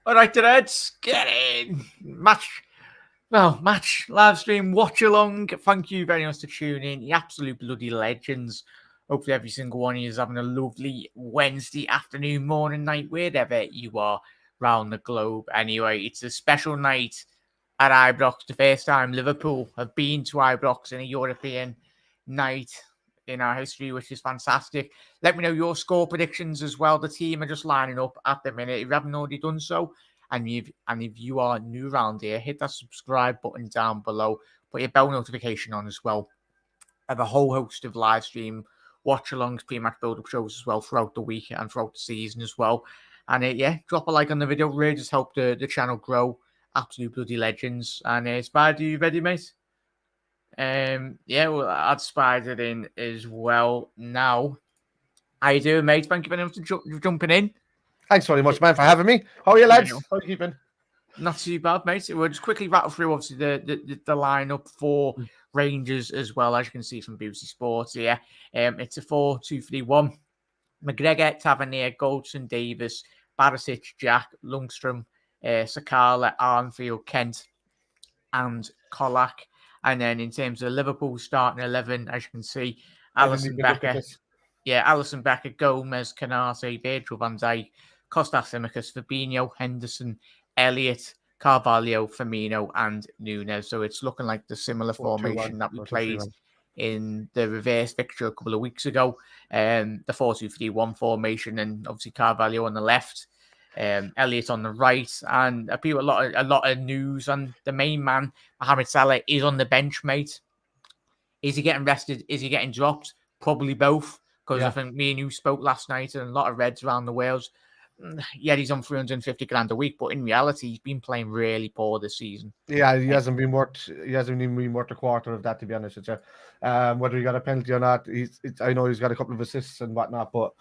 All right, the Reds, get in. Match live stream, watch along. Thank you very much for tuning in. You absolute bloody legends. Hopefully every single one of you is having a lovely Wednesday afternoon, morning, night, wherever you are around the globe. Anyway, it's a special night at Ibrox. The first time Liverpool have been to Ibrox in a European night in our history, which is fantastic. Let me know your score predictions as well. The team are just lining up at the minute. If you haven't already done so, and if you are new around here, hit that subscribe button down below. Put your bell notification on as well. I have a whole host of live stream watch-alongs, pre-match build-up shows as well throughout the week and throughout the season as well. And drop a like on the video. Really just help the channel grow. Absolute bloody legends. And Spider, you ready, mate? We'll add Spider in as well now. How you doing, mate? Thank you very much for jumping in. Thanks very much, man, for having me. How are you, lads? How are you keeping? Not too bad, mate. We'll just quickly rattle through, obviously, the lineup for Rangers as well, as you can see from BBC Sports here. It's a 4-2-3-1. McGregor, Tavernier, Goldson, Davis, Barisic, Jack, Lundstrom, Sakala, Arnfield, Kent, and Kollak. And then in terms of Liverpool starting 11, as you can see, Alisson Becker. Alisson Becker, Gomez, Canate, Virgil van Dijk, Kostas Tsimikas, Fabinho, Henderson, Elliott, Carvalho, Firmino, and Nunes. So it's looking like the similar formation that we played in the reverse fixture a couple of weeks ago. The 4-2-3-1 formation, and obviously Carvalho on the left, Elliott on the right, and a lot of news on the main man. Mohamed Salah is on the bench, mate. Is he getting rested? Is he getting dropped? Probably both, because I think me and you spoke last night, and a lot of Reds around the world. Yeah, he's on 350 grand a week, but in reality, he's been playing really poor this season. Yeah, he hasn't even been worth a quarter of that, to be honest with you. Whether he got a penalty or not, I know he's got a couple of assists and whatnot, but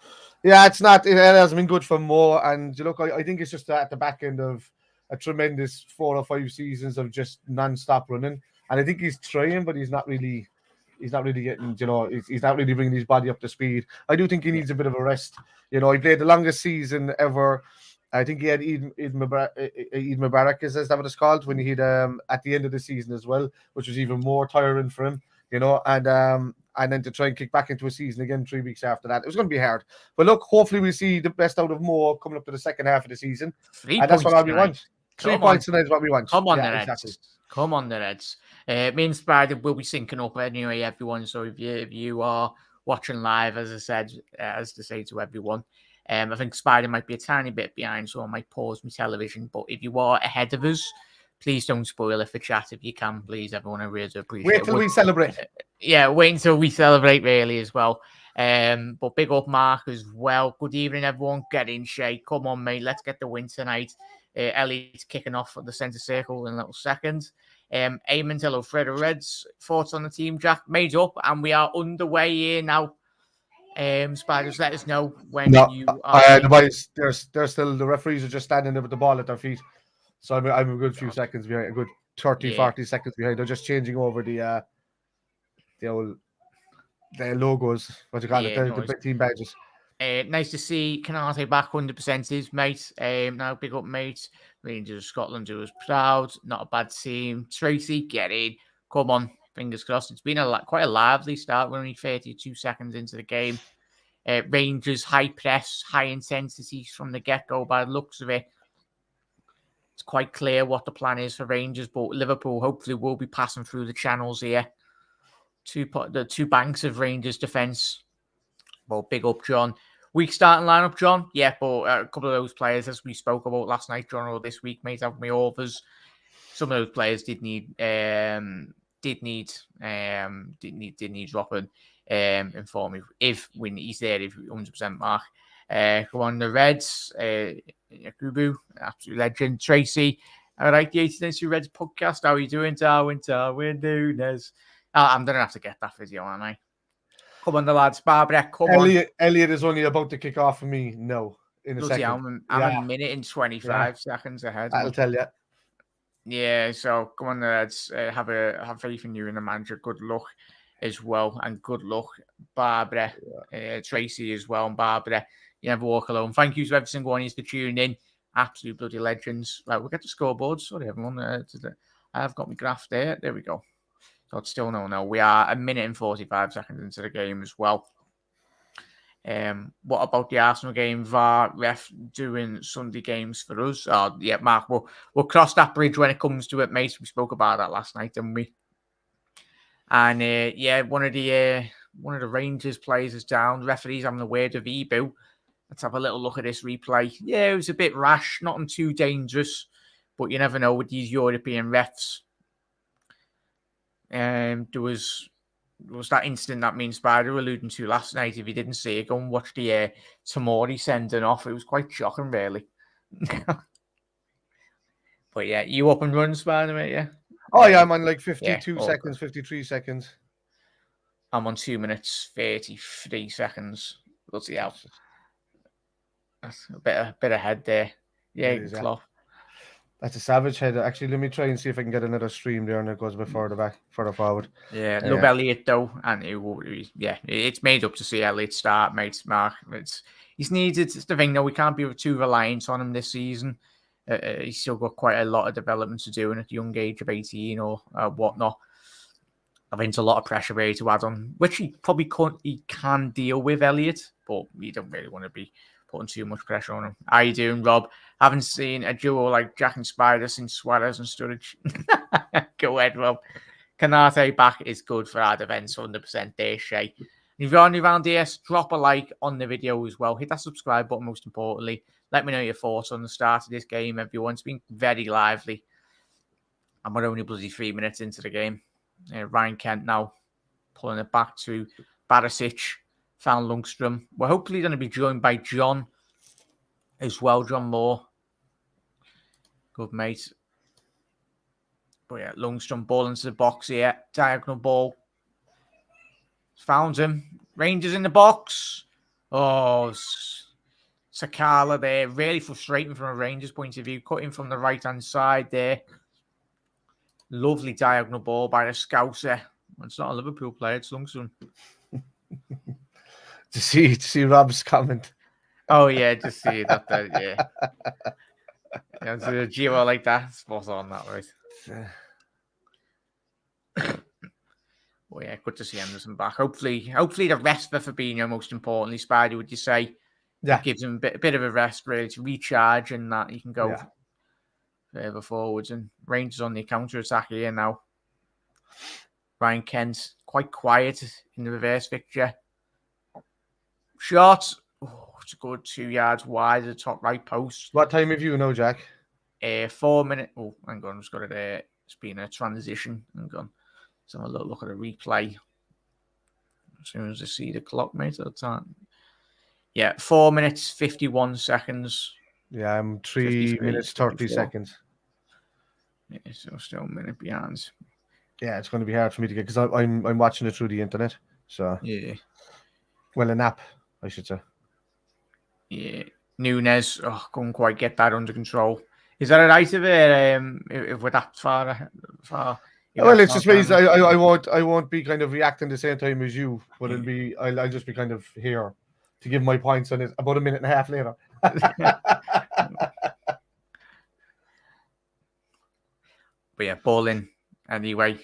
yeah, it hasn't been good for Mo. And look, I think it's just at the back end of a tremendous 4 or 5 seasons of just non-stop running. And I think he's trying, but he's not really getting, he's not really bringing his body up to speed. I do think he needs a bit of a rest. He played the longest season ever. I think he had Eid Mubarak, is that what it's called, when he had at the end of the season as well, which was even more tiring for him, and then to try and kick back into a season again 3 weeks after that. It was going to be hard. But look, hopefully we'll see the best out of Mo coming up to the second half of the season. And that's what we want. 3 points tonight is what we want. Come on, the Reds. Exactly. Come on, the Reds. Me and Spider will be syncing up anyway, everyone. So if you are watching live, as I said, as to say to everyone, I think Spider might be a tiny bit behind, so I might pause my television. But if you are ahead of us, please don't spoil it for chat if you can, please. Everyone, I really appreciate it. Wait till we celebrate. Wait until we celebrate, really, as well. But big up Mark as well. Good evening, everyone. Get in shape. Come on, mate. Let's get the win tonight. Elliott's kicking off at the centre circle in a little second. Eamon, hello, Fredo Reds. Thoughts on the team, Jack? Made up, and we are underway here now. Spiders, let us know when you are. The boys, they're still, the referees are just standing there with the ball at their feet. So I'm a good few seconds behind, a good 40 seconds behind. They're just changing over the logos, what you call it, the big team badges. Nice to see Canate back 100% is, mate. Now big up, mate. Rangers of Scotland do us proud. Not a bad team. Tracy, get in. Come on. Fingers crossed. It's been quite a lively start. We're only 32 seconds into the game. Rangers, high press, high intensity from the get-go by the looks of it. It's quite clear what the plan is for Rangers, but Liverpool hopefully will be passing through the channels here. The two banks of Rangers defence. Well, big up, John. Weak starting lineup, John. Yeah, but a couple of those players, as we spoke about last night, John, or this week, mate, have me overs. Some of those players did need dropping. Inform me if when he's there, if 100% Mark. Go on, the Reds. Yakubu, absolute legend. Tracy. All right, the 18th Reds podcast. How are you doing, Darwin? Nunes. I'm going to have to get that video, aren't I? Come on, the lads. Barbara, come on. Elliott is only about to kick off for me. No, in a second. I'm a minute and 25 seconds ahead. I'll tell you. Yeah, so come on, lads. Have faith in you and the manager. Good luck as well, and good luck, Barbara, Tracy as well, and Barbara. You never walk alone. Thank you to every single one of you for tuning in. Absolute bloody legends. Right, we'll get the scoreboard. Sorry, everyone. I've got my graph there. There we go. So it's still no. We are 1 minute and 45 seconds into the game as well. What about the Arsenal game? VAR ref doing Sunday games for us? Yeah, Mark, we'll cross that bridge when it comes to it, mate. We spoke about that last night, didn't we? And yeah, one of the Rangers players is down. The referee's having a word with Ibu. Let's have a little look at this replay. Yeah, it was a bit rash, nothing too dangerous, but you never know with these European refs. There was that incident that me and Spider were alluding to last night. If you didn't see it, go and watch the Tomori sending off. It was quite shocking, really. But yeah, you up and running, Spider, mate, yeah? Oh, yeah, I'm on like 52 seconds, 53 seconds. I'm on 2 minutes, 33 seconds. We'll see how. That's a bit ahead there. Yeah, Klopp. That's a savage header. Actually, let me try and see if I can get another stream there, and it goes a bit further forward. Yeah, love Elliot though, and it's made up to see Elliot start, mate. Mark, he's needed. It's the thing though. We can't be too reliant on him this season. He's still got quite a lot of development to do, and at the young age of 18 or whatnot, I think it's a lot of pressure really to add on, which he probably can deal with, Elliot, but we don't really want to be putting too much pressure on him. How you doing, Rob? Haven't seen a duo like Jack and Spider since Suarez and Sturridge. Go ahead, Rob. Canate back is good for our defence, 100% there, Shay. If you're only around here, drop a like on the video as well. Hit that subscribe button, most importantly. Let me know your thoughts on the start of this game, everyone. It's been very lively. And we're only bloody 3 minutes into the game. Ryan Kent now pulling it back to Barisic. Found Lundstrom. We're hopefully going to be joined by John as well, John Moore. Good mate. But yeah, Lundstrom ball into the box here. Diagonal ball. Found him. Rangers in the box. Oh, Sakala there. Really frustrating from a Rangers point of view. Cutting from the right-hand side there. Lovely diagonal ball by the Scouser. It's not a Liverpool player, it's Lundstrom. To see Rob's comment. Oh yeah, just see that. Yeah. Yeah, so a duo like that, spot on that, right? Well, yeah, good to see Anderson back. Hopefully the rest for Fabinho, most importantly, Spidey, would you say? Yeah, it gives him a bit of a rest, really, to recharge, and that he can go further forwards. And Rangers on the counter attack here now. Ryan Kent quite quiet in the reverse fixture. Shot. Oh, it's a good 2 yards wide of the top right post. What time have you know, Jack? 4 minutes. Oh, hang on. Just got it there. It's been a transition. Hang on. Let's have a look at a replay. As soon as I see the clock, mate, at the time. Yeah, 4 minutes, 51 seconds. Yeah, I'm 3 minutes, 30 seconds. Yeah, so still a minute behind. Yeah, it's going to be hard for me to get because I'm watching it through the internet. So yeah. Well, an app, I should say. Yeah. Nunes, couldn't quite get that under control. Is that right if we're that far? Well, it's just ways I won't be kind of reacting the same time as you, but I'll just be kind of here to give my points on it about a minute and a half later. But yeah, ball in anyway.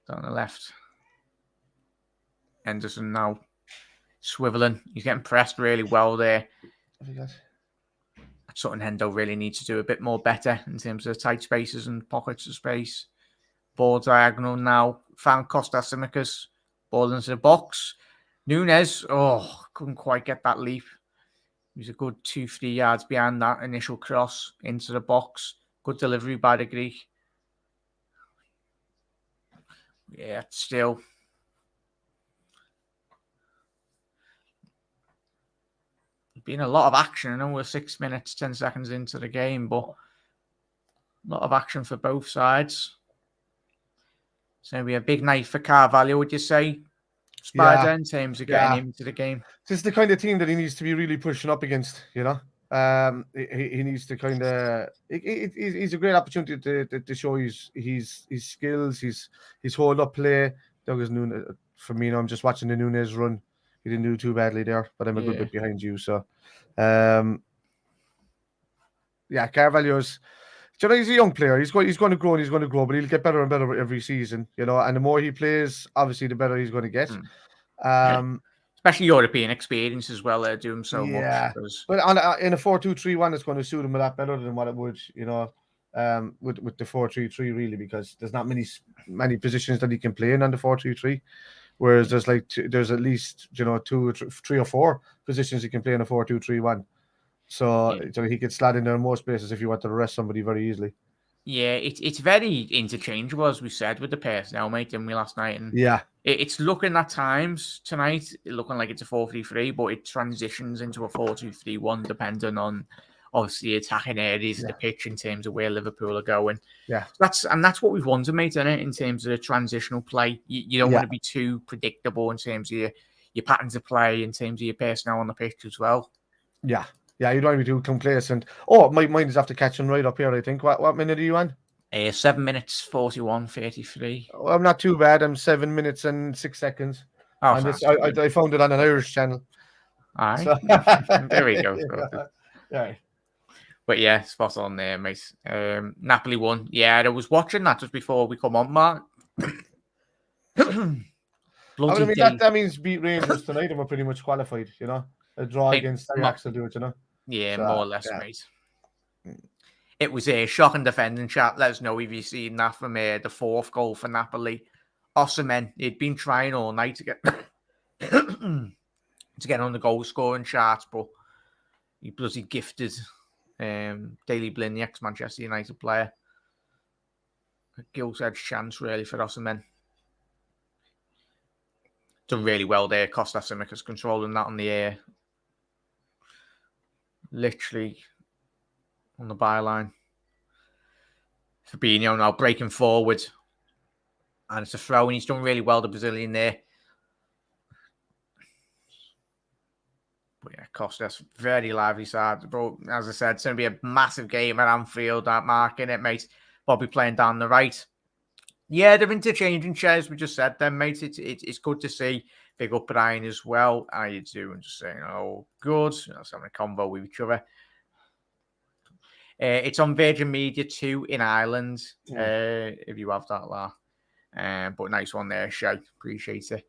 Down the left. Henderson now swiveling. He's getting pressed really well there. Something Hendo really needs to do a bit more better in terms of tight spaces and pockets of space. Ball diagonal now. Found Kostas Tsimikas. Ball into the box. Nunes, couldn't quite get that leap. He was a good 2-3 yards behind that initial cross into the box. Good delivery by the Greek. Yeah, still. Been a lot of action. I know we're 6 minutes, 10 seconds into the game, but a lot of action for both sides. It's going to be a big night for Carvalho, would you say, Spider, in terms of getting into the game? This is the kind of team that he needs to be really pushing up against, you know? He needs to kind of... He's a great opportunity to show his skills, his hold-up play. Douglas Nunes, for me, I'm just watching the Nunes run. He didn't do too badly there, but I'm a good bit behind you. So, yeah, Carvalho's. Do you know, he's a young player. He's going to grow and he's going to grow, but he'll get better and better every season. You know, and the more he plays, obviously, the better he's going to get. Especially European experience as well. They're doing so much. But in a 4-2-3-1, it's going to suit him a lot better than what it would, you know, with the 4-3-3 really, because there's not many positions that he can play in on the 4-2-3. Whereas there's at least, you know, 3 or 4 positions he can play in a 4-2-3-1. So he could slot in there in most places if you want to arrest somebody very easily. Yeah, it's very interchangeable, as we said, with the personnel, mate, didn't we, last night? And yeah, it's looking at times tonight, looking like it's a 4-3-3, but it transitions into a 4-2-3-1, depending on obviously attacking areas of the pitch in terms of where Liverpool are going. Yeah, that's what we've wanted, mate, isn't it? In terms of the transitional play, you don't want to be too predictable in terms of your patterns of play, in terms of your personnel on the pitch as well. Yeah. Yeah, you don't want to be too complacent. Oh, my mind is after catching right up here, I think. What minute are you on? 7 minutes, 41:33. Oh, I'm not too bad. I'm 7 minutes and 6 seconds. Oh, and I found it on an Irish channel. All right. So, there we go. Yeah. But yeah, spot on there, mate. Napoli won. Yeah, I was watching that just before we come on, Mark. That means beat Rangers tonight and we're pretty much qualified, you know. A draw against Ajax will do it, you know. Yeah, so, more or less, mate. It was a shocking defending chat. Let us know if you've seen that from the 4th goal for Napoli. Osimhen, he'd been trying all night to get to get on the goal scoring chart, but he bloody gifted Daley Blind, the ex-Manchester United player. A gilt-edged chance, really, for Osimhen. Done really well there. Kostas Tsimikas controlling that on the air. Literally on the byline. Fabinho now breaking forward. And it's a throw, and he's done really well, the Brazilian there. But yeah, Kostas, very lively side. But as I said, it's going to be a massive game at Anfield, that Mark, innit, mate? Bobby playing down the right. Yeah, they're interchanging shares, we just said then, mate. It's good to see. Big up Brian as well. How you doing? Just saying, oh, good. Let's have a convo with each other. It's on Virgin Media 2 in Ireland, if you have that, lah. But nice one there, Shay. Appreciate it.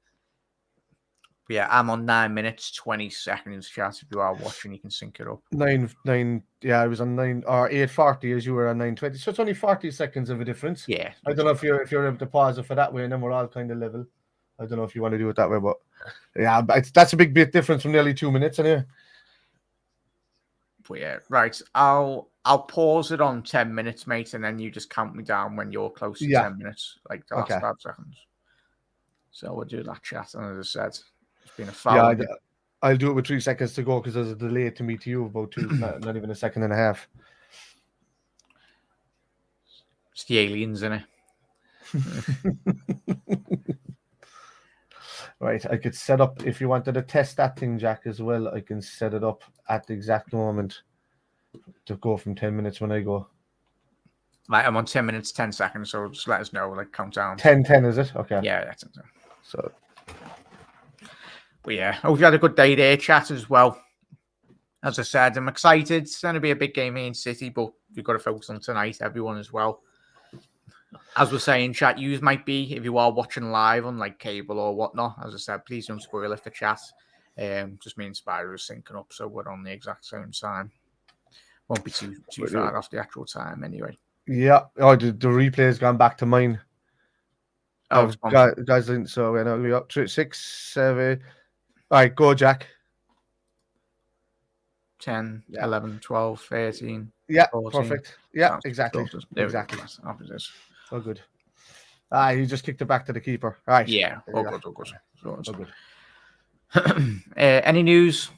But yeah, I'm on 9 minutes, 20 seconds, chat. If you are watching, you can sync it up. 9. Yeah, I was on 9 or 8:40 as you were on 9:20. So it's only 40 seconds of a difference. Yeah. I don't know if you're able to pause it for that way, and then we're all kind of level. I don't know if you want to do it that way, but yeah, that's a big bit difference from nearly 2 minutes anyway. But yeah, right. I'll pause it on 10 minutes, mate, and then you just count me down when you're close to 10 minutes, like the last 5 seconds. So we'll do that chat. And as I said, it's been a foul. Yeah, I'll do it with 3 seconds to go because there's a delay to me to you of about 2, not even a second and a half. It's the aliens, isn't it? Right, I could set up, if you wanted to test that thing, Jack, as well, I can set it up at the exact moment to go from 10 minutes when I go. Right, I'm on 10 minutes, 10 seconds, so just let us know, like, countdown. 10, is it? Okay. Yeah, that's it. So. But yeah, I hope you had a good day there, chat, as well. As I said, I'm excited. It's going to be a big game here in City, but we've got to focus on tonight, everyone as well. As we're saying, chat, you might be, if you are watching live on like cable or whatnot, as I said, please don't spoil it for chat. Just me and Spider are syncing up, so we're on the exact same time. Won't be too far off the actual time anyway. Yeah. Oh, the replay has gone back to mine. Oh, guys, so we're up 6, 7. All right, go, Jack. 10, 11, 12, 13. Yeah, 14. Perfect. Yeah, exactly. Exactly. Oh, good. You just kicked it back to the keeper. All right. Yeah. All good. Any news?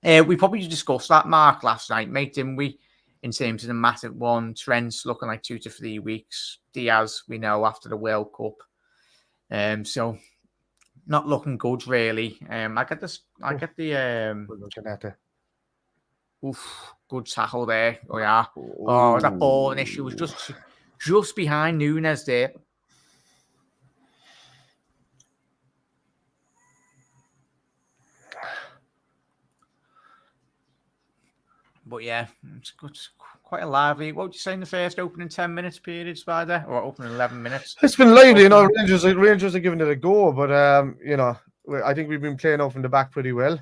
We probably discussed that, Mark, last night, mate, didn't we? In terms of the massive one. Trent's looking like 2 to 3 weeks. Diaz, we know, after the World Cup. So not looking good, really. I get the good tackle there. Oh yeah. Oh, that ball and issue was just behind Nunes there. But yeah, it's good. It's quite a lively. What would you say in the first opening 10 minutes period, Spider? Or opening 11 minutes? It's been lively, Rangers are giving it a go, but I think we've been playing off in the back pretty well,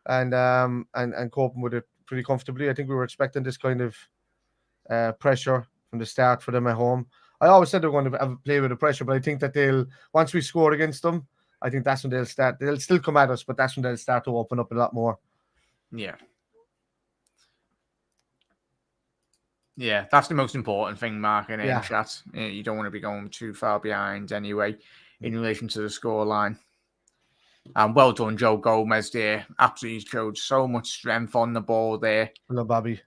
and coping with it pretty comfortably. I think we were expecting this kind of pressure from the start for them at home. I always said they're going to play with the pressure, but I think that once we score against them, I think that's when they'll start. They'll still come at us, but that's when they'll start to open up a lot more. Yeah. Yeah, that's the most important thing, Mark, in chat. You don't want to be going too far behind anyway in relation to the scoreline. And well done, Joe Gomez there. Absolutely showed so much strength on the ball there. Hello, Bobby.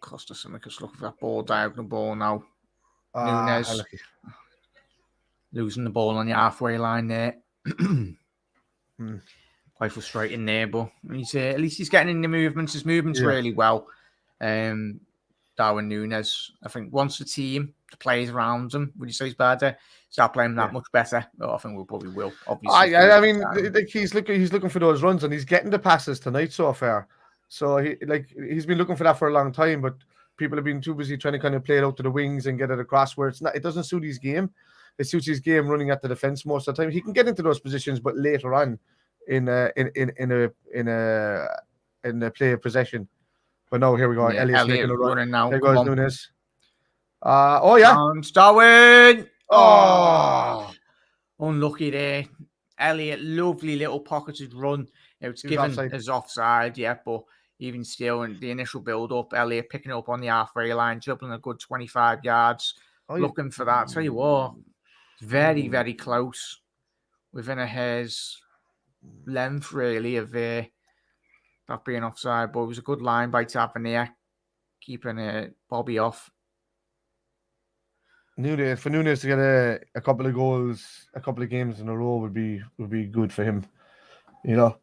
Costa Simicus looking for that ball, diagonal ball now. Nunes losing the ball on the halfway line there. Quite frustrating there, but at least he's getting in the movements. His movements really well. Darwin Nunes, I think once the players around him, would you say he's better? Start playing that much better. I think we probably will. Obviously, I mean, he's looking for those runs, and he's getting the passes tonight so far. So he's been looking for that for a long time, but people have been too busy trying to kind of play it out to the wings and get it across where it's not. It doesn't suit his game. It suits his game running at the defense most of the time. He can get into those positions, but later on in a play of possession. But no, here we go. Elliott's making a run now. There goes Nunes. Darwin. Oh, unlucky there. Elliott, lovely little pocketed run. It's given as offside, but even still, in the initial build-up, Elliott picking up on the halfway line, dribbling a good 25 yards, looking for that. Tell you what, very, very close, within a hair's length, really, of that being offside. But it was a good line by Tavernier, keeping Bobby off. For Nunes to get a couple of goals, a couple of games in a row would be good for him. You know,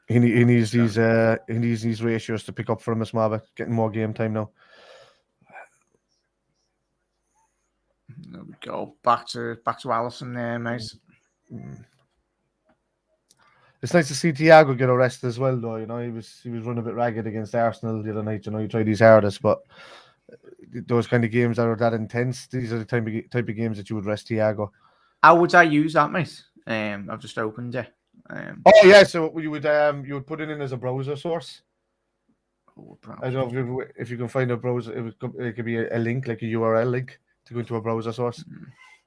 he needs these ratios to pick up for him as well, but getting more game time now. There we go. Back to Alisson there, mate. It's nice to see Thiago get arrested as well, though. You know, he was running a bit ragged against Arsenal the other night. You know, he tried his hardest, but those kind of games that are that intense, these are the type of games that you would rest Thiago. How would I use that, mate? I've just opened it. So you would put it in as a browser source. I don't know if you can find a browser. It could be a link, like a URL link, to go into a browser source.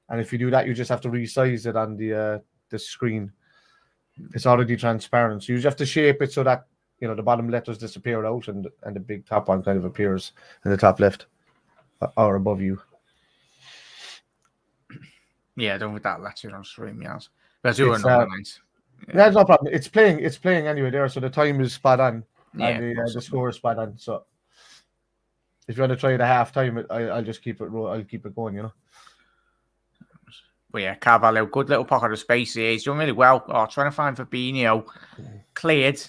And if you do that, you just have to resize it on the screen. It's already transparent, so you just have to shape it so that the bottom letters disappear out and the big top one kind of appears in the top left or above you. Yeah, don't think that lets you on stream, yes. But do another night. That's no problem. It's playing anyway there, so the time is spot on. And the score is spot on. So if you want to try it at half time, I'll just keep it. I'll keep it going. But yeah, Carvalho, good little pocket of space here. He's doing really well. Trying to find Fabinho. Cleared.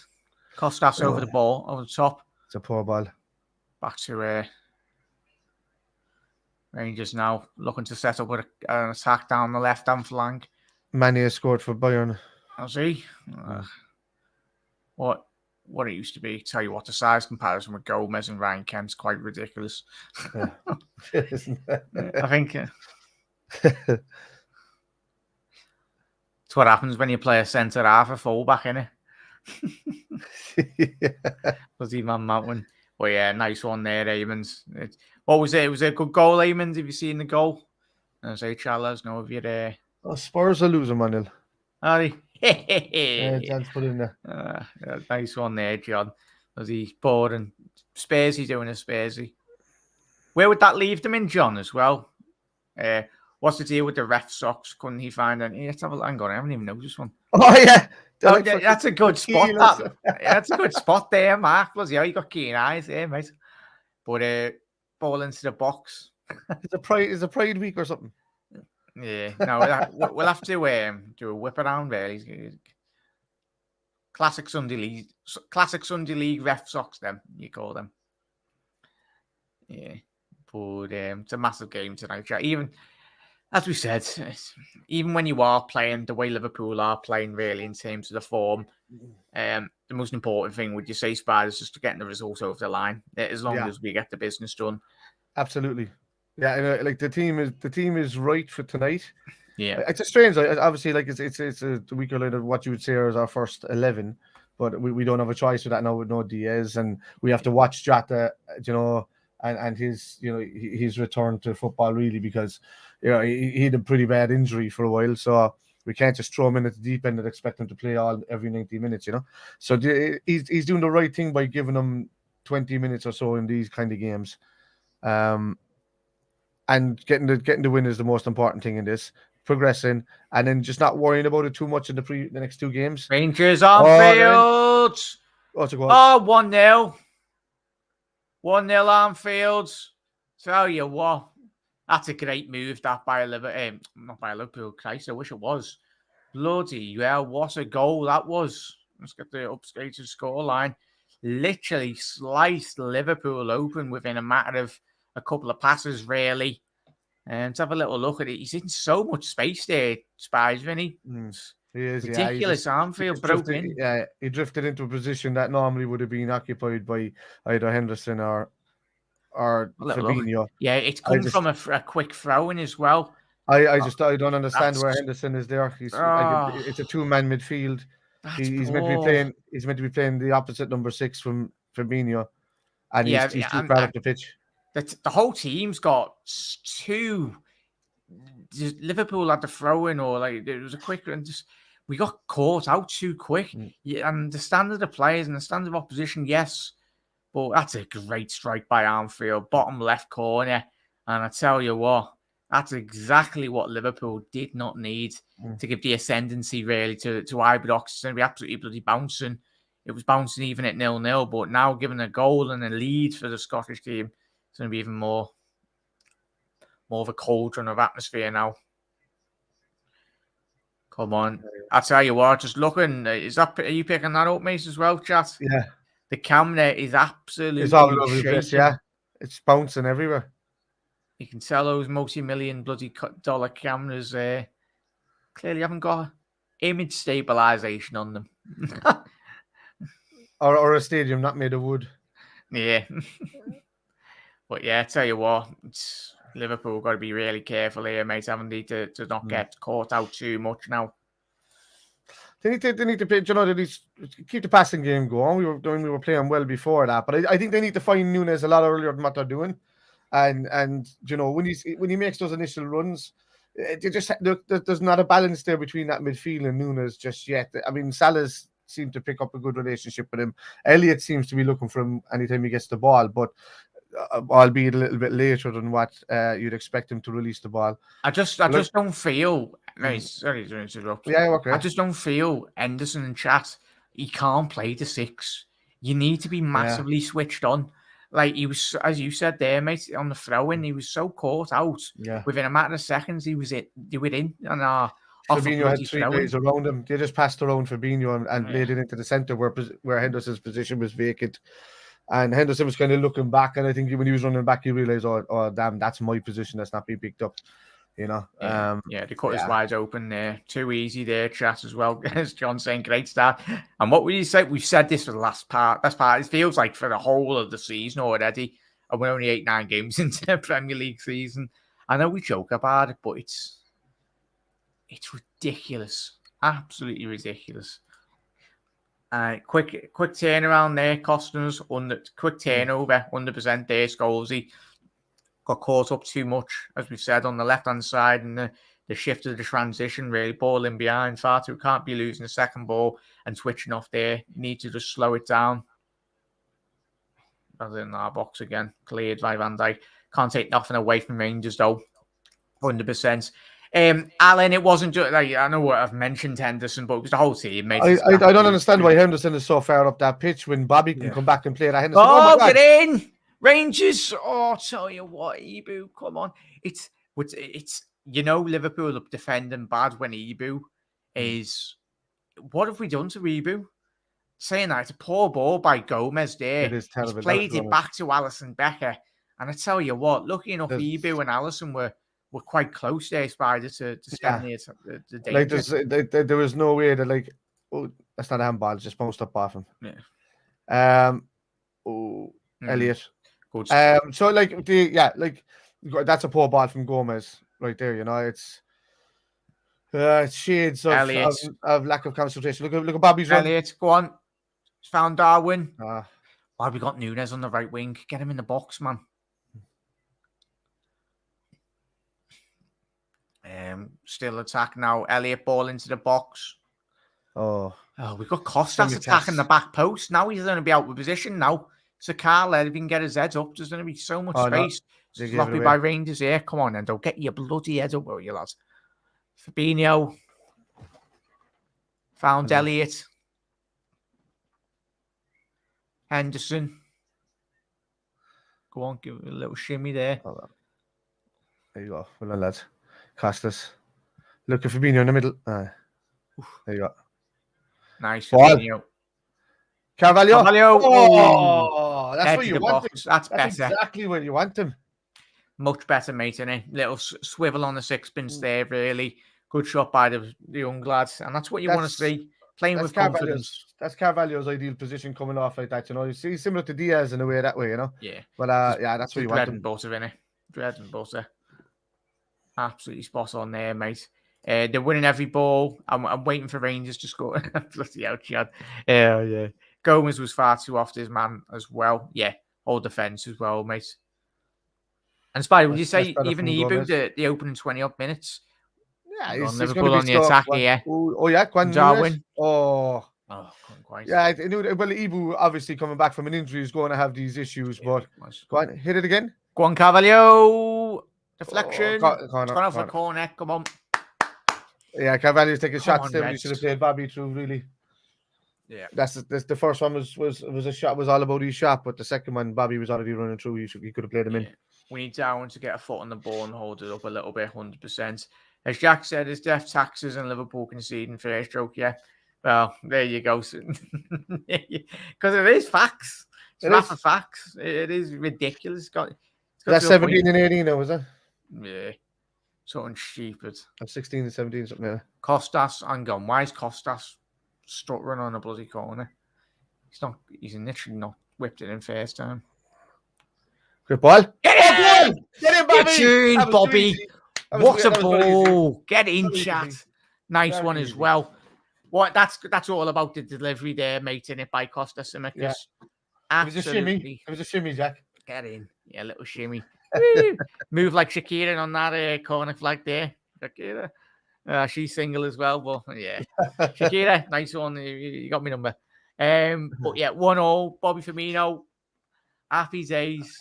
Costas over the ball, over the top. It's a poor ball. Back to Rangers now, looking to set up with an attack down the left-hand flank. Mane scored for Bayern. Has he? What it used to be. Tell you what, the size comparison with Gomez and Ryan Kent's quite ridiculous. Yeah. Isn't it? I think it's what happens when you play a centre half, a fullback, innit? Was he Man Mountain? Well, yeah, nice one there, Eamons. What was it? It was a good goal, Eamons. Have you seen the goal? I say, Charles, no, if you're there. Spurs are losing 1-0. Are they? John's put in there. Nice one there, John. Was he bored and Spursy doing a Spursy? Where would that leave them in, John, as well? What's the deal with the ref socks? Couldn't he find any? Let's have a hang on. I haven't even noticed one. Oh, yeah. That's a good spot. That's a good spot there, Mark. Yeah, you got keen eyes there, mate. But ball into the box. It's a pride week or something. Yeah, no, we'll have to do a whip around really. Classic Sunday League ref socks. Them you call them. Yeah, but it's a massive game tonight. Even as we said, even when you are playing the way Liverpool are playing, really in terms of the form, the most important thing, would you say, Spurs, is just to getting the result over the line. As long as we get the business done. Absolutely. Yeah, and, like the team is right for tonight. Yeah, it's a strange. Obviously, like it's a weaker line of what you would say is our first 11, but we don't have a choice with that now with no Diaz, and we have to watch Jota, and his his return to football really, because he had a pretty bad injury for a while, so we can't just throw him in at the deep end and expect him to play every 90 minutes, So he's doing the right thing by giving him 20 minutes or so in these kind of games. And getting the win is the most important thing in this. Progressing, and then just not worrying about it too much in the next two games. Rangers on field. What's it called? 1-0. 1-0 Anfield. Tell you what, that's a great move, that by Liverpool. Not by Liverpool, Christ, I wish it was. Bloody hell, what a goal that was. Let's get the updated scoreline. Literally sliced Liverpool open within a matter of a couple of passes, really. And let's have a little look at it. He's in so much space there, Spies, isn't he? He is, ridiculous. Anfield broke in. Yeah, he drifted into a position that normally would have been occupied by either Henderson or Fabinho. Yeah, it's come from a quick throw in as well. I don't understand where Henderson is there. It's a two-man midfield. He's meant to be playing the opposite number 6 from Fabinho, and he's too far up the pitch. The whole team's got two. Liverpool had the throw in, or like it was a quick, and just we got caught out too quick. Yeah, and the standard of players and the standard of opposition, yes, but that's a great strike by Anfield, bottom left corner. And I tell you what, that's exactly what Liverpool did not need to give the ascendancy really to Ibrox. It's going to be absolutely bloody bouncing. It was bouncing even at 0-0, but now given a goal and a lead for the Scottish team, it's going to be even more of a cauldron of atmosphere now. Come on. I tell you what, just looking, are you picking that up, mate, as well, chat? Yeah. The camera is absolutely it's all over the place, yeah. It's bouncing everywhere. You can tell those multi-million bloody dollar cameras clearly haven't got image stabilization on them. or a stadium not made of wood. Yeah. But yeah, I tell you what, Liverpool got to be really careful here, mate, haven't they, to not get caught out too much now. They need to they need to keep the passing game going. We were playing well before that, but I think they need to find Nunes a lot earlier than what they're doing. And when he makes those initial runs, there's not a balance there between that midfield and Nunes just yet. I mean, Salah's seemed to pick up a good relationship with him. Elliott seems to be looking for him anytime he gets the ball, but albeit a little bit later than what you'd expect him to release the ball. I just don't feel. Sorry to interrupt. Yeah, okay. I just don't feel Henderson and Chat. He can't play the 6. You need to be massively switched on. Like he was, as you said there, mate, on the throw-in, he was so caught out. Yeah. Within a matter of seconds, they were in. And Fabinho had 3 guys around him. They just passed around Fabinho and laid it into the centre where Henderson's position was vacant. And Henderson was kind of looking back, and I think when he was running back, he realised, oh, damn, that's my position that's not being picked up. Yeah, the cut is wide open there. Too easy there, Chat, as well. As John saying, great start. And what would you say? We've said this for the last part. That's part. It feels like for the whole of the season already. And we're only 8-9 games into the Premier League season. I know we joke about it, but it's ridiculous. Absolutely ridiculous. Quick turnaround there, costing us quick turnover, 100% there. Scholesy got caught up too much, as we've said, on the left-hand side, and the shift of the transition, really, ball in behind, far too, can't be losing the second ball and switching off there. Need to just slow it down. That's in our box again, cleared by Van Dijk. Can't take nothing away from Rangers, though, 100%. Alan, it wasn't just like, I know what I've mentioned Henderson, but it was the whole team, mate. I don't understand why Henderson is so far up that pitch when Bobby can come back and play that. Henderson. Oh get in! Rangers! Oh, tell you what, Ibu, come on. It's Liverpool up defending bad when Ibu is. What have we done to Ibu? Saying that, it's a poor ball by Gomez there. It is terrible. He's played it back to Alisson Becker. And I tell you what, lucky enough, Ibu and Alisson were were quite close there, Spider, to stem the Like danger. there was no way that like, oh, that's not a handball, it's just bounced up off him. Yeah. Elliot. Good. So like that's a poor ball from Gomez right there. You know, it's shades of lack of concentration. Look at Bobby's run. Elliot, go on. Found Darwin. Why we got Nunes on the right wing? Get him in the box, man. Still attack now. Elliot, ball into the box. Oh, we've got Costas attacking the back post. Now he's going to be out of position now. So Carl, if he can get his head up, there's going to be so much space. Sloppy by Rangers here. Come on, Endo. Get your bloody head up, will you, lads? Fabinho. Found Elliot. Henderson. Go on, give it a little shimmy there. There you go. Well done, lads. Costas. Look at Fabinho in the middle. There you go. Nice. Fabinho. Carvalho. Oh, that's what you want. That's better. Exactly where you want him. Much better, mate, isn't it? Little swivel on the sixpence there, really. Good shot by the young lads. And that's what you want to see. Playing with confidence. That's Carvalho's ideal position coming off like that, you know. You see, similar to Diaz in a way that way, you know. Yeah. But that's what you want. Bread and butter, innit? Bread and butter. Absolutely spot on there, mate. They're winning every ball. I'm waiting for Rangers to score. Bloody hell, Chad. Yeah. Gomez was far too off his man as well. Yeah, whole defence as well, mate. And Spider, would you say even Ibu, the opening 20-odd minutes? Yeah, he's Liverpool on the attack here. Oh yeah, Darwin. Oh, couldn't quite. Yeah, I knew that. Well, Ibu obviously coming back from an injury is going to have these issues, but go on, hit it again. Go on, Carvalho. Deflection. It's gone off the corner. Come on. Yeah, Carvalho's taking shots there. He should have played Bobby through, really. Yeah, that's the first one was a shot, was all about his shot, but the second one, Bobby was already running through. He could have played him in. We need Darwin to get a foot on the ball and hold it up a little bit, 100%. As Jack said, it's death taxes and Liverpool conceding first stroke. Yeah, well, there you go. Because it is facts. It's facts. It is ridiculous. That's 17 and 18 now, is it? Yeah. Something stupid. I'm 16 and 17, something like that. Costas and gone. Why is Costas stuttering on a bloody corner? He's literally not whipped it in first time. Good ball. Get in! Get in, Bobby! Get in, Bobby! What a ball! Get in, chat. Nice one as well. What? That's all about the delivery there, mate, in it by Costas Simikas. Yeah. It was a shimmy. It was a shimmy, Jack. Get in. Yeah, little shimmy. Move like Shakira on that corner flag there. Shakira. She's single as well, but yeah. Shakira, nice one. You got me number. But yeah, 1-0. Bobby Firmino. Happy days.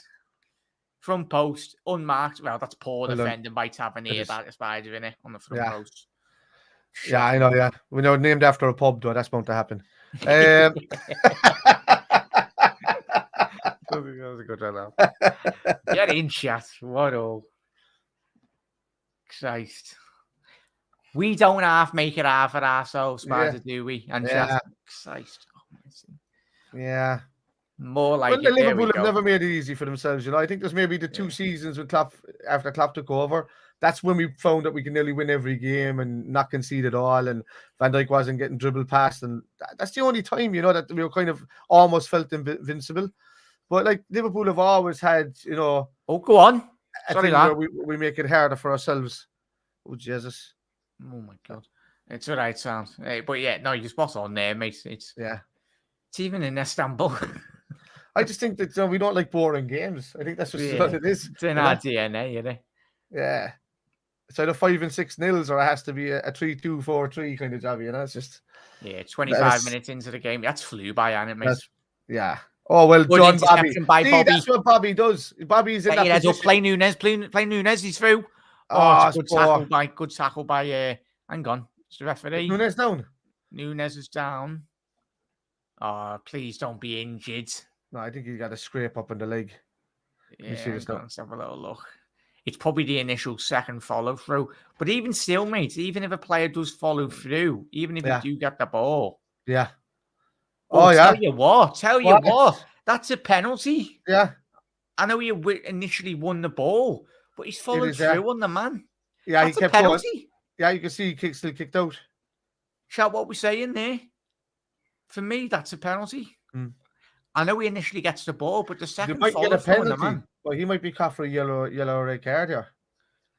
Front post, unmarked. Well, that's poor defending by Tavernier. That Spider in it on the front post. Yeah, I know. Yeah, we know, named after a pub, though. That's bound to happen. That was a good one. Get in, chat. What all? Christ. We don't make it half at ourselves, Spider, do we? And chat. Christ. Yeah. More like the Liverpool have never made it easy for themselves, you know. I think there's maybe the 2 seasons with Klopp, after Klopp took over. That's when we found that we can nearly win every game and not concede at all. And Van Dijk wasn't getting dribbled past, and that's the only time, you know, that we were kind of almost felt invincible. But like Liverpool have always had, you know. Oh, go on. Sorry, lad. We make it harder for ourselves. Oh Jesus! Oh my God! It's all right, Sam. But yeah, no, you're spot on there, mate. It's even in Istanbul. I just think that we don't like boring games. I think that's just what it is. It's in our DNA, you know. Yeah, it's either 5 and 6 nils, or it has to be a 3-2, 4-3 kind of job. You know, it's just 25 minutes into the game. That's flew by, and it makes Oh well, John Bobby. That's what Bobby does. Bobby's in that position. Play Nunes. Play Nunes. He's through. Good tackle by. Hang on, it's the referee. Nunes down. Nunes is down. Oh, please don't be injured. No, I think he got a scrape up in the leg. Let's have a little look. It's probably the initial second follow through. But even still, mate, even if a player does follow through, even if you do get the ball. Yeah. Tell you what, that's a penalty. Yeah. I know you initially won the ball, but he's followed through on the man. Yeah, That's he kept a penalty. going. Yeah, you can see he still kicked out. Shout what we're saying there. For me, that's a penalty. I know he initially gets the ball, but the second follow through on the man. But he might be caught for a yellow or red card here.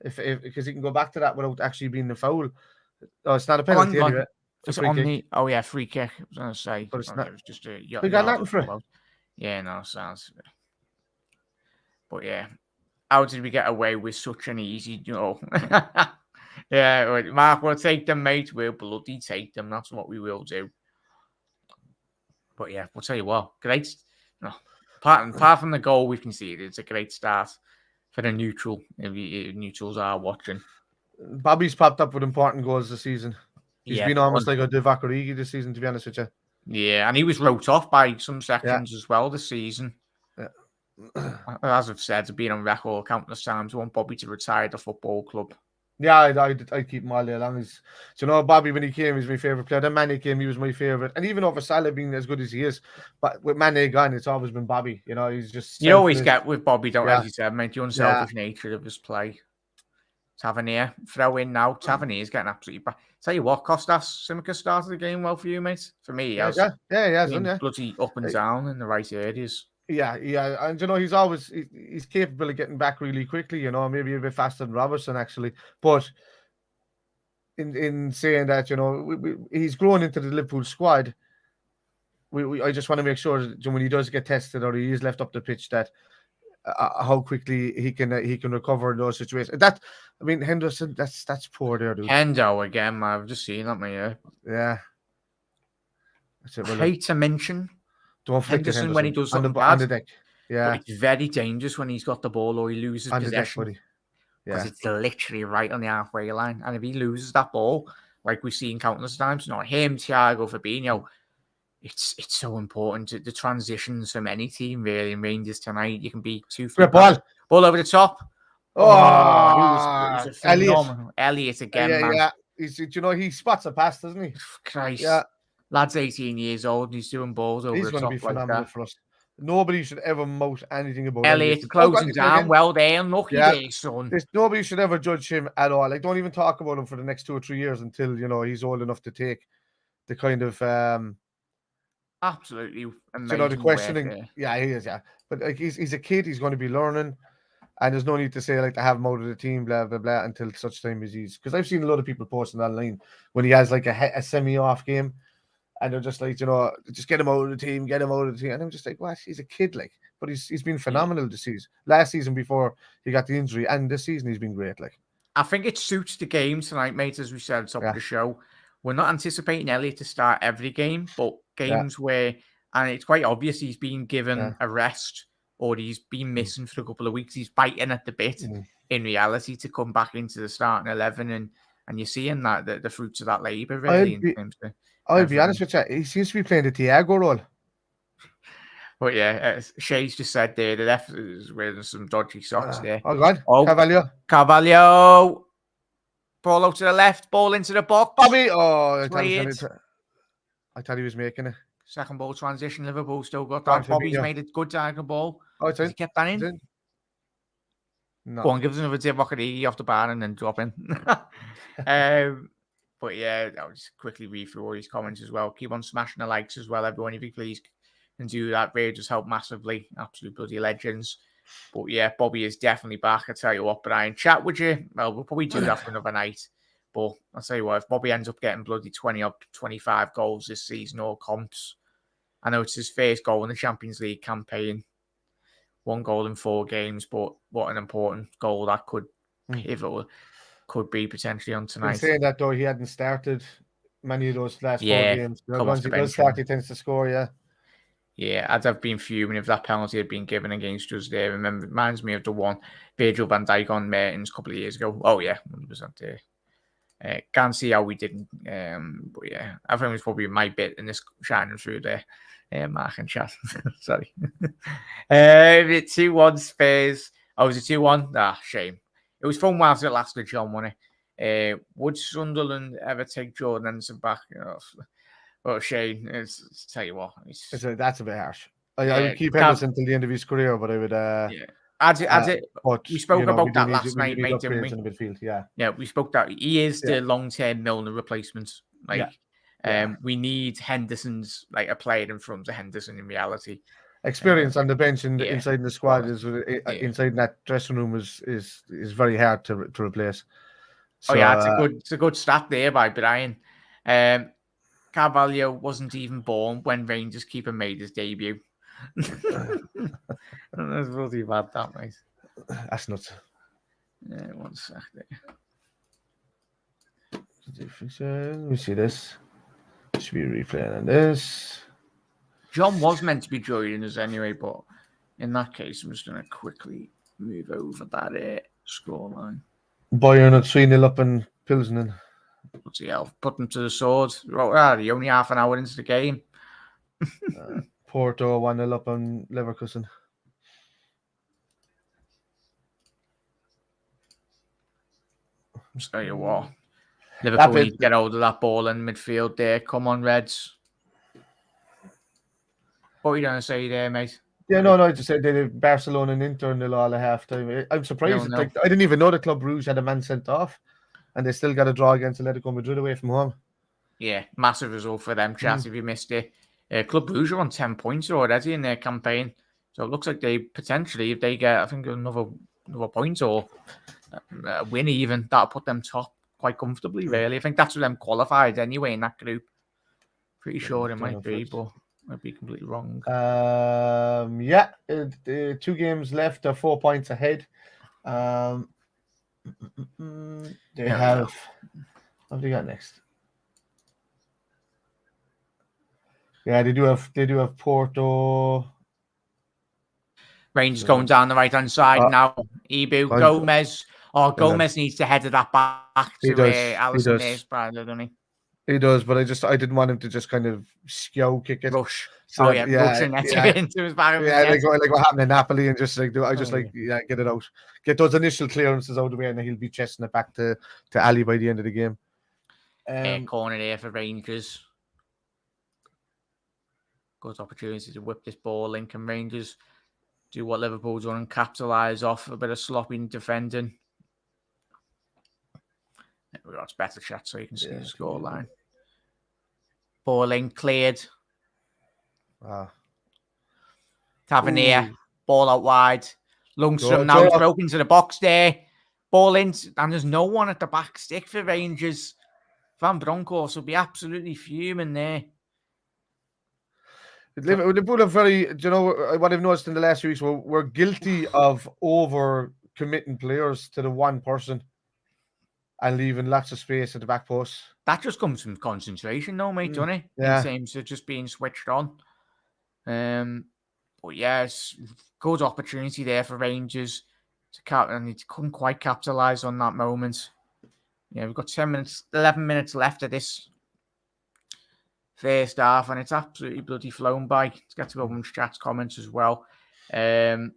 If because he can go back to that without actually being the foul. Oh, it's not a penalty anyway. It's on the free kick. I was gonna say, but it's not. It was just a we got nothing for it. Yeah, no, sounds. But yeah, how did we get away with such an easy, Yeah, Mark, we'll take them, mate. We'll bloody take them. That's what we will do. But yeah, we'll tell you what, great. No, apart from the goal we conceded, it's a great start for the neutral. If neutrals are watching. Bobby's popped up with important goals this season. He's been almost like a Divock Origi this season, to be honest with you. Yeah, and he was wrote off by some sections as well this season. Yeah. As I've said, I've been on record countless times. I want Bobby to retire the football club. Yeah, I keep him all day long. Bobby, when he came, he's my favourite player. Then Mane came, he was my favourite. And even over Salah being as good as he is, but with Mane gone, it's always been Bobby. He's just... You always get with Bobby, don't you? As you said, mate, the unselfish nature of his play. Tavernier, throw in now. Tavernier's getting absolutely back. Tell you what, Kostas Tsimikas started the game well for you, mate. For me, he has. He has done, bloody up and down in the right areas. Yeah, and he's capable of getting back really quickly. Maybe a bit faster than Robertson actually. But in saying that, he's grown into the Liverpool squad. I just want to make sure that when he does get tested or he is left up the pitch, that how quickly he can recover in those situations. Henderson, that's poor there, dude. Hendo again, man. I've just seen that, man. Yeah. I hate to mention Henderson when he does something on the bad. deck. Yeah. But it's very dangerous when he's got the ball or he loses possession. Because it's literally right on the halfway line. And if he loses that ball, like we've seen countless times, not him, Thiago, Fabinho, it's so important. The transitions from any team, really, in Rangers tonight. You can be 2-3 ball over the top. It was a phenomenal. Elliot again, man. Yeah. He spots a pass, doesn't he? Christ. Yeah. Lad's 18 years old and he's doing balls over the top. He's going to be phenomenal for us. Nobody should ever mout anything about Elliot closing down. Well done. Lucky day, son. Nobody should ever judge him at all. Like, don't even talk about him for the next 2 or 3 years until, he's old enough to take the kind of... absolutely amazing. The questioning. Yeah, he is, yeah. But like, he's a kid. He's going to be learning. And there's no need to say, like, to have him out of the team, blah, blah, blah, until such time as he's... Because I've seen a lot of people posting online when he has, like, a semi-off game. And they're just like, just get him out of the team, get him out of the team. And I'm just like, what? He's a kid, like. But he's been phenomenal this season. Last season before he got the injury. And this season he's been great, like. I think it suits the game tonight, mate, as we said at the top of the show. We're not anticipating Elliot to start every game, but games where... And it's quite obvious he's been given a rest or he's been missing for a couple of weeks. He's biting at the bit in reality to come back into the starting 11. And you're seeing that the fruits of that labour, really. I'll be honest with you, he seems to be playing the Thiago role. But yeah, Shay's just said there, the left is wearing some dodgy socks there. Oh, God. Carvalho. Ball out to the left, ball into the box. Bobby. I thought he was making it. Second ball transition, Liverpool still got that. Bobby's made a good diagonal ball. Has he kept that in? No. Go on, give us another Divock Origi off the bar and then drop in. But yeah, I'll just quickly read through all these comments as well. Keep on smashing the likes as well, everyone. If you please can do that, they just help massively. Absolute bloody legends. But yeah, Bobby is definitely back. I tell you what, Brian, chat with you. Well, we'll probably do that for another night. But I'll tell you what, if Bobby ends up getting bloody 20 up 25 goals this season or comps, I know it's his first goal in the Champions League campaign. 1 goal in 4 games, but what an important goal that could be potentially on tonight. In saying that, though, he hadn't started many of those last 4 games. Once he does start, he tends to score, Yeah, I'd have been fuming if that penalty had been given against us there. Remember, it reminds me of the one Virgil van Dijk on Mertens a couple of years ago. Oh, yeah, 100% there. Can't see how we didn't. But yeah, I think it was probably my bit in this shining through there. Mark and chat. Sorry. 2-1 Spurs. Oh, was it 2-1? Shame. It was fun whilst it lasted, John, wasn't it? Would Sunderland ever take Jordan Henderson back? Well, Shane, tell you what. That's a bit harsh. I would keep Henderson until the end of his career, but I would... But we spoke about that last we do night, need mate, didn't we? upgrades in the midfield. Yeah. Yeah, we spoke that he is the long-term Milner replacement. Like, we need Henderson's like a player in front of Henderson in reality. Experience on the bench and inside the squad is inside that dressing room is very hard to replace. So, it's a good stat there by Brian. Carvalho wasn't even born when Rangers keeper made his debut. That's really bad, that, mate. That's nuts. Yeah, 1 sec there. Let me see this. Should be replaying on this. John was meant to be joining us anyway, but in that case, I'm just going to quickly move over that scoreline. Bayern at 3-0 up in Pilsen. Bloody hell, put them to the sword. You're only half an hour into the game. Porto 1-0 up on Leverkusen. I'll tell you what. Liverpool need to get hold of that ball in midfield there. Come on, Reds. What are you going to say there, mate? Yeah, no, I just said they did Barcelona and Inter nil all at half time. I'm surprised. No. Like, I didn't even know the Club Rouge had a man sent off, and they still got a draw against Atletico Madrid away from home. Yeah, massive result for them, chat, if you missed it. Club Rouge are on 10 points already in their campaign. So it looks like they potentially, if they get, I think, another point or a win even, that'll put them top quite comfortably, really. I think that's what them qualified anyway in that group. Pretty sure it might be, but I'd be completely wrong. 2 games left. They're 4 points ahead. They have. What have they got next? Yeah, they do have Porto. Rangers going down the right hand side now. Ibu, Gomez. Gomez needs to head that back to Alisson Naisbrand, doesn't he? He does, but I didn't want him to just kind of skew kick it. Rush. Rushing into his back. Yeah, like what happened in Napoli, and just like get it out, get those initial clearances out of the way, and then he'll be chesting it back to Ali by the end of the game. Corner there for Rangers. Good opportunity to whip this ball in. Can Rangers do what Liverpool's done and capitalise off a bit of sloppy defending? We've got better chat so you can see the scoreline. Ball in, cleared. Tavernier, ball out wide. Lundstrom now is broken to the box there. Ball in, and there's no one at the back stick for Rangers. Van Bronckhorst will be absolutely fuming there. Liverpool are very, what I've noticed in the last few weeks, we're guilty of over committing players to the one person and leaving lots of space at the back post. That just comes from concentration, though, mate, doesn't it? Yeah. In terms of just being switched on. But yes, good opportunity there for Rangers and they couldn't quite capitalise on that moment. Yeah, we've got 11 minutes left of this first half, and it's absolutely bloody flown by. Let's get to go on chat's comments as well. But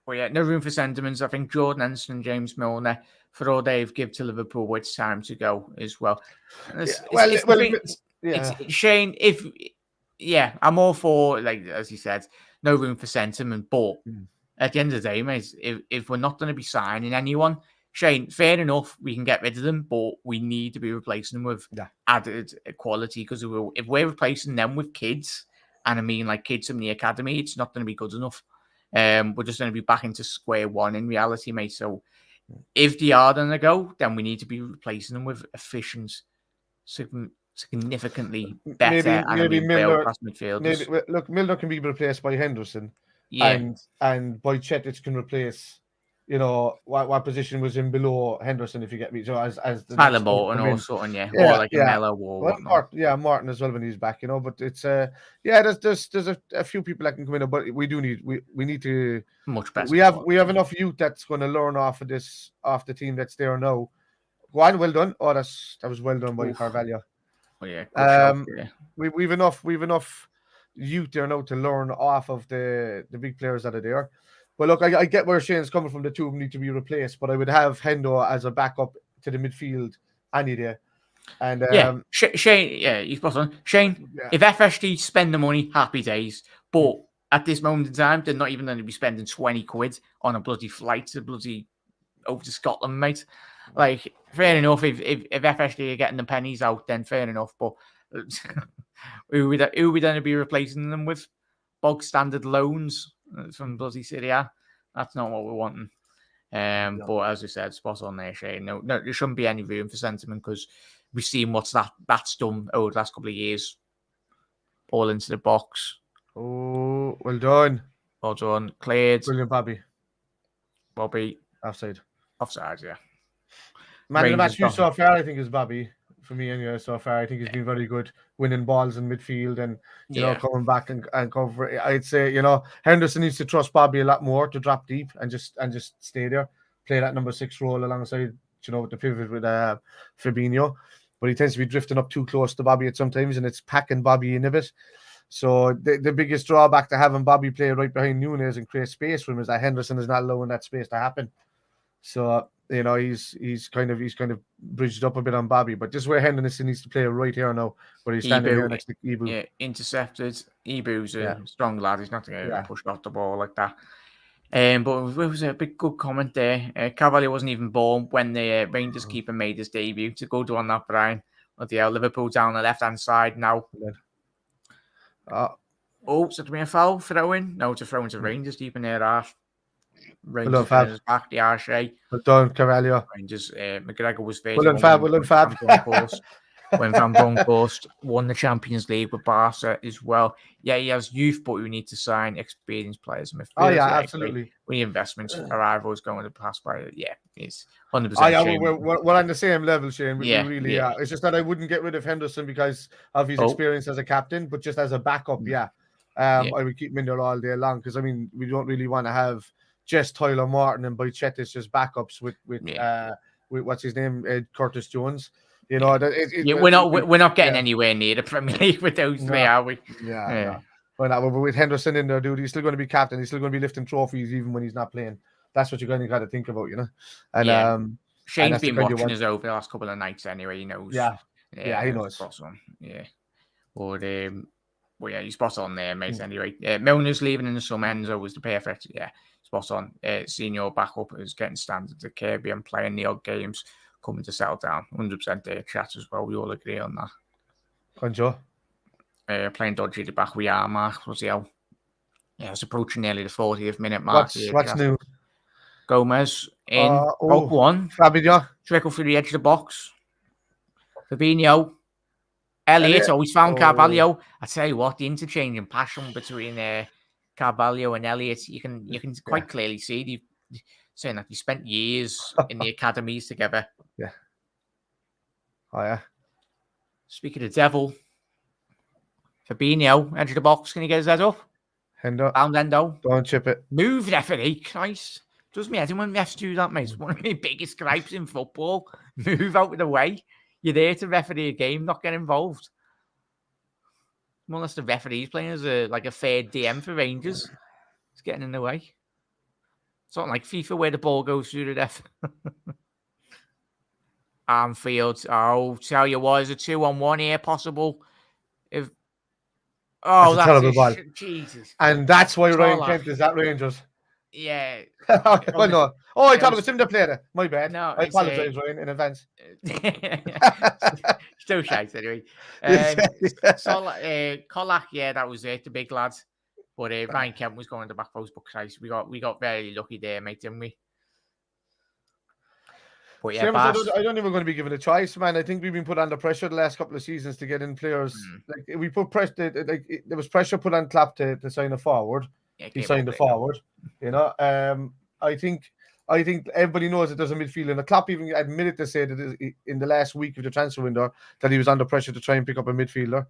yeah, no room for sentiments. I think Jordan Henderson and James Milner, for all they've given to Liverpool, it's time to go as well. Shane, I'm all for, like, as you said, no room for sentiment, but at the end of the day, mate, if we're not going to be signing anyone, Shane, fair enough, we can get rid of them, but we need to be replacing them with added quality, because if we're replacing them with kids, and I mean like kids from the academy, it's not going to be good enough. We're just going to be back into square one in reality, mate. So if they are going to go, then we need to be replacing them with efficient, significantly better world-class midfielders. Look, Milner can be replaced by Henderson, and by Chetic can replace, what position was in below Henderson, if you get me. So as the Tyler Morton or something, or like a Mello or Martin as well when he's back, but it's there's a few people that can come in, but we need to much better. We have enough youth that's going to learn off the team that's there now. One, well done. Oh, that was well done by Carvalho. Oh yeah. We've enough youth there now to learn off of the big players that are there. But look, I get where Shane's coming from. The two of them need to be replaced, but I would have Hendo as a backup to the midfield any day. And Shane, you've got on. Shane, if FSG spend the money, happy days. But at this moment in time, they're not even going to be spending 20 quid on a bloody flight to bloody over to Scotland, mate. Like, fair enough. If FSG are getting the pennies out, then fair enough. But who we going to be replacing them with? Bog standard loans from bloody Serie A. That's not what we're wanting. But as we said, spot on there, Shane. No, there shouldn't be any room for sentiment because we've seen what's that's done over the last couple of years. All into the box. Oh, well done. Well done. Cleared. Brilliant, Bobby. Offside, yeah. Man of the match so far, I think, is Bobby. For me, anyway, so far, I think he's been very good winning balls in midfield and, you know, coming back and cover. I'd say, you know, Henderson needs to trust Bobby a lot more to drop deep and just stay there, play that number 6 role alongside, you know, with the pivot with Fabinho. But he tends to be drifting up too close to Bobby at sometimes, and it's packing Bobby in a bit. So the biggest drawback to having Bobby play right behind Núñez and create space for him is that Henderson is not allowing that space to happen. So, you know, he's kind of bridged up a bit on Bobby, but just where Henderson needs to play right here now, where he's standing here next to Ibu. Yeah, intercepted. Ibu's a strong lad. He's not going to push off the ball like that. But it was a big good comment there. Carvalho wasn't even born when the Rangers keeper made his debut. To go on that, Brian. Liverpool down the left hand side now. So to be a foul throw-in? No, it's a throw into Rangers deep in their half. Rangers back the Arche. Well done, Carvalho. Rangers, McGregor was there. Well done, Fab. When Van Bronckhorst won the Champions League with Barca as well. Yeah, he has youth, but we need to sign experienced players. Absolutely. We need investments. Arrivals going to pass by. Yeah, it's 100%. We're on the same level, Shane. We really are. It's just that I wouldn't get rid of Henderson because of his experience as a captain, but just as a backup, I would keep him in there all day long because, I mean, we don't really want to have just Tyler Martin and Boychetis just backups with what's his name, Curtis Jones. You know, we're not getting anywhere near the Premier League with those three, are we? Yeah. But with Henderson in there, dude, he's still going to be captain. He's still going to be lifting trophies even when he's not playing. That's what you're going to got to think about, you know. And Shane's been watching us over the last couple of nights anyway. He knows. Yeah, he knows. Spot on. Yeah, but he's spot on there, mate. Anyway, Milner's leaving in the summer. Enzo was the perfect. Yeah, spot on. Senior backup is getting standard to Kirby and playing the odd games. Coming to settle down, 100% there. Chat as well. We all agree on that. Conjo. Playing dodgy at the back. We are Mark. Was out. Yeah, it's approaching nearly the 40th minute mark. What's new? Gomez in. One. Fabinho. Trickle through the edge of the box. Fabinho. Elliott always found Carvalho. I tell you what, the interchange and passion between Carvalho and Elliott, you can quite clearly see saying that you spent years in the academies together. Yeah. Oh, yeah. Speaking of devil, Fabinho, edge of the box. Can he get his head up? Hendo. Found Hendo. Don't chip it. Move, referee. Christ. Does me head in when refs do that, mate. It's one of my biggest gripes in football. Move out of the way. You're there to referee a game, not get involved. Unless the referee's playing as a fair DM for Rangers. It's getting in the way. It's not like FIFA where the ball goes through the def. Anfield. Oh, tell you what, is a 2-on-1 here possible? That's a terrible ball. Jesus. And that's why Ryan Kent is at Rangers. Yeah. Well, no. Oh, I thought it was him that played it. My bad. No, I apologize, Ryan, in advance. Still shite anyway. Colac, that was it, the big lad. But Ryan Kent was going to back post, but Christ, we got very lucky there, mate, didn't we? But yeah, I don't think we're going to be given a choice, man. I think we've been put under pressure the last couple of seasons to get in players. Like we put pressure, there was pressure put on Klopp to sign a forward. He signed a forward. You know, I think everybody knows that there's a midfielder. And Klopp even admitted to say that in the last week of the transfer window that he was under pressure to try and pick up a midfielder,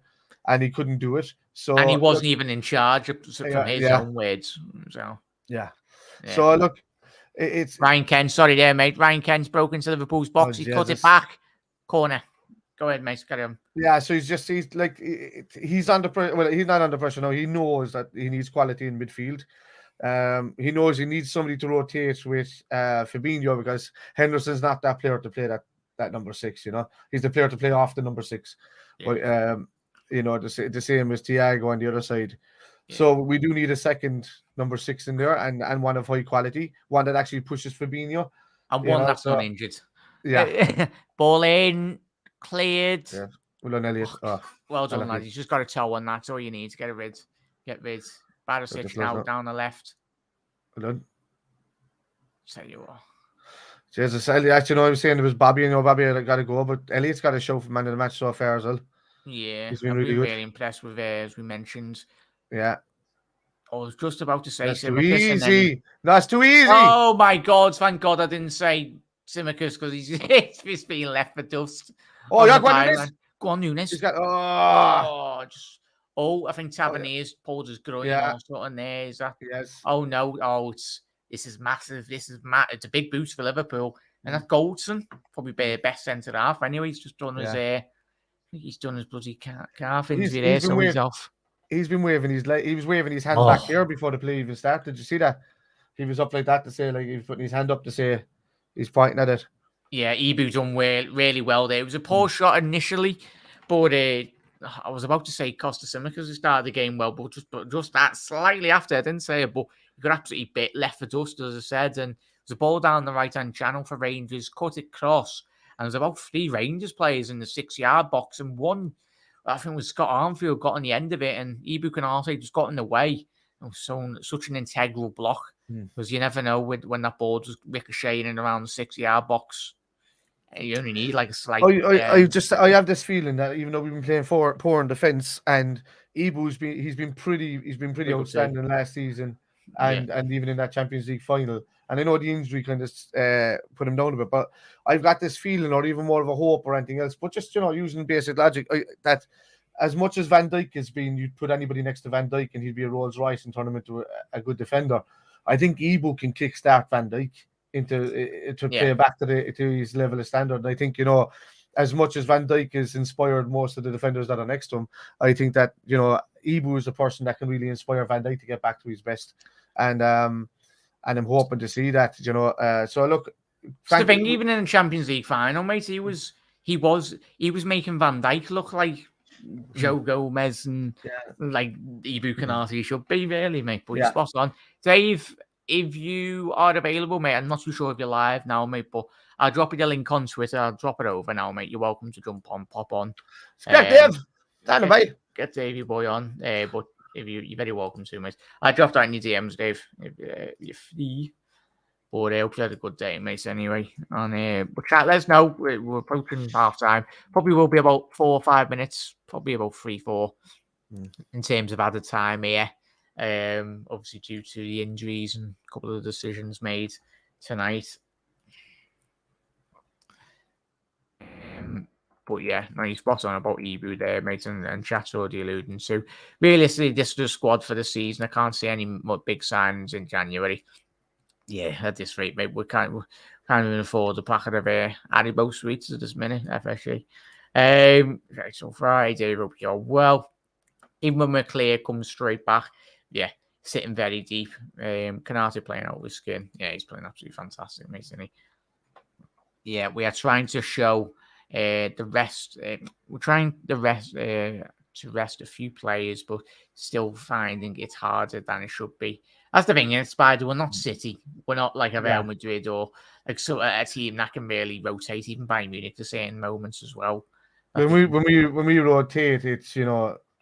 and he couldn't do it. So and he wasn't even in charge from his own words. So So look. It's Ryan Kent. Sorry there, mate. Ryan Kent's broken into Liverpool's box. He's cut it back. Corner. Go ahead, mate. Carry on. Yeah, so he's under pressure. Well, he's not under pressure now. He knows that he needs quality in midfield. He knows he needs somebody to rotate with Fabinho because Henderson's not that player to play that number 6. You know, he's the player to play off the number 6. Yeah. But you know, the same as Thiago on the other side. So we do need a second number 6 in there, and one of high quality, one that actually pushes Fabinho. And one that's not injured. Yeah. Ball in, cleared. Yeah. Well, Elliot. Well done, lad. He's just got a toe on. That's all you need to get rid. Barisic now down the left. Well done. Tell you what. Jesus, actually, I was saying it was Bobby, Bobby had got to go, but Elliot's got a show for man of the match so far as well. Yeah, he's been really good. Really impressed with as we mentioned. Yeah. I was just about to say that's too easy. That's too easy. Oh my God! Thank God I didn't say Simicus because he's being left for dust. Oh, yeah, go on, Nunes. He's got I think Tavernier's pulled his groin or something there. Is that? Yes. Oh no! This is massive. It's a big boost for Liverpool. And that Goldson, probably be best centre half. Anyway, he's just done his he's done his bloody calf injury there, so he's off. He's been waving he was waving his hand back here before the play even started. Did you see that? He was up like that to say, like, he was putting his hand up to say he's pointing at it. Yeah, Ibu done really well there. It was a poor shot initially, but I was about to say Costa Simicas who started the game well, but just that slightly after, I didn't say it, but he got absolutely bit left for dust, as I said, and there's a ball down the right-hand channel for Rangers, cut it cross, and there's about 3 Rangers players in the 6-yard box, and one, I think it was Scott Armfield, got on the end of it, and Ibu Canate just got in the way. It was such an integral block, because you never know when that ball just ricocheting around the 6-yard box. You only need like a slight. I have this feeling that even though we've been playing poor in defence, and Ibu's been pretty outstanding last season, and even in that Champions League final. And I know the injury kind of put him down a bit, but I've got this feeling, or even more of a hope, or anything else. But just using basic logic, that as much as Van Dijk has been, you'd put anybody next to Van Dijk and he'd be a Rolls Royce and turn him into a good defender. I think Ibu can kickstart Van Dijk to play back to his level of standard. And I think, as much as Van Dijk has inspired most of the defenders that are next to him, I think that, Ibu is a person that can really inspire Van Dijk to get back to his best. And I'm hoping to see that, so look, the thing, even in the Champions League final, mate, he was making Van Dijk look like Joe Gomez and like Ibu Canate should be, really, mate. But he's spot on. Dave, if you are available, mate, I'm not too sure if you're live now, mate, but I'll drop you the link on Twitter. I'll drop it over now, mate. You're welcome to pop on. Dave. Get Davey boy on. But if you're very welcome to, mate. I dropped out in your DMs, Dave, if you're free. But I hope you had a good day, mate, anyway. But chat, let us know. We're approaching half time. Probably will be about 4 or 5 minutes. Probably about 3-4 in terms of added time here. Obviously due to the injuries and a couple of decisions made tonight. But yeah, no, you're spot on about Ibu there, mate, and chat's already alluding to. Realistically, this is the squad for the season. I can't see any big signs in January. Yeah, at this rate, mate, we can't even afford a packet of Haribo sweets at this minute, FSG. Right, so Friday, hope you're well. Even when McClear comes straight back, sitting very deep. Canate playing out with skin. Yeah, he's playing absolutely fantastic, mate, isn't he? Yeah, we are trying to show the rest. We're trying to rest a few players, but still finding it harder than it should be. That's the thing, Spider. We're not City. We're not like a Real Madrid or like a team that can really rotate, even Bayern Munich to certain moments as well. When we rotate, it's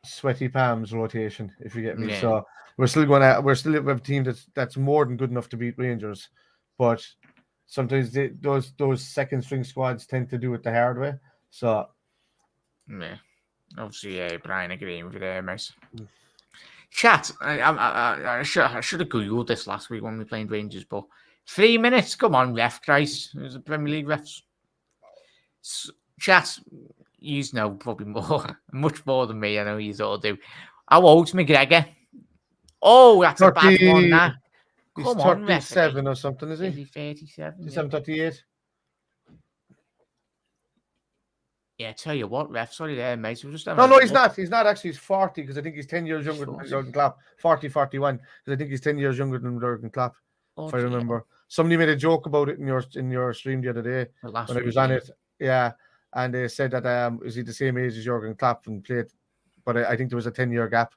sweaty palms rotation, if you get me. Yeah. So we're still a team that's more than good enough to beat Rangers, but sometimes those second string squads tend to do it the hard way. So obviously, Brian agreeing with you there, mate. Chat, I should have Googled this last week when we played Rangers, but 3 minutes. Come on, ref, Christ. It was a Premier League refs. Chat, you know probably much more than me. I know you all do. How old's McGregor? Oh, that's 30, a bad one, that. He's 37 or something, is he? Is he 37? He's 38. Yeah, tell you what, ref. Sorry there, mate. No, he's not. He's not actually. He's 40 because I think he's 10 years younger than Jurgen Klopp. 40, 41 because I think he's 10 years younger than Jurgen Klopp. If I remember, somebody made a joke about it in your stream the other day when I was on it. Yeah, and they said that is he the same age as Jurgen Klopp and played, but I think there was a 10-year gap.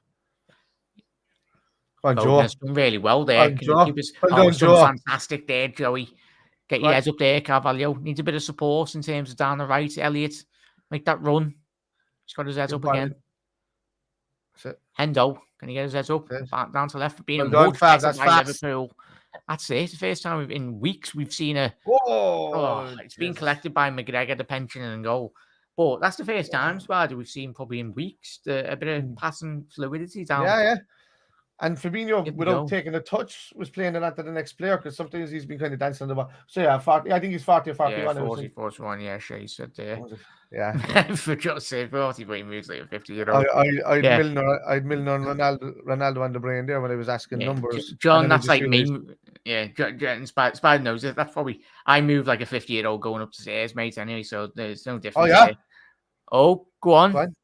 on, Joe. Gomez done really well there. On, Can you Joe. keep us? Well Oh, done, it's done Joe. fantastic there, Joey. Get your Right. heads up there, Carvalho. Needs a bit of support in terms of down the right. Elliott, make that run. He's got his head up again. Hendo, can he get his head up? Back down to left. Being much better by Liverpool. That's it. It's the first time in weeks we've seen a. It's been collected by McGregor, the pension and goal. But that's the first time, Spider, we've seen probably in weeks a bit of passing fluidity down. Yeah. And Fabinho, without taking a touch, was playing it to the next player because sometimes he's been kind of dancing on the ball. So yeah, 40, I think he's 40 or 41. Yeah, 40, 41, yeah, Shay said there. Yeah. For just say 40, but he moves like a 50-year-old. I'd Milner and Ronaldo on the brain there when I was asking numbers. John, that's like me. Yeah, Spider knows it. That's probably, I move like a 50-year-old going up the stairs, mate, anyway, so there's no difference there. Oh, go on.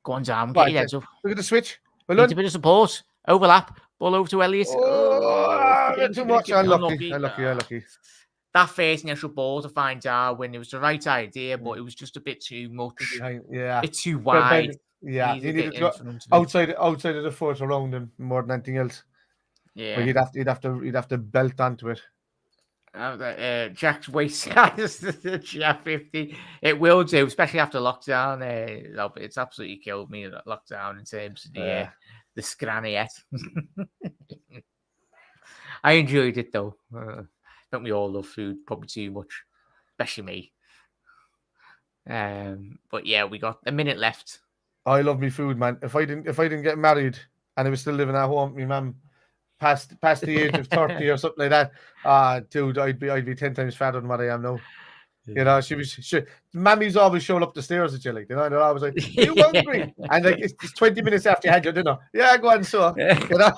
Go on, Zam, get your heads up. Look at the switch. Needs a bit of support. Overlap. Ball over to Elliott. Too much. Unlucky. That first initial ball to find Darwin, it was the right idea, but it was just a bit too much. Yeah. It's too wide. Yeah. He needed to go outside of the foot around him more than anything else. Yeah. But he'd have to belt onto it. Jack's waist size, the G50. It will do, especially after lockdown. It's absolutely killed me that lockdown in terms of the scranniet. I enjoyed it though. Don't we all love food? Probably too much, especially me. But yeah, we got a minute left. I love me food, man. If I didn't get married and I was still living at home, my mum past the age of 30 or something like that, dude, I'd be 10 times fatter than what I am now. You know, Mammy's always showing up the stairs at you, like, you know, they're always like, "Are you hungry?" And like, it's 20 minutes after you had your dinner. Yeah, go on, so. You know?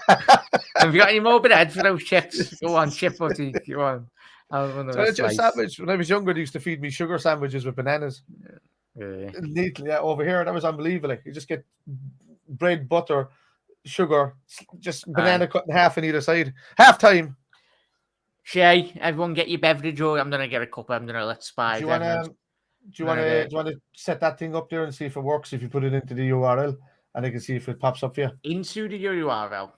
Have you got any more bread for those chips? Go on, chip butty. Go on. Sandwich. When I was younger, they used to feed me sugar sandwiches with bananas. Neatly, over here, that was unbelievable. Like, you just get bread, butter, sugar, just banana cut in half on either side. Half time. Shay, everyone get your beverage, or I'm gonna get a cup. I'm gonna let Spider. Do you want to set that thing up there and see if it works? If you put it into the URL, and I can see if it pops up for you. Into the URL.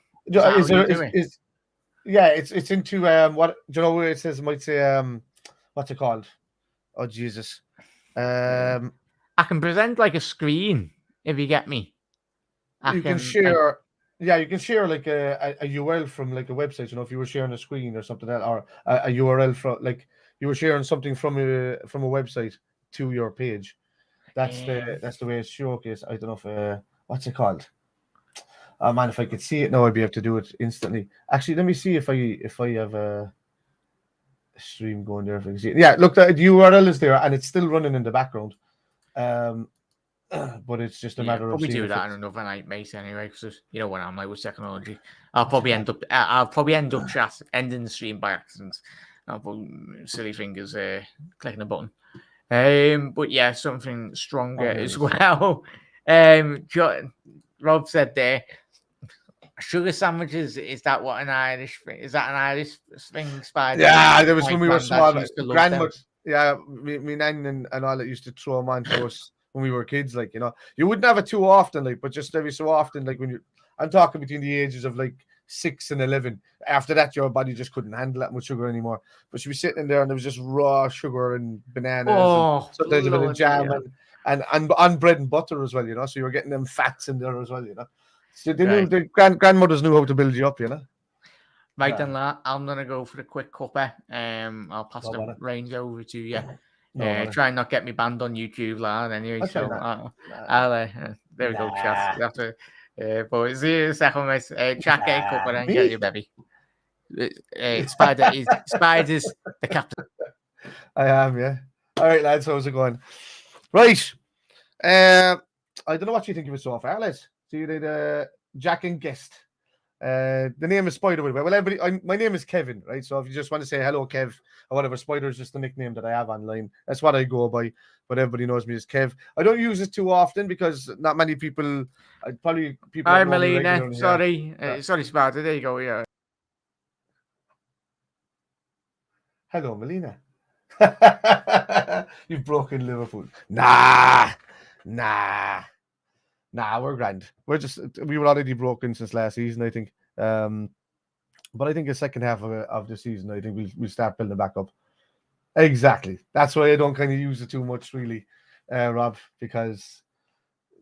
It's into what do you know where it says? It might say what's it called? Oh Jesus. I can present like a screen if you get me. You can share. Yeah, you can share like a URL from like a website. You know, if you were sharing a screen or something like that, or a URL from like you were sharing something from a website to your page. That's the way it's showcased. I don't know if what's it called. Oh man, if I could see it now, I'd be able to do it instantly. Actually, let me see if I have a stream going there. If I can see it. Yeah, look, the URL is there and it's still running in the background. But it's just a matter of probably do that on another night, mate. Anyway, because you know what I'm like with technology. I'll probably end up ending the stream by accident. I'll put silly fingers clicking a button. But yeah, something stronger as well. Rob said there, sugar sandwiches. Is that what an Irish thing? Is that an Irish thing, Spider? Yeah, there was when we were small. Grandma, yeah, me nan and all that used to throw them on to us when we were kids. Like, you know, you wouldn't have it too often, like, but just every so often, like when I'm talking between the ages of like 6 and 11. After that, your body just couldn't handle that much sugar anymore. But she'd be sitting in there and there was just raw sugar and bananas, and sometimes a bit of jam and on bread and butter as well, you know. So you were getting them fats in there as well, you know. So they knew the grandmothers knew how to build you up, you know. Right then, lad, I'm gonna go for a quick cuppa. I'll pass the reins over to you. Try and not get me banned on YouTube, lad. Anyway, so there we go, chat. You have to. But see you in a second, mate. Chat, get a cuppa and get your baby. Spider's the captain. I am, yeah. All right, lads, how's it going? Right. I don't know what you think of it so far, lads. So you did Jack and Guest. The name is Spider. Well, everybody, my name is Kevin, right? So if you just want to say hello, Kev, or whatever, Spider is just the nickname that I have online. That's what I go by, but everybody knows me as Kev. I don't use it too often because not many people. Hi, Melina. Sorry, sorry, Spider. There you go. Yeah. Hello, Melina. You've broken Liverpool. Nah. Nah, we're grand. We were already broken since last season, I think. But I think the second half of the season, I think we'll start building back up. Exactly. That's why I don't kind of use it too much, really, Rob, because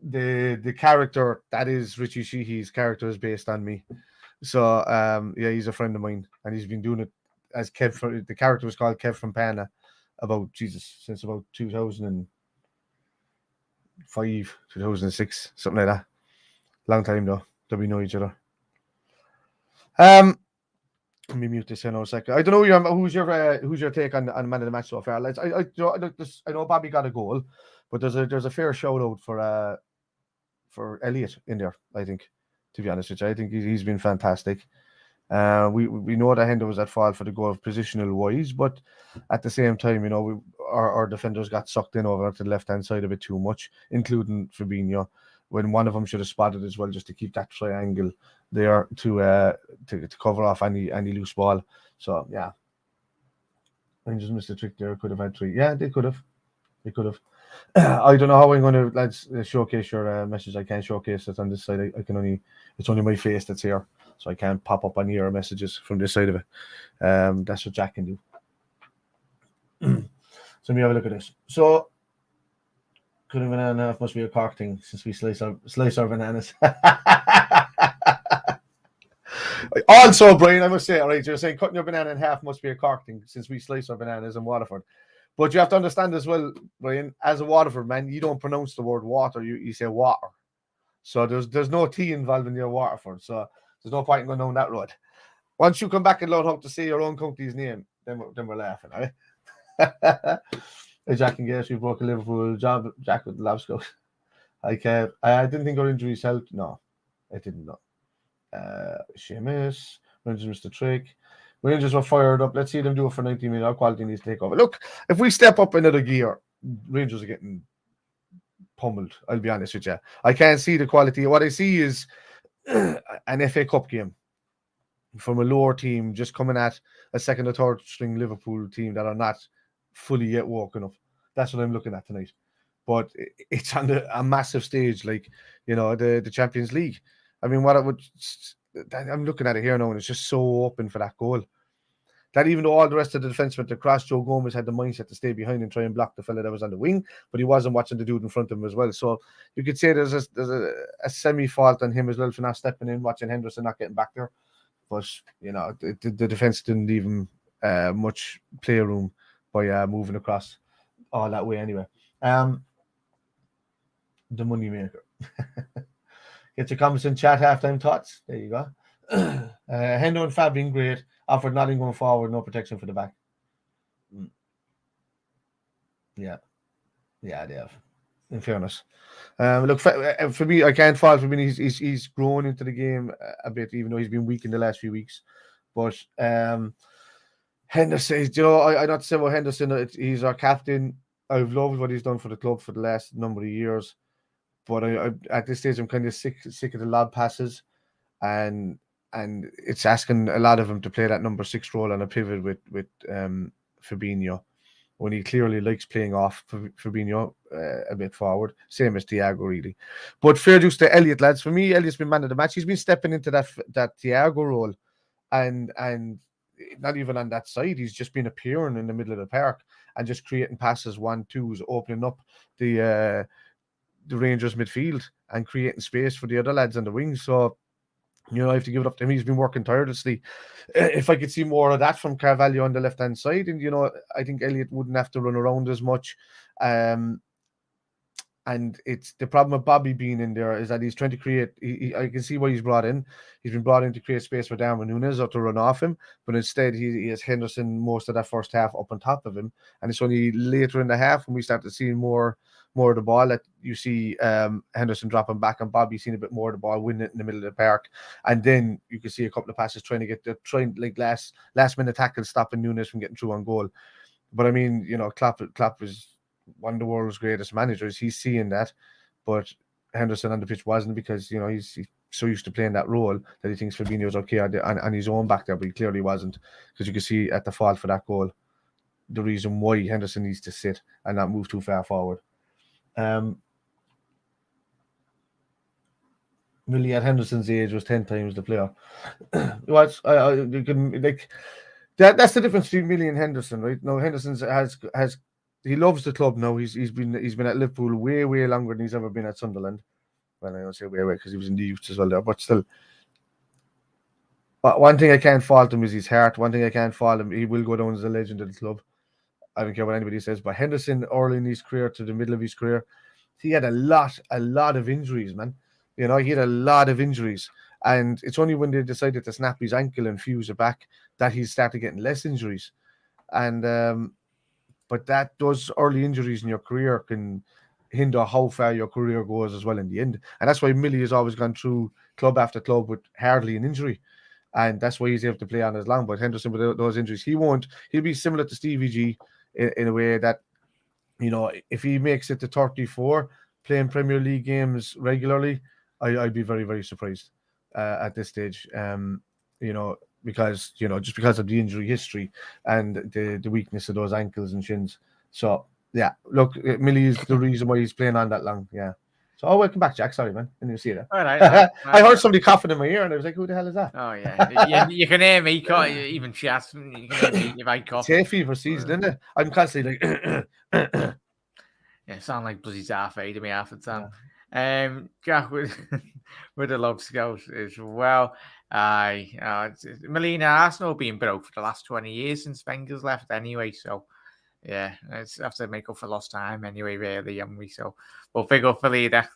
the character that is Richie Sheehy's character is based on me. So yeah, he's a friend of mine, and he's been doing it as Kev. The character was called Kev from Pana since about 2005, 2006, something like that. Long time though that we know each other. Let me mute this in a second. I don't know who's your take on man of the match so far. I know Bobby got a goal, but there's a fair shout out for Elliot in there. I think, to be honest with you, I think he's been fantastic. We know that Hendo was at fault for the goal positional wise, but at the same time, our defenders got sucked in over to the left hand side a bit too much, including Fabinho, when one of them should have spotted as well, just to keep that triangle there to cover off any loose ball. So yeah, Rangers missed a trick there. Could have had 3. Yeah, they could have. I don't know how I'm going to, lads, showcase your message. I can't showcase it on this side. I can only, it's only my face that's here, so I can't pop up any of your messages from this side of it. That's what Jack can do. So let me have a look at this. So, could have banana must be a Cork thing since we slice our bananas. Also, Brian, I must say, all right, you're saying cutting your banana in half must be a Cork thing since we slice our bananas in Waterford. But you have to understand as well, Brian, as a Waterford man, you don't pronounce the word water, you say water. So there's no T involved in your Waterford. So there's no point in going down that road. Once you come back and learn how to say your own county's name, then we're laughing, all right? Jack and Gates, we broke a Liverpool job. Jack with the Glasgow. I didn't think our injuries helped. No, I didn't know. Seamus, Rangers missed the trick. Rangers were fired up. Let's see them do it for 90 minutes. Our quality needs to take over. Look, if we step up another gear, Rangers are getting pummeled. I'll be honest with you. I can't see the quality. What I see is an FA Cup game from a lower team just coming at a second or third string Liverpool team that are not fully yet woken up. That's what I'm looking at tonight. But it's on a massive stage, like, the Champions League. I mean, I'm looking at it here now, and it's just so open for that goal. That even though all the rest of the defence went across, Joe Gomez had the mindset to stay behind and try and block the fella that was on the wing, but he wasn't watching the dude in front of him as well. So you could say there's a semi-fault on him as well for not stepping in, watching Henderson not getting back there. But, the defence didn't leave him much play room by moving across all that way anyway. The money maker. Get your comments in chat, halftime thoughts. There you go. Hendo and Fab being great. Offered nothing going forward, no protection for the back. Yeah, they have. In fairness, look, for me, I can't fault him. He's grown into the game a bit, even though he's been weak in the last few weeks. But Henderson, I not to say about Henderson. He's our captain. I've loved what he's done for the club for the last number of years. But I at this stage, I'm kind of sick of the lob passes, and it's asking a lot of him to play that number 6 role on a pivot with Fabinho, when he clearly likes playing off Fabinho a bit forward, same as Thiago really. But fair dues to Elliot, lads. For me, Elliot's been man of the match. He's been stepping into that Thiago role, and not even on that side. He's just been appearing in the middle of the park and just creating passes, 1-2s, opening up the Rangers midfield and creating space for the other lads on the wings. So, I have to give it up to him. He's been working tirelessly. If I could see more of that from Carvalho on the left-hand side, and, I think Elliot wouldn't have to run around as much. And it's the problem with Bobby being in there is that he's trying to create. I can see why he's brought in. He's been brought in to create space for Darwin Núñez or to run off him, but instead he has Henderson most of that first half up on top of him, and it's only later in the half when we start to see more of the ball that you see Henderson dropping back and Bobby seeing a bit more of the ball, winning it in the middle of the park, and then you can see a couple of passes trying last minute tackles stopping Núñez from getting through on goal. But I mean, Klopp is one of the world's greatest managers. He's seeing that, but Henderson on the pitch wasn't, because he's so used to playing that role that he thinks Fabinho's okay on his own back there, but he clearly wasn't, because you can see at the fault for that goal the reason why Henderson needs to sit and not move too far forward. Millie at Henderson's age was 10 times the player. You can like that's the difference between Millie and Henderson, right? No, Henderson's has he loves the club now. He's been at Liverpool way longer than he's ever been at Sunderland. Well, I don't say way because he was in the youth as well there, but still. But one thing I can't fault him is his heart. One thing I can't fault him, he will go down as a legend of the club. I don't care what anybody says. But Henderson, early in his career to the middle of his career, he had a lot of injuries, man. You know, he had a lot of injuries. And it's only when they decided to snap his ankle and fuse it back that he started getting less injuries. And but those early injuries in your career can hinder how far your career goes as well in the end. And that's why Millie has always gone through club after club with hardly an injury. And that's why he's able to play on as long. But Henderson, with those injuries, he'll be similar to Stevie G in a way that, you know, if he makes it to 34, playing Premier League games regularly, I'd be very, very surprised at this stage. You know, because, you know, just because of the injury history and the weakness of those ankles and shins. So, yeah, look, Millie is the reason why he's playing on that long. Yeah. So, welcome back, Jack. Sorry, man. I didn't see that. All right. I heard somebody coughing in my ear and I was like, who the hell is that? Oh, yeah. you can hear me. Even chat. You can hear me if I cough. It's hay fever season, isn't it? I'm constantly like... Yeah, sound like bloody Darth Vader me half the time. Yeah. Jack with the Love Scouts as well. Melina Arsenal being broke for the last 20 years since Wenger's left anyway, so yeah, it's have to make up for lost time anyway, really, haven't we? So we'll pick up for leader.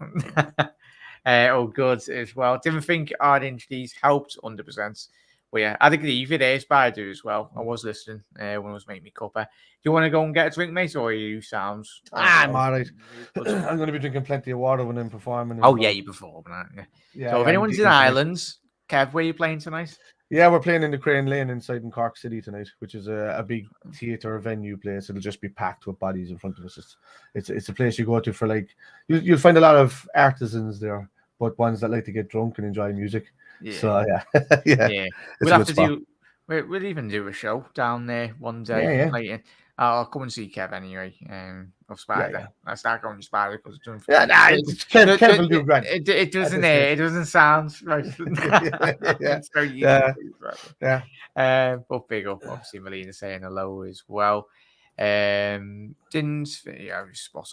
Good as well. Didn't think our injuries helped 100%. But yeah, I'd agree with you there, Spider, as well. I was listening when I was making me cuppa. Do you want to go and get a drink, mate, or you sounds? I'm all right. I'm going to be drinking plenty of water when I'm performing. Oh, yeah, you perform, aren't you? Yeah, so if anyone's in Ireland, Kev, where are you playing tonight? Yeah, we're playing in the Crane Lane inside in Cork City tonight, which is a big theatre venue place. It'll just be packed with bodies in front of us. It's a place you go to for, like, you'll find a lot of artisans there, but ones that like to get drunk and enjoy music. Yeah. So yeah. We'll have to do. We'll even do a show down there one day. Yeah. I'll come and see Kev anyway. Of Spider. Yeah. I start going to Spider because it's doing. Kev will do great. It doesn't. It doesn't sound right. But big up, obviously, Melina saying hello as well. Spot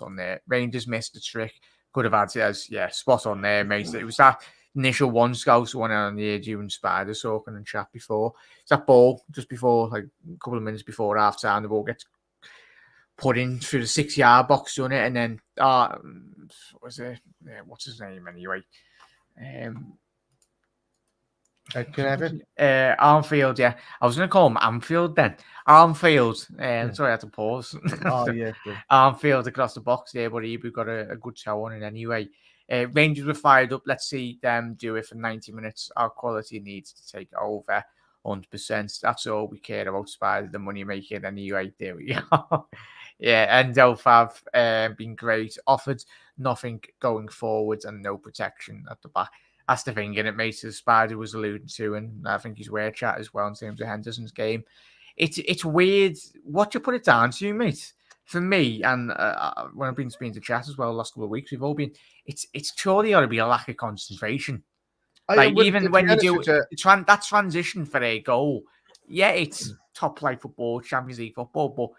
on there. Rangers missed the trick. Could have had it as spot on there, mate. It was that initial one Scouts one on the edge, you and Spider talking and chat before. It's that ball just before, like a couple of minutes before half time, the ball gets put in through the 6-yard box, doesn't it? And then what's his name anyway? Armfield, yeah. I was going to call him Anfield then. Armfield. Sorry, I had to pause. Armfield across the box there, but Ibu got a good toe on it anyway. Rangers were fired up. Let's see them do it for 90 minutes. Our quality needs to take over 100%. That's all we care about, Spider, the money making anyway. There we go. And Delph have been great. Offered nothing going forwards and no protection at the back. That's the thing, innit, mate? The Spider was alluding to, and I think he's weird chat as well in terms of Henderson's game. It's weird. What you put it down to, mate? For me, and when I've been speaking to chat as well the last couple of weeks, we've all been. It's surely ought to be a lack of concentration. Like even when you do that transition for a goal, it's top flight football, Champions League football, but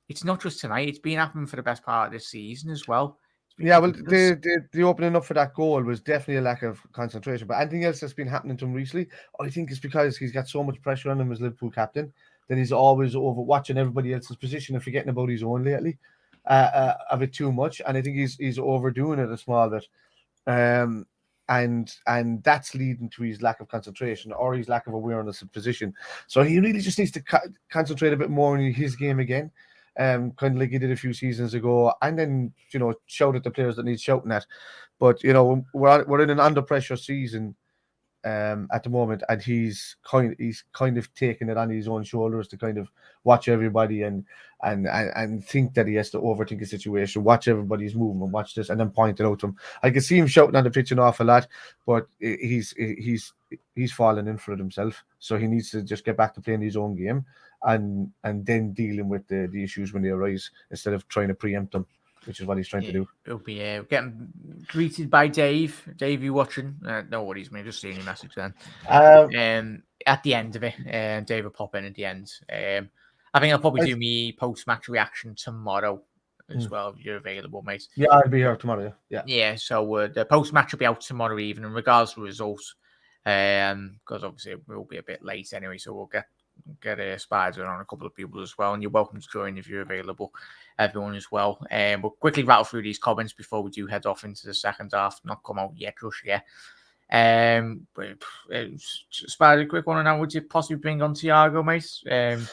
it's not just tonight. It's been happening for the best part of this season as well. Yeah, well, the opening up for that goal was definitely a lack of concentration. But anything else that's been happening to him recently, I think it's because he's got so much pressure on him as Liverpool captain that he's always over watching everybody else's position and forgetting about his own lately a bit too much. And I think he's overdoing it a small bit. And that's leading to his lack of concentration or his lack of awareness of position. So he really just needs to concentrate a bit more on his game again. Kind of like he did a few seasons ago, and then shout at the players that need shouting at. But we're in an under pressure season at the moment, and he's kind of taking it on his own shoulders to kind of watch everybody and think that he has to overthink a situation, watch everybody's movement, watch this, and then point it out to him. I can see him shouting on the pitch an awful lot, but he's fallen in for it himself. So he needs to just get back to playing his own game and then dealing with the issues when they arise instead of trying to preempt them. which is what he's trying to do. It'll be getting greeted by Dave. Dave, you watching? No worries, mate. Just seeing your message then. At the end of it, Dave will pop in at the end. I think I'll probably do me post-match reaction tomorrow as well, if you're available, mate. Yeah, I'll be here tomorrow. Yeah. So the post-match will be out tomorrow evening, regardless of the results. Because obviously it will be a bit late anyway, so we'll get a Spider on a couple of people as well, and you're welcome to join if you're available, everyone as well. We'll quickly rattle through these comments before we do head off into the second half. Not come out yet, just yet. Spider, quick one, and now would you possibly bring on Thiago, mate?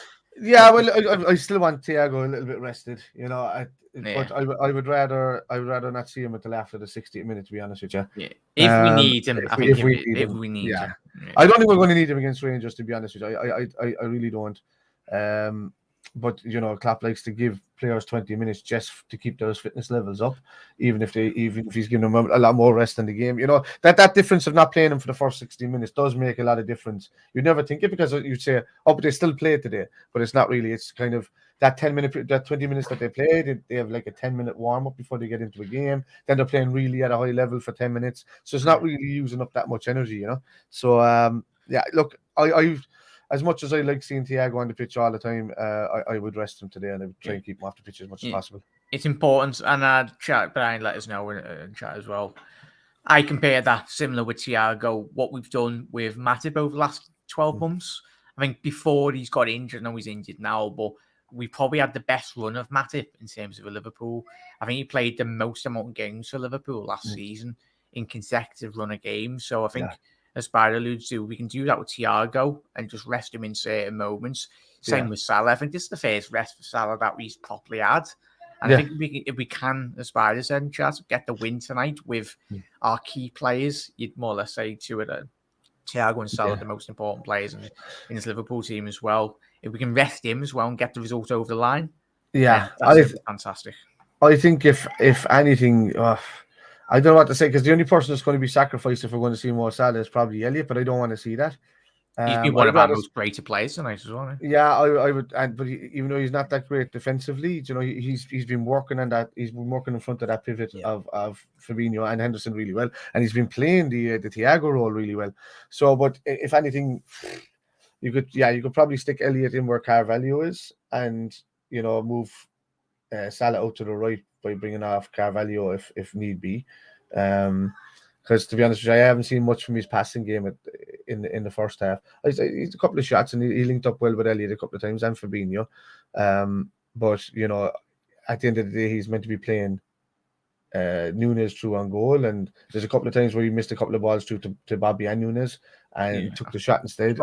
Yeah, well, I still want Thiago a little bit rested, but I would rather not see him until after the 60th minute, to be honest with you. Yeah. If we need him, I think if we need him. Yeah. I don't think we're going to need him against Rangers, to be honest with you. I really don't. But Klopp likes to give players 20 minutes just to keep those fitness levels up, even if he's giving them a lot more rest in the game. That difference of not playing them for the first 60 minutes does make a lot of difference. You'd never think it, because you'd say, oh, but they still played today, but it's not really. It's kind of that 20 minutes that they played. They have like a 10-minute warm up before they get into a game. Then they're playing really at a high level for 10 minutes, so it's not really using up that much energy. So yeah, look, I as much as I like seeing Thiago on the pitch all the time, I would rest him today, and I would try and keep him off the pitch as much as possible. It's important, and Brian let us know in chat as well. I compare that similar with Thiago, what we've done with Matip over the last 12 months. I think before he's got injured, I know he's injured now, but we probably had the best run of Matip in terms of Liverpool. I think he played the most amount of games for Liverpool last season in consecutive run of games. So I think, as Spider alludes to, we can do that with Thiago and just rest him in certain moments. Same with Salah. I think this is the first rest for Salah that he's properly had. And I think if we can, as Spider said in chat, get the win tonight with our key players, you'd more or less say to it, Thiago and Salah, the most important players in his Liverpool team as well. If we can rest him as well and get the result over the line, that's fantastic. I think if anything, I don't know what to say, because the only person that's going to be sacrificed if we're going to see more Salah is probably Elliot, but I don't want to see that. He's been one of our most greater players tonight as well. Yeah, I would, but even though he's not that great defensively, he's been working on that. He's been working in front of that pivot of Fabinho and Henderson really well, and he's been playing the Thiago role really well. So, but if anything, you could probably stick Elliot in where Carvalho is, and move Salah out to the right by bringing off Carvalho if need be. Because to be honest with you, I haven't seen much from his passing game in the first half. He's a couple of shots, and he linked up well with Elliot a couple of times and Fabinho. But at the end of the day, he's meant to be playing Nunes through on goal, and there's a couple of times where he missed a couple of balls through to Bobby and Nunes, and took the shot instead.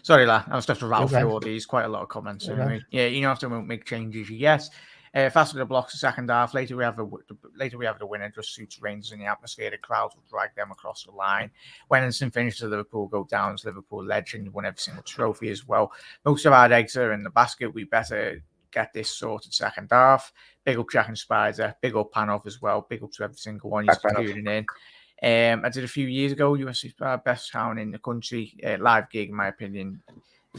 Sorry, lad. I was just to rattle through all these. Quite a lot of comments. Anyway. Yeah, you don't have to make changes. Yes. Faster the blocks the second half. Later we have the winner. Just suits Rangers in the atmosphere. The crowd will drag them across the line. When Henderson finishes, Liverpool go down as Liverpool legend. Won every single trophy as well. Most of our eggs are in the basket. We better get this sorted second half. Big up Jack and Spider. Big up Panov as well. Big up to every single one he's tuning in. I did a few years ago. USC's best town in the country. Live gig, in my opinion.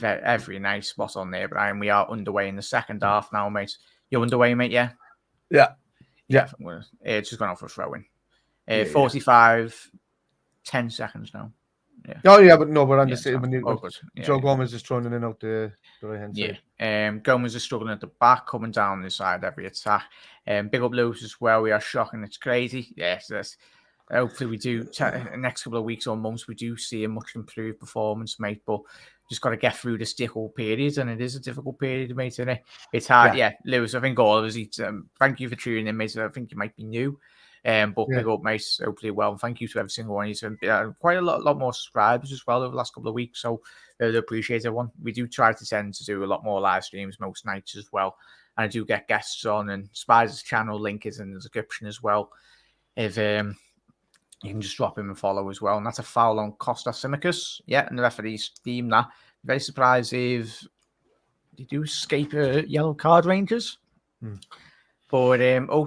Every night, spot on there, Brian. We are underway in the second half now, mate. You're underway, mate, yeah? Yeah. It's just gone off for a throw-in. 45, 10 seconds now. Yeah. Oh, yeah, but no, we're on the same. Joe Gomez is throwing in and out the right-hand side. Yeah. Gomez is struggling at the back, coming down the side every attack. Big up Lewis as well. We are shocking. It's crazy. Yes, hopefully we do, next couple of weeks or months, we do see a much improved performance, mate, but just got to get through this difficult period, and it is a difficult period, mate, isn't it? It's hard. Yeah, Lewis, I think all of us, thank you for tuning in, mate. I think you might be new, but big up, mate, hopefully well, and thank you to every single one. He's quite a lot more subscribers as well over the last couple of weeks, so really appreciate everyone. We do try to tend to do a lot more live streams most nights as well, and I do get guests on, and Spider's channel link is in the description as well. If you can just drop him and follow as well. And that's a foul on Costa Simicus. Yeah, and the referee's team that. Very surprised if they do escape a yellow card, Rangers. But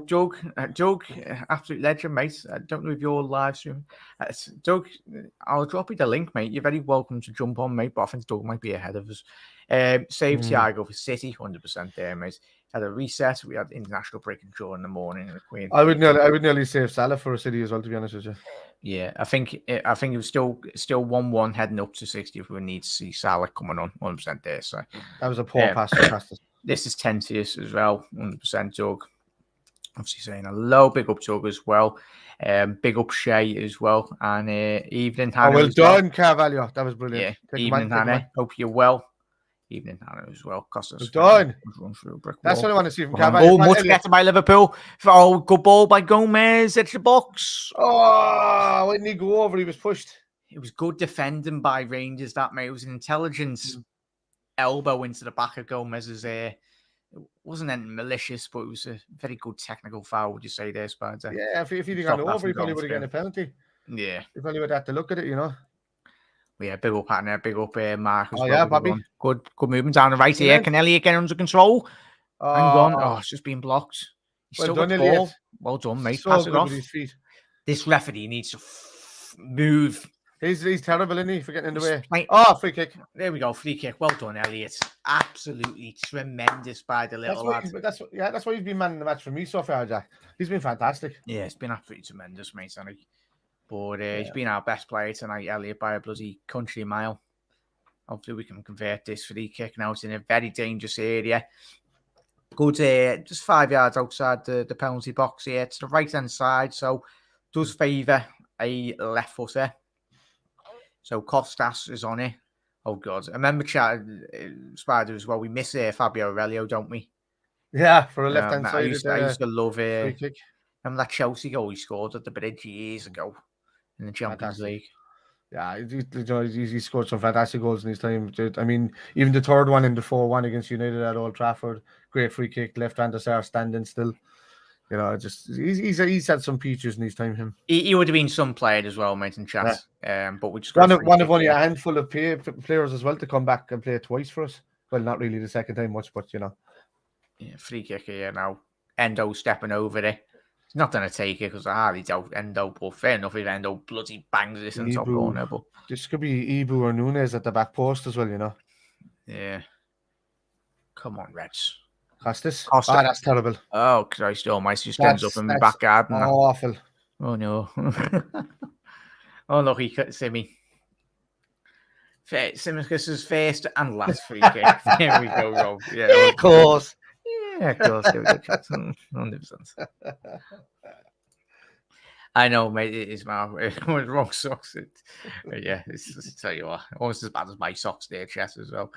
Doug, absolute legend, mate. I don't know if you're live streaming. Doug, I'll drop you the link, mate. You're very welcome to jump on, mate. But I think Doug might be ahead of us. Save Thiago for City, 100% there, mate. Had a reset. We had international break and draw in the morning. And the Queen. I would nearly save Salah for a City as well, to be honest with you. Yeah, I think it was still 1-1 heading up to 60 if we need to see Salah coming on 100% there. So that was a poor pass. This is Tensius as well, 100% Doug. Obviously saying hello, big up Doug as well. Big up Shay as well. And evening, Hannah. Well done, Carvalho. That was brilliant. Yeah, evening, Hannah. Hope you're well. Evening, Hannah as well. Costas. Done. That's what I want to see from Carvalho. Oh, much better by Liverpool. Oh, good ball by Gomez at the box. Oh, when he go over, he was pushed. It was good defending by Rangers, that, mate. It was an intelligence elbow into the back of Gomez's It wasn't anything malicious, but it was a very good technical foul, would you say there, Spider? Yeah, if he didn't gone over, he probably would have gotten a penalty. Yeah. He probably would have to look at it, you know. Well, yeah, big up partner, big up Mark. Yeah, Bobby. Good movement down the right here. Can Elliot get under control? Hang on. Oh, it's just been blocked. He's still got the ball. Well done, mate. Pass it off. This referee needs to move. He's terrible, isn't he, for getting in the way? Free kick. There we go, free kick. Well done, Elliot. Absolutely tremendous by the little lad. That's why he's been man in the match for me so far, Jack. He's been fantastic. Yeah, it's been absolutely tremendous, mate. But he's been our best player tonight, Elliot, by a bloody country mile. Hopefully we can convert this free kick now. It's in a very dangerous area. Good, just 5 yards outside the penalty box here. It's the right-hand side, so does favour a left footer. So Costas is on it. Oh, God. I remember Spider as well. We miss Fabio Aurelio, don't we? Yeah, for a left-hand side. I used to love it. Remember that Chelsea goal he scored at the bridge years ago in the Champions League? Yeah, he scored some fantastic goals in his time. I mean, even the third one in the 4-1 against United at Old Trafford. Great free kick, left-hander star standing still. You know, he's had some features in his time. Him. He would have been some player as well, mate, in chat. Yeah. But we just one of only a handful of players as well to come back and play twice for us. Well, not really the second time much, but you know. Yeah, free kick here now. Endo stepping over it. He's not going to take it because I hardly doubt Endo. But fair enough if Endo bloody bangs this in the top corner. But this could be Ibu or Nunes at the back post as well, you know. Yeah. Come on, Reds. Costas. Oh, that's terrible. Oh, Christ almighty. Just ends up in my back garden. Awful. Oh, no. Oh, look, he cut Simmy. Simicus's first and last free kick. There we go, Rob. Yeah, of course. Yeah, of course. 100%. I know, mate. It is my wrong socks. It's just tell you what, almost as bad as my socks there, Chess as well.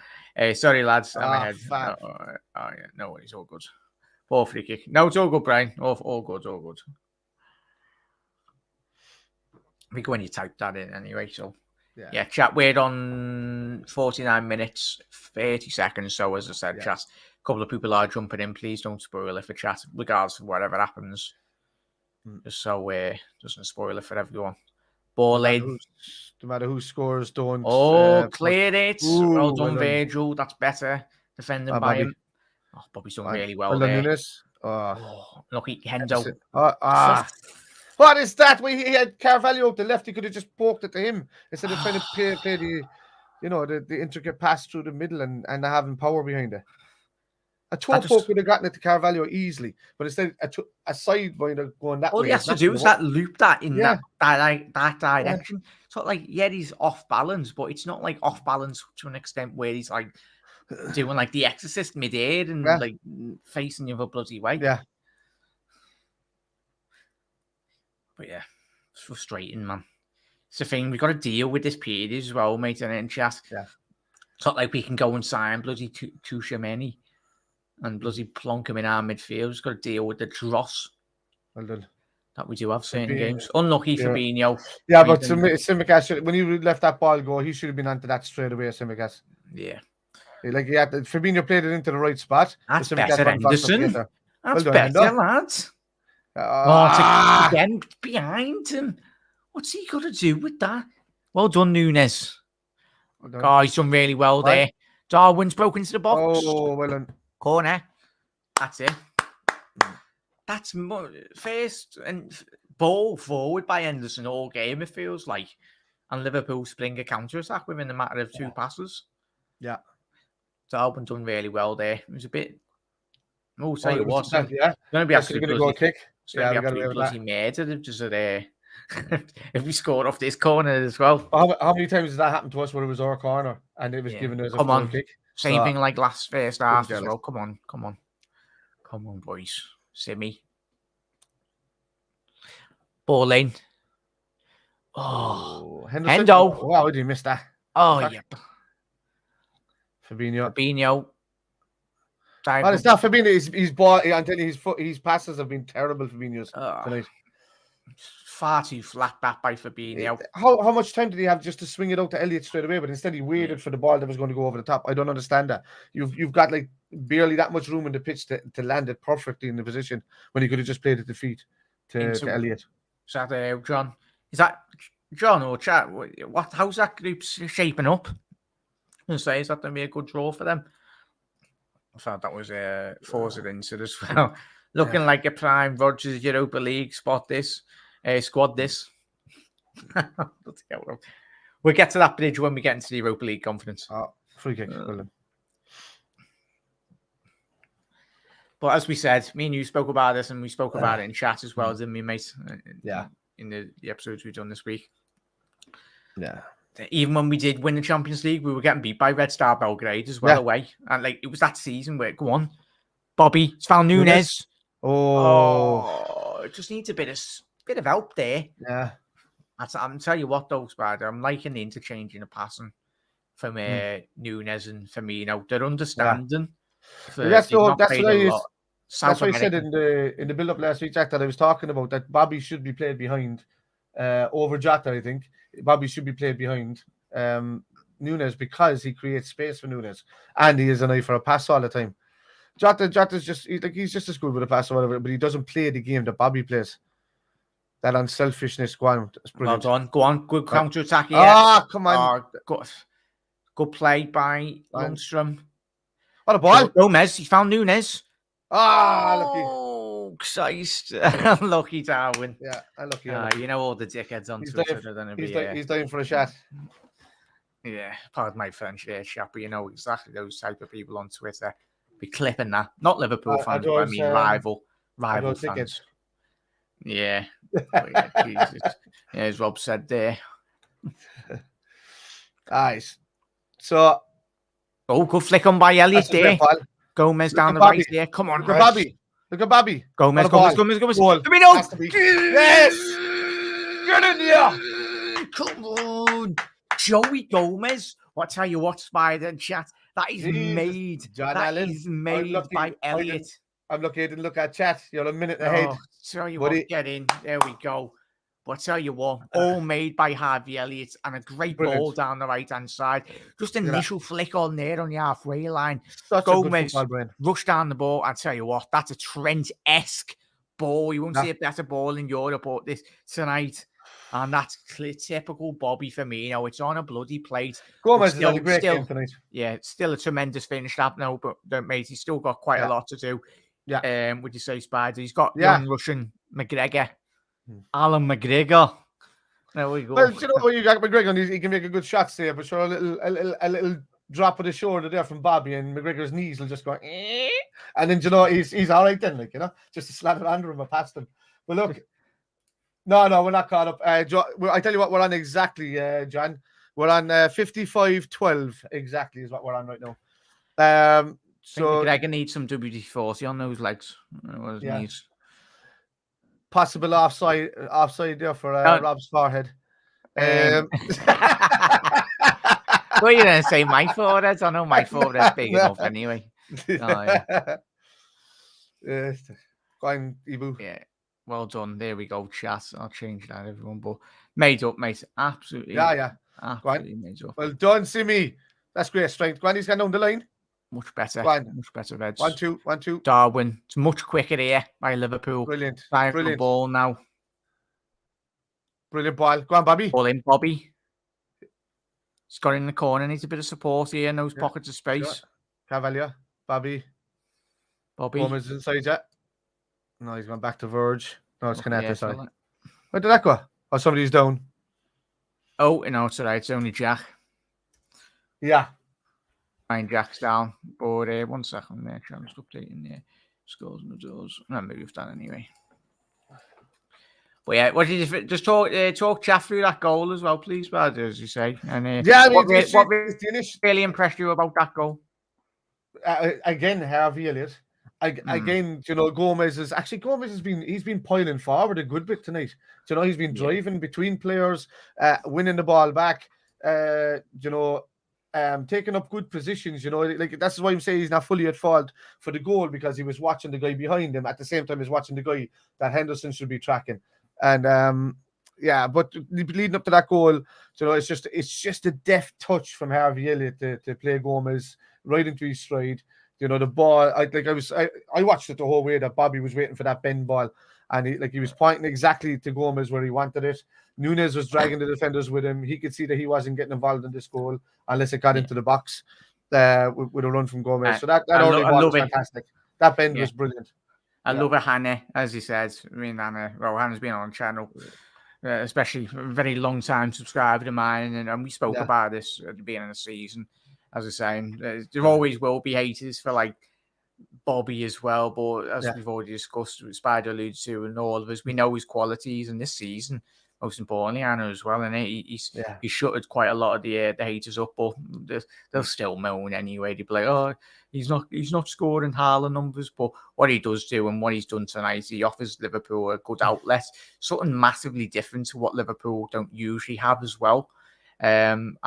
Sorry, lads. I'm ahead. Yeah, no worries, all good. Poor free kick. No, it's all good, Brian. All good, all good. I think when you type that in anyway, so yeah, chat. We're on 49 minutes, 30 seconds. So as I said, chat. A couple of people are jumping in. Please don't spoil it for chat, regardless of whatever happens. Just so doesn't spoil it for everyone. Ball in. No matter who scores, don't. Cleared it. Well done, Virgil. That's better. Defending by him. Oh, Bobby's done really well there. Lucky Hendo. What is that? He had Carvalho up the left. He could have just poked it to him instead of trying to play the intricate pass through the middle and having power behind it. A toe poke would have gotten it to Carvalho easily, but instead a side going that way. All he has to do is loop that in that direction. So he's off balance, but it's not like off balance to an extent where he's like doing like the Exorcist mid-air and like facing the other bloody way. Yeah. But yeah, it's frustrating, man. It's the thing, we've got to deal with this period as well, mate, and just it's not like we can go and sign bloody Tuchemeni and bloody plonk him in our midfield. We've got to deal with the dross that we do have certain games. Unlucky for Fabinho. Yeah, but Tsimikas, when he let that ball go, he should have been onto that straight away, Tsimikas. Yeah. Fabinho played it into the right spot. That's better, Henderson. That's better, lads. Again, behind him. What's he got to do with that? Well done, Nunes. He's done really well there. Darwin's broken into the box. Oh, well done. Corner. That's it. That's first and ball forward by Henderson all game, it feels like. And Liverpool spring a counter-attack within a matter of 2 passes. Yeah. Darwin done really well there. It was a bit... Oh, tell Oh, you it was what, just that, it's yeah. going to be Yes, you're absolutely going to go bloody... kick. It's going to Yeah, be we got away absolutely with bloody murdered if just if we scored off this corner as well. How many times has that happened to us where it was our corner and it was given as a full kick? Same thing like first half as jealous. well. Come on, boys. Simmy. Ball in. Oh, Henderson. Hendo. Wow, did you miss that? Oh, yeah. Fabinho. Well, it's not Fabinho. He's bought. I'm telling you, his passes have been terrible. Fabinho's tonight. Far too flat back by Fabinho. How much time did he have just to swing it out to Elliott straight away? But instead, he waited for the ball that was going to go over the top. I don't understand that. You've got like barely that much room in the pitch to land it perfectly in the position when he could have just played it to feet to Elliott. Is that John? Is that John or Chat? How's that group shaping up? I say, is that going to be a good draw for them? I thought that was Forza into as well. Looking like a prime Rodgers Europa League squad. This. We'll get to that bridge when we get into the Europa League conference. Free kick. Brilliant. But as we said, me and you spoke about this, and we spoke about it in chat as well, didn't we, mate? Yeah. In the episodes we've done this week. Yeah. Even when we did win the Champions League, we were getting beat by Red Star Belgrade as well away. And like it was that season where, go on, Bobby, it's found Nunes. Oh, it just needs a bit of help there. Yeah. I'm telling you what, though, Spider, I'm liking the interchange in the passing from Nunes and Firmino. They're understanding. That's what I said in the build-up last week, Jack, that I was talking about, that Bobby should be played behind over Jota, I think. Bobby should be played behind Nunes because he creates space for Nunes and he is an eye for a pass all the time. Jota's just he's just as good with a pass or whatever, but he doesn't play the game that Bobby plays. That unselfishness, go on. Well done. Go on. Good counter attack here. Come on. Good play by Lundstrom. What a ball. Gomez, he found Nunes. Lucky. Oh, Christ. Lucky Darwin. Yeah, unlucky. You know all the dickheads on Twitter. He's dying for a shot. Yeah, pardon my French there, chap, but you know exactly those type of people on Twitter. Be clipping that. Not Liverpool fans, but I mean rival fans. Yeah. Jesus. Yeah, as Rob said there. Nice. So. Oh, good flick on by Elliott there. Gomez down the right there. Come on, Look at Bobby. Gomez. Yes! Get in there! Come on. Joey Gomez. I'll tell you what, Spider and chat. That is made. Is made by Elliott. I'm lucky I didn't look at chat. You're a minute ahead. Tell you what, get in. There we go. But I tell you what, all made by Harvey Elliott and a great ball down the right-hand side. Just an initial flick on there on the halfway line. Gomez rushed down the ball. I tell you what, that's a Trent-esque ball. You won't see a better ball in Europe this tonight. And that's typical Bobby Firmino. It's on a bloody plate. Gomez has had a great game tonight. Yeah, it's still a tremendous finish up now, but mate, he's still got quite a lot to do. Yeah. Would you say, Spider? He's got young Russian McGregor. Alan McGregor. There we go. Well, you know what you got McGregor, he can make a good shot there, but sure, a little drop of the shoulder there from Bobby, and McGregor's knees will just go, and then he's all right then, just to slat it under him or past him. But look, no, we're not caught up. I tell you what, we're on exactly, John. We're on 55-12 exactly is what we're on right now. So McGregor needs some WD-40 on those legs. Needs. Possible offside there for Rob's forehead. What are you going to say? My forehead? I know my forehead's big enough anyway. Go on, Ibu. Yeah. Well done. There we go, chat. I'll change that, everyone. But made up, mate. Absolutely. Yeah. Absolutely made up. Well done, Simi. That's great strength. Go on, he's going down the line. Much better. Much better, Reds. 1-2. Darwin. It's much quicker here by Liverpool. Brilliant. Brilliant ball now. Brilliant ball. Go on, Bobby. Ball in, Bobby. He's got in the corner. Needs a bit of support here in those pockets of space. Sure. Cavalier. Bobby. Gomez inside, No, he's gone back to Verge. No, it's Canete, sorry. Salah. Where did that go? Oh, somebody's down. Oh, no, it's all right. It's only Jack. Yeah. Fine, Jack's down. But 1 second, make sure I'm just updating the scores and results. No, maybe we've done anyway. But yeah, what did you just talk chat through that goal as well, please, Brad, as you say? And Yeah, I mean, what really impressed you about that goal? Again, Harvey Elliott. Again, Gomez has been piling forward a good bit tonight. He's been driving between players, winning the ball back. Taking up good positions. Like that's why I'm saying he's not fully at fault for the goal, because he was watching the guy behind him at the same time as watching the guy that Henderson should be tracking. And but leading up to that goal, it's just a deft touch from Harvey Elliott to play Gomez right into his stride. The ball. I watched it the whole way that Bobby was waiting for that bend ball, and he was pointing exactly to Gomez where he wanted it. Nunes was dragging the defenders with him. He could see that he wasn't getting involved in this goal unless it got into the box with a run from Gomez. So that early ball was fantastic. That bend was brilliant. I love it, Hannah, as he said. I mean, Hannah's been on the channel, especially a very long time subscriber to mine, and we spoke about this at the beginning of the season. As I was saying, there always will be haters for like Bobby as well, but as we've already discussed, Spider alludes to, and all of us, we know his qualities, and this season, most importantly, Anna as well, and he's shuttered quite a lot of the haters up, but they'll still moan anyway. They'll be like, oh, he's not scoring Haaland numbers, but what he does do and what he's done tonight, he offers Liverpool a good outlet, something massively different to what Liverpool don't usually have as well. And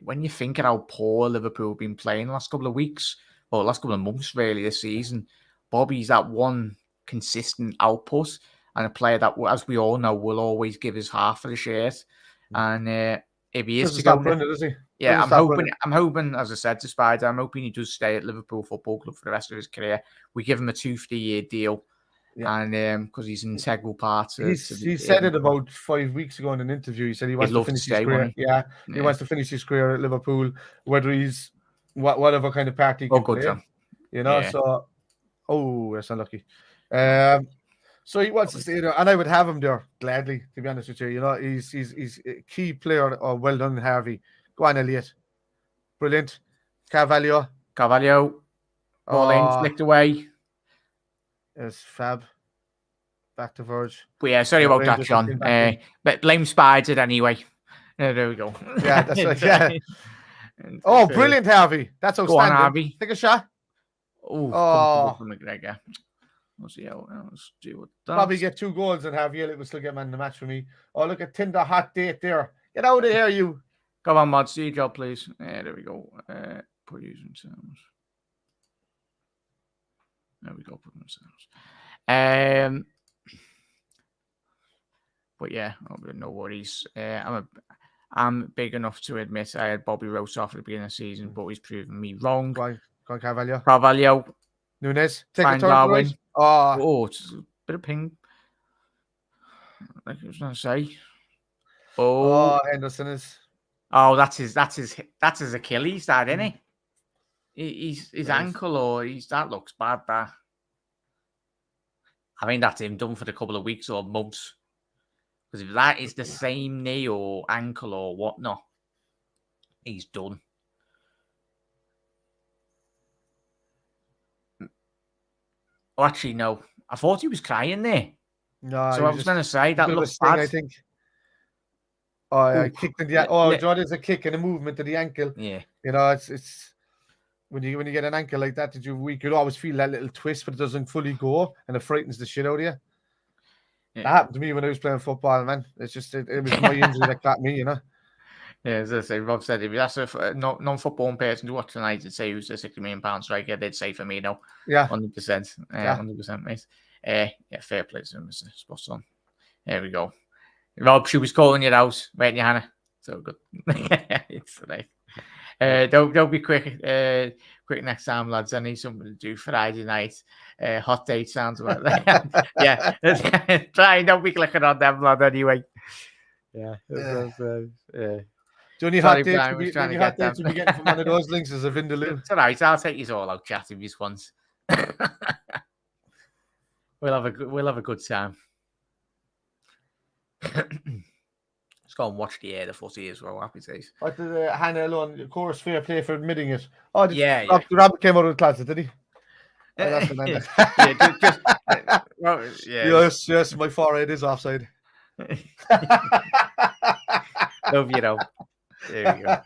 when you think of how poor Liverpool have been playing the last couple of weeks, or last couple of months really this season, Bobby's that one consistent output, and a player that, as we all know, will always give his half of the shirt. And if he is to go, does he? Yeah, I'm hoping, as I said to Spider, I'm hoping he does stay at Liverpool Football Club for the rest of his career. We give him a 2-3-year deal. Yeah. And because he's an integral part. He said it about 5 weeks ago in an interview. He said he wants to finish his career. He wants to finish his career at Liverpool, whether he's whatever kind of part he can play. John. So that's unlucky. So he wants to stay there, and I would have him there gladly, to be honest with you. He's a key player. Oh, well done, Harvey. Go on, Elliot. Brilliant. Carvalho. Ball in, flicked away. It's fab. Back to Verge. But yeah, sorry about that, John. But blame Spider anyway. There we go. Yeah, that's right. Yeah. Oh, brilliant, Harvey. That's outstanding. Go on, Harvey. Take a shot. Oh, from McGregor. Let's see how else do with that. Probably get 2 goals and Harvey Elliott will still get man in the match for me. Oh, look at Tinder hot date there. Get out of here, you. Come on, Mod. See your job, please. There we go. Put using sounds. There we go. Put themselves. But yeah, no worries. I'm big enough to admit I had Bobby Rose off at the beginning of the season, but he's proven me wrong. Go on, Carvalho. Nunes, take a turn. Darwin. Oh, it's a bit of ping. Like I was going to say. Oh, Henderson is. Oh, that's his Achilles, that, isn't he? His ankle, or that looks bad. That. I mean, that's him done for a couple of weeks or months. Because if that is the same knee or ankle or whatnot, he's done. Oh, actually, no. I thought he was crying there. No, so I was going to say that looks bad. I think. Oh, I kicked in the. Oh, John is a kick and a movement to the ankle. Yeah. It's when you get an ankle like that, we could always feel that little twist, but it doesn't fully go, and it frightens the shit out of you. Yeah. That happened to me when I was playing football, man. It's just it was my injury that got me, Yeah, as I say, Rob said, if that's a non-football person to watch tonight and say who's the £60 million striker, they'd say for me, no. Yeah. 100%. 100%, mate. Yeah, fair play to him, Mr. Spot on. There we go. Rob, she was calling you out, weren't you, Hannah? So good. It's nice. Don't be quick. Quick next time, lads. I need something to do Friday night. Hot date sounds about that. Yeah. Try. Don't be clicking on them, lad. Anyway. Yeah. The only hot dates we get from one of those links is a Vindaloo. It's all right. I'll take you all out chat if you want. We'll have a good time. Let's go and watch the footy as well. Happy days. What did Hannah alone? Of course, fair play for admitting it. Oh, Yeah. Rob came out of the closet, did he? Oh, that's what Yes, my forehead is offside. Love you know. There we go.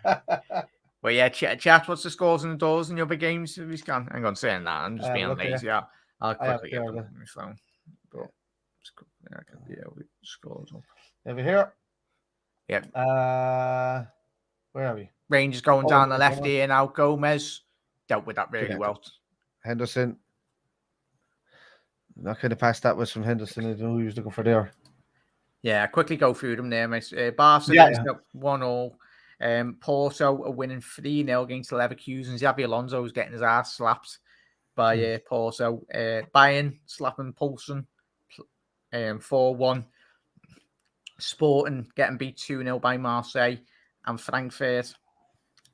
Well, yeah, chat. What's the scores and the doors in your big games? If he's gone, hang on, saying that. I'm just being lazy. Yeah. I'll quickly get them on my phone. But I can we scores up. Over here. Yep. Where are we? Rangers going down the left here now. Gomez dealt with that really well. Henderson. That kind of pass that was from Henderson. I don't know who he was looking for there. Yeah, quickly go through them there, mate. Barca 1-0. Porto are winning 3-0 against Leverkusen. Xabi Alonso was getting his ass slapped by Porto. Bayern slapping Poulsen 4-1. Sporting getting beat 2-0 by Marseille. And Frankfurt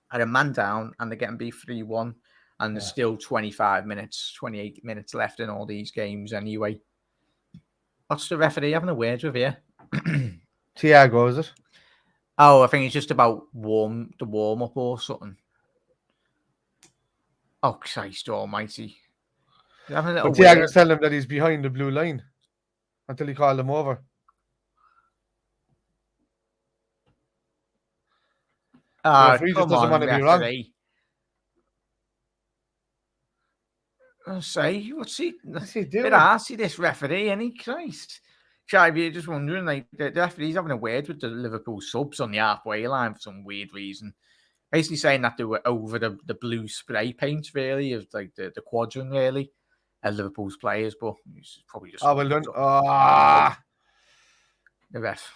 had a man down and they're getting beat 3-1. And there's still 28 minutes left in all these games anyway. What's the referee having a word with here? Thiago, is it? Oh, I think it's just about the warm up or something. Oh, Christ almighty. Thiago's telling him that he's behind the blue line until he called him over. The referee just doesn't want to be wrong. What's he doing? Bit arsey, this referee, any Christ. You're just wondering, like, the referee's having a word with the Liverpool subs on the halfway line for some weird reason. Basically saying that they were over the blue spray paint, really, of like the quadrant, really, as Liverpool's players, but it's probably just. Oh, well done. The ref.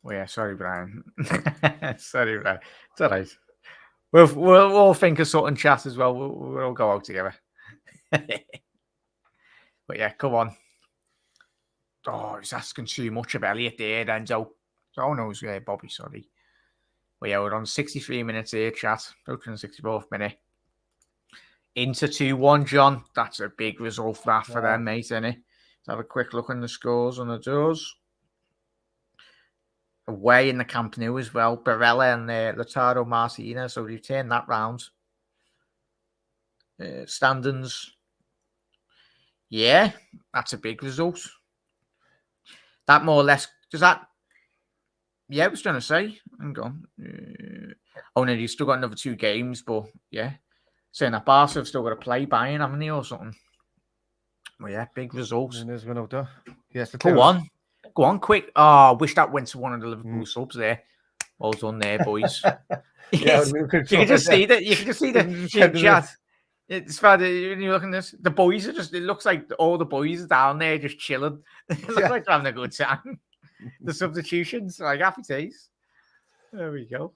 Well, yeah, sorry, Brian. Sorry, Brian. It's all right. We'll all think of something, chat as well. We'll all go out together. But yeah, come on. Oh, he's asking too much of Elliot there, Enzo. Oh no, Bobby, sorry. But yeah, we're on 63 minutes here, chat. Approaching the 64th minute. Into 2-1, John. That's a big result for them, mate, isn't it? Let's have a quick look on the scores on the doors. Away in the Camp Nou as well. Barella and Lautaro Martinez, so they've turned that round. Standings. Yeah, that's a big result. That more or less, does that? Yeah, I was trying to say. Hang on. No, you've still got another 2 games, but yeah. Saying that Barca have still got to play Bayern, haven't they, or something? Well, yeah, big results. Go on, quick. Oh, I wish that went to one of the Liverpool subs there. Well done there, boys. Yes. You can just see that. You can just see the chat. It's funny when you look at this. The boys are just. It looks like all the boys are down there just chilling. It looks like they're having a good time. The substitutions, like happy days. There we go.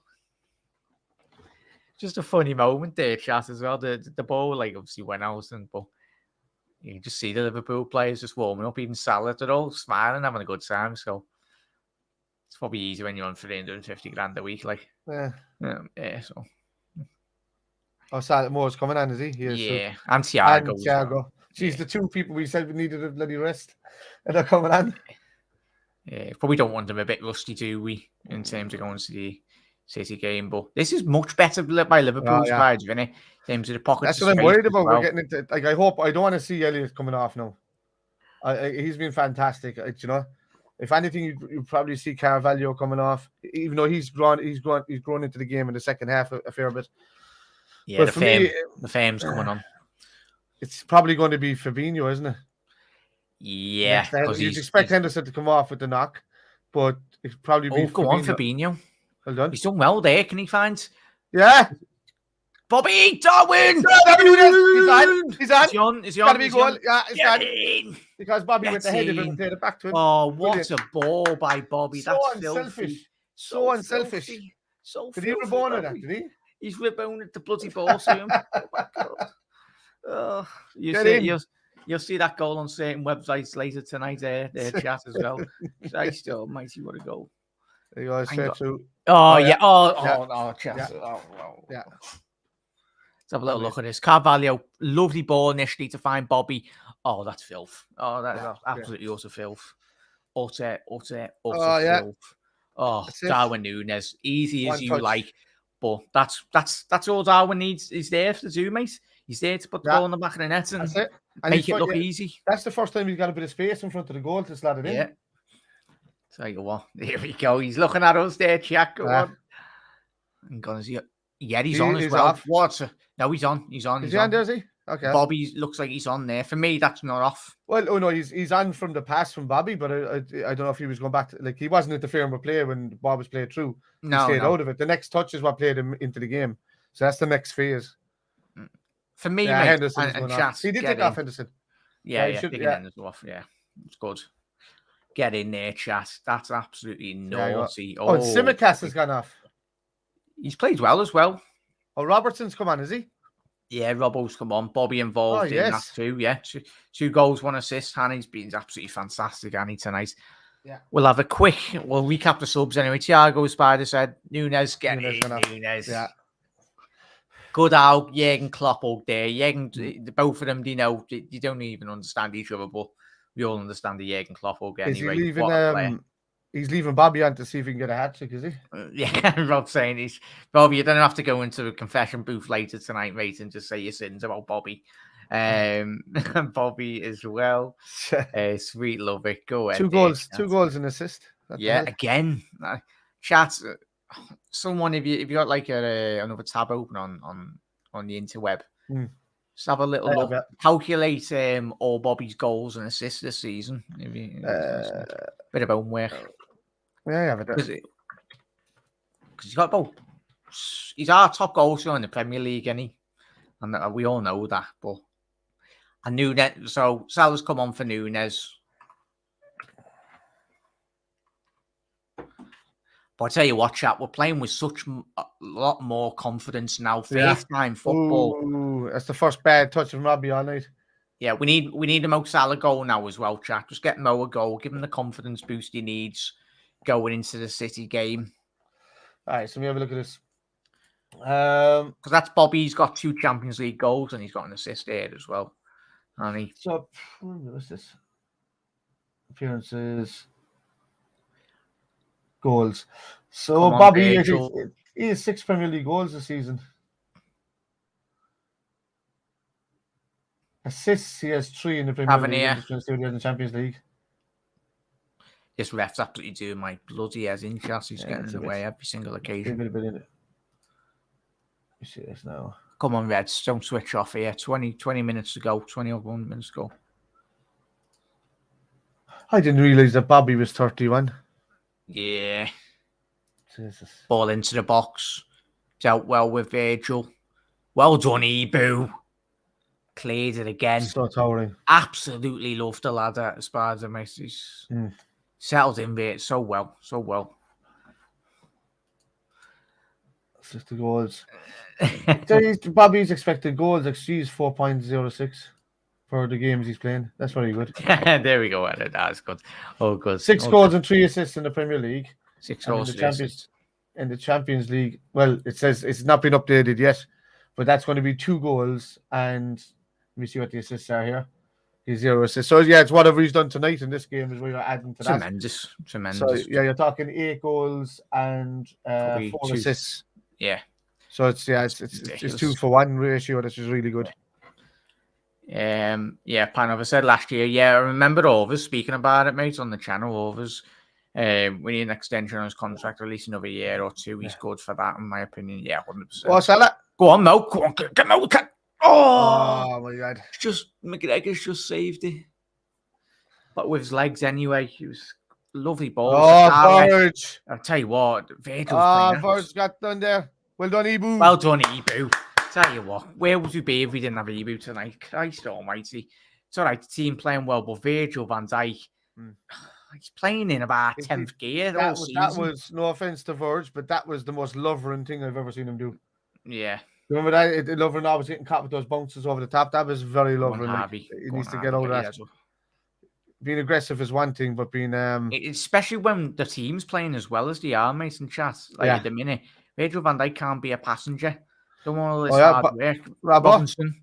Just a funny moment there, chat as well. The ball, like obviously went out, but you can just see the Liverpool players just warming up. Even Salah, they're all smiling, having a good time. So it's probably easy when you're on 350 grand a week, like So. Oh, Salah Moore's coming on, is he? Yeah, and Thiago. Well. Jeez, the 2 people we said we needed a bloody rest, and they're coming on. Yeah, probably don't want them a bit rusty, do we? In terms of going to the City game, but this is much better by Liverpool's side, isn't it? In terms of the pockets. That's what I'm worried about. We're getting into. Like, I don't want to see Elliot coming off now. He's been fantastic. You know, if anything, you probably see Carvalho coming off, even though he's grown into the game in the second half a fair bit. Yeah, but the fame's coming on. It's probably going to be Fabinho, isn't it? Yeah, you'd expect Henderson to come off with the knock, but it's probably be. Go on, Fabinho. Well done. He's done well there. Can he find? Yeah. Bobby Darwin! He's on. Is he on? Gotta be goal. Yeah, it's on. Because Bobby went ahead of him and played it back to him. Oh, what a ball by Bobby. That's unselfish. So unselfish. So did he rebound that, did he? He's rebounded the bloody ball to him. Oh, my God. Oh, you'll see that goal on certain websites later tonight, their chat as well. Christ almighty, what a goal. There you go, straight through. Oh, yeah. Oh, chat. Yeah. Oh. Let's have a little look at this. Carvalho, lovely ball initially to find Bobby. Oh, that's filth. Oh, that's absolutely utter filth. Utter filth. Oh, Darwin Núñez, easy as you like. But that's all Darwin needs. He's there to do, mate. He's there to put the ball in the back of the net and make it look easy. That's the first time he's got a bit of space in front of the goal to slot it in. Yeah. Tell you what, here we go. He's looking at us there, Jack. Go on. I'm gonna see it. Yeah, he's on as well. Off. No, he's on. He's on. Is he on, does he? Okay. Bobby looks like he's on there. For me, that's not off. Well, no, he's on from the pass from Bobby, but I don't know if he was going back to, he wasn't interfering with play when Bob was played through. He stayed out of it. The next touch is what played him into the game. So that's the next phase. For me, mate, Henderson and Chas, he did take off Henderson. Henderson off. Yeah, it's good. Get in there, Chas. That's absolutely naughty. And Simicast has gone off. He's played well as well. Oh, Robertson's come on, is he? Yeah, Robbo's come on. Bobby involved in that too. Yeah, two goals, 1 assist. Hanny's been absolutely fantastic, Hanny, tonight. Yeah. We'll recap the subs anyway. Thiago Spider said, Núñez, get in, Núñez. Yeah. Good out, Jürgen Klopp out there. Both of them, you don't even understand each other, but we all understand the Jürgen Klopp out there anyway. He's leaving Bobby on to see if he can get a hat-trick, is he? Yeah, Rob's saying Bobby, you don't have to go into a confession booth later tonight, mate, and just say your sins about Bobby. Bobby as well. Sweet, love it. Go ahead. 2 goals and assist. Again. Chat. Someone, if you got like another tab open on the interweb, just have a little look. Calculate all Bobby's goals and assists this season. Maybe bit of homework. Yeah, because he's our top goal scorer in the Premier League, and we all know that. But I knew that. So Salah's come on for Núñez. But I tell you what, chat, we're playing with such a lot more confidence now. First time football. Ooh, that's the first bad touch from Robbie all night. Yeah, we need a Mo Salah goal now as well, chat. Just get Mo a goal, give him the confidence boost he needs going into the City game. All right, so we have a look at this. Because that's Bobby's got 2 Champions League goals and he's got an assist there as well. So what's this? Appearances. Goals. So Bobby he has 6 Premier League goals this season. Assists, he has 3 in the Premier League. In the Champions League. This ref's absolutely doing my bloody head in. He's getting in the way every single occasion. A bit in it. You see this now. Come on, Reds. Don't switch off here. 20 minutes to go. 21 minutes to go. I didn't realise that Bobby was 31. Yeah. Jesus. Ball into the box. Dealt well with Virgil. Well done, Ibu. Cleared it again. So towering. Absolutely loved the lad at Sparta, mate. He's settled in there so well. So well. 60 goals. Bobby's expected goals, XG is 4.06 for the games he's playing. That's very good. There we go. That's good. Oh, good. 6 goals and 3 assists in the Premier League. 6 goals in the Champions League. Well, it says it's not been updated yet, but that's going to be 2 goals and let me see what the assists are here. He's 0 assists. So yeah, it's whatever he's done tonight in this game is where you're adding to that. Tremendous. So yeah, you're talking 8 goals and 4 assists. Yeah. So it's 2-for-1 ratio. This is really good. Panova said last year. Yeah, I remember Overs speaking about it, mate, on the channel. Overs, we need an extension on his contract, or at least another year or 2. He's good for that, in my opinion. Yeah, 100%. Oh, Salah. Go on, Mo. Go on, get Mo. Oh my God! McGregor's just saved it, but with his legs anyway. It was lovely ball. Oh, Verge! I'll tell you what, Virgil's Verge got done there. Well done, Ibu. Well done, Ibu. Tell you what, where would we be if we didn't have Ibu tonight? Christ almighty. It's all right, the team playing well, but Virgil van Dijk, he's playing in about 10th gear. That was, no offense to Verge, but that was the most Lovren thing I've ever seen him do. Yeah. Remember that? Lovren always getting caught with those bounces over the top. That was very Lovren. He needs to get out of that. Being aggressive is one thing, but being... Especially when the team's playing as well as they are, Mason Chat. At the minute, Virgil van Dijk can't be a passenger. Don't want all this Oh, yeah, hard work. Rabbo. Robinson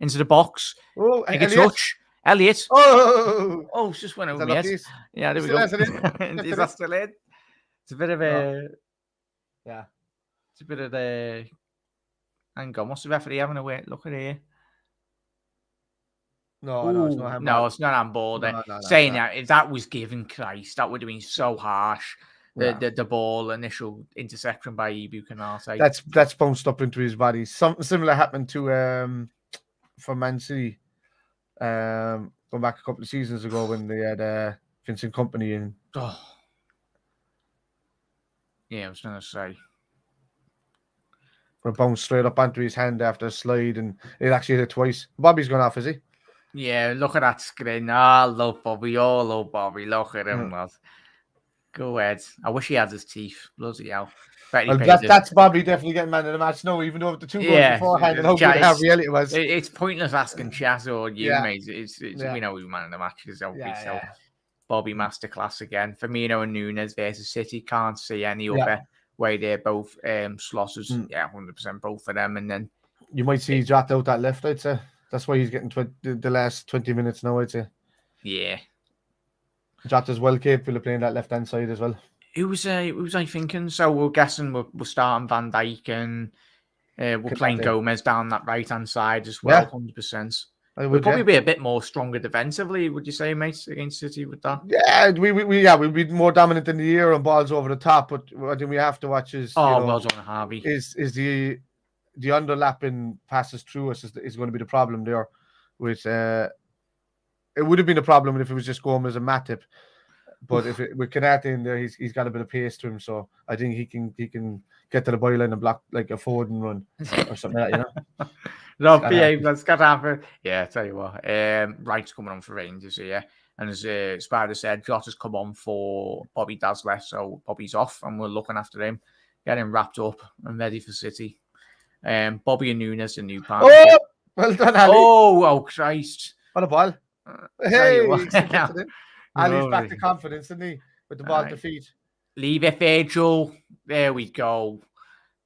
into the box. Oh, Take a Elliot. touch. Elliot. Oh, Oh, it's just went is over that my head. lucky? Yeah, there we Still go. has it in? Is that still in? It's a bit of a... Yeah. It's a bit of the... Hang on, what's the referee having a wait? Look at here. No, it's not handball. No, it's not handball. No, Saying that, if that was given, Christ, that would have been so harsh. Yeah. The ball, initial interception by Ibu Canate. That's bounced up into his body. Something similar happened to for Man City. Going back a couple of seasons ago when they had Vincent Kompany in. Oh. Yeah, I was going to say. It bounced straight up onto his hand after a slide, and it actually hit it twice. Bobby's gone off, is he? Yeah, look at that screen. I love Bobby. Oh, love Bobby. Look at him, lad. Go ahead. I wish he had his teeth. Bloody hell. Well, that's Bobby definitely getting man of the match. No, even though the 2 goals beforehand and how good how reality was. It's pointless asking Chas or you, mate. Yeah. We know who's man of the match is obviously. So Bobby masterclass again. Firmino and Nunes versus City. Can't see any other way they're both slotters. Yeah, 100% both of them. And then you might see Jota out that left, I'd say. That's why he's getting the last 20 minutes now, I'd say. Yeah. Jota's well capable of playing that left-hand side as well. Who was I thinking? So we're guessing we're starting Van Dijk and we're playing Gomez down that right-hand side as well, 100%. We'll probably be a bit more stronger defensively, would you say, mate, against City with that? Yeah, we'll be more dominant in the air and balls over the top, but I think we have to watch is well done, Harvey. Is the underlapping passes through us is going to be the problem there. With it would have been a problem if it was just Gomez and Matip, but with Kanate in there, he's got a bit of pace to him, so I think he can get to the byline and block like a Foden run or something like that, you know. That's got to happen. Yeah, I tell you what, Wright's coming on for Rangers here, and as Spider said, Jota's come on for Bobby Dazzler, so Bobby's off, and we're looking after him, getting wrapped up and ready for City. Bobby and Nunes, a new partner. Oh, well done, Ali. Oh, Christ! What a ball! Hey, Ali's back to confidence, isn't he? With the ball to feet. Leave it, Virgil. There we go.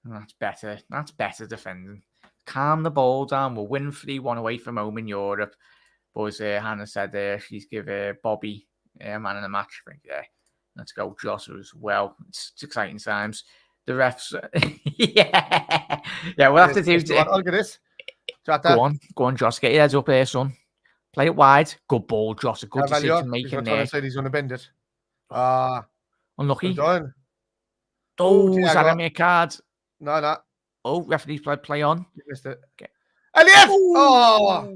That's better. That's better defending. Calm the ball down. We'll win 3-1 away from home in Europe. But as Hannah said there, she's given Bobby man in the match. I think, let's go, Jota as well. It's exciting times. The refs, we'll have to do. Look at this. Jota. Go on, Jota. Get your heads up there, son. Play it wide. Good ball, Jota. Good decision making there. He's going to bend it. Unlucky. Done. Is that a card? No. Oh, referee's play on. You missed it. Okay. Elliot! Oh!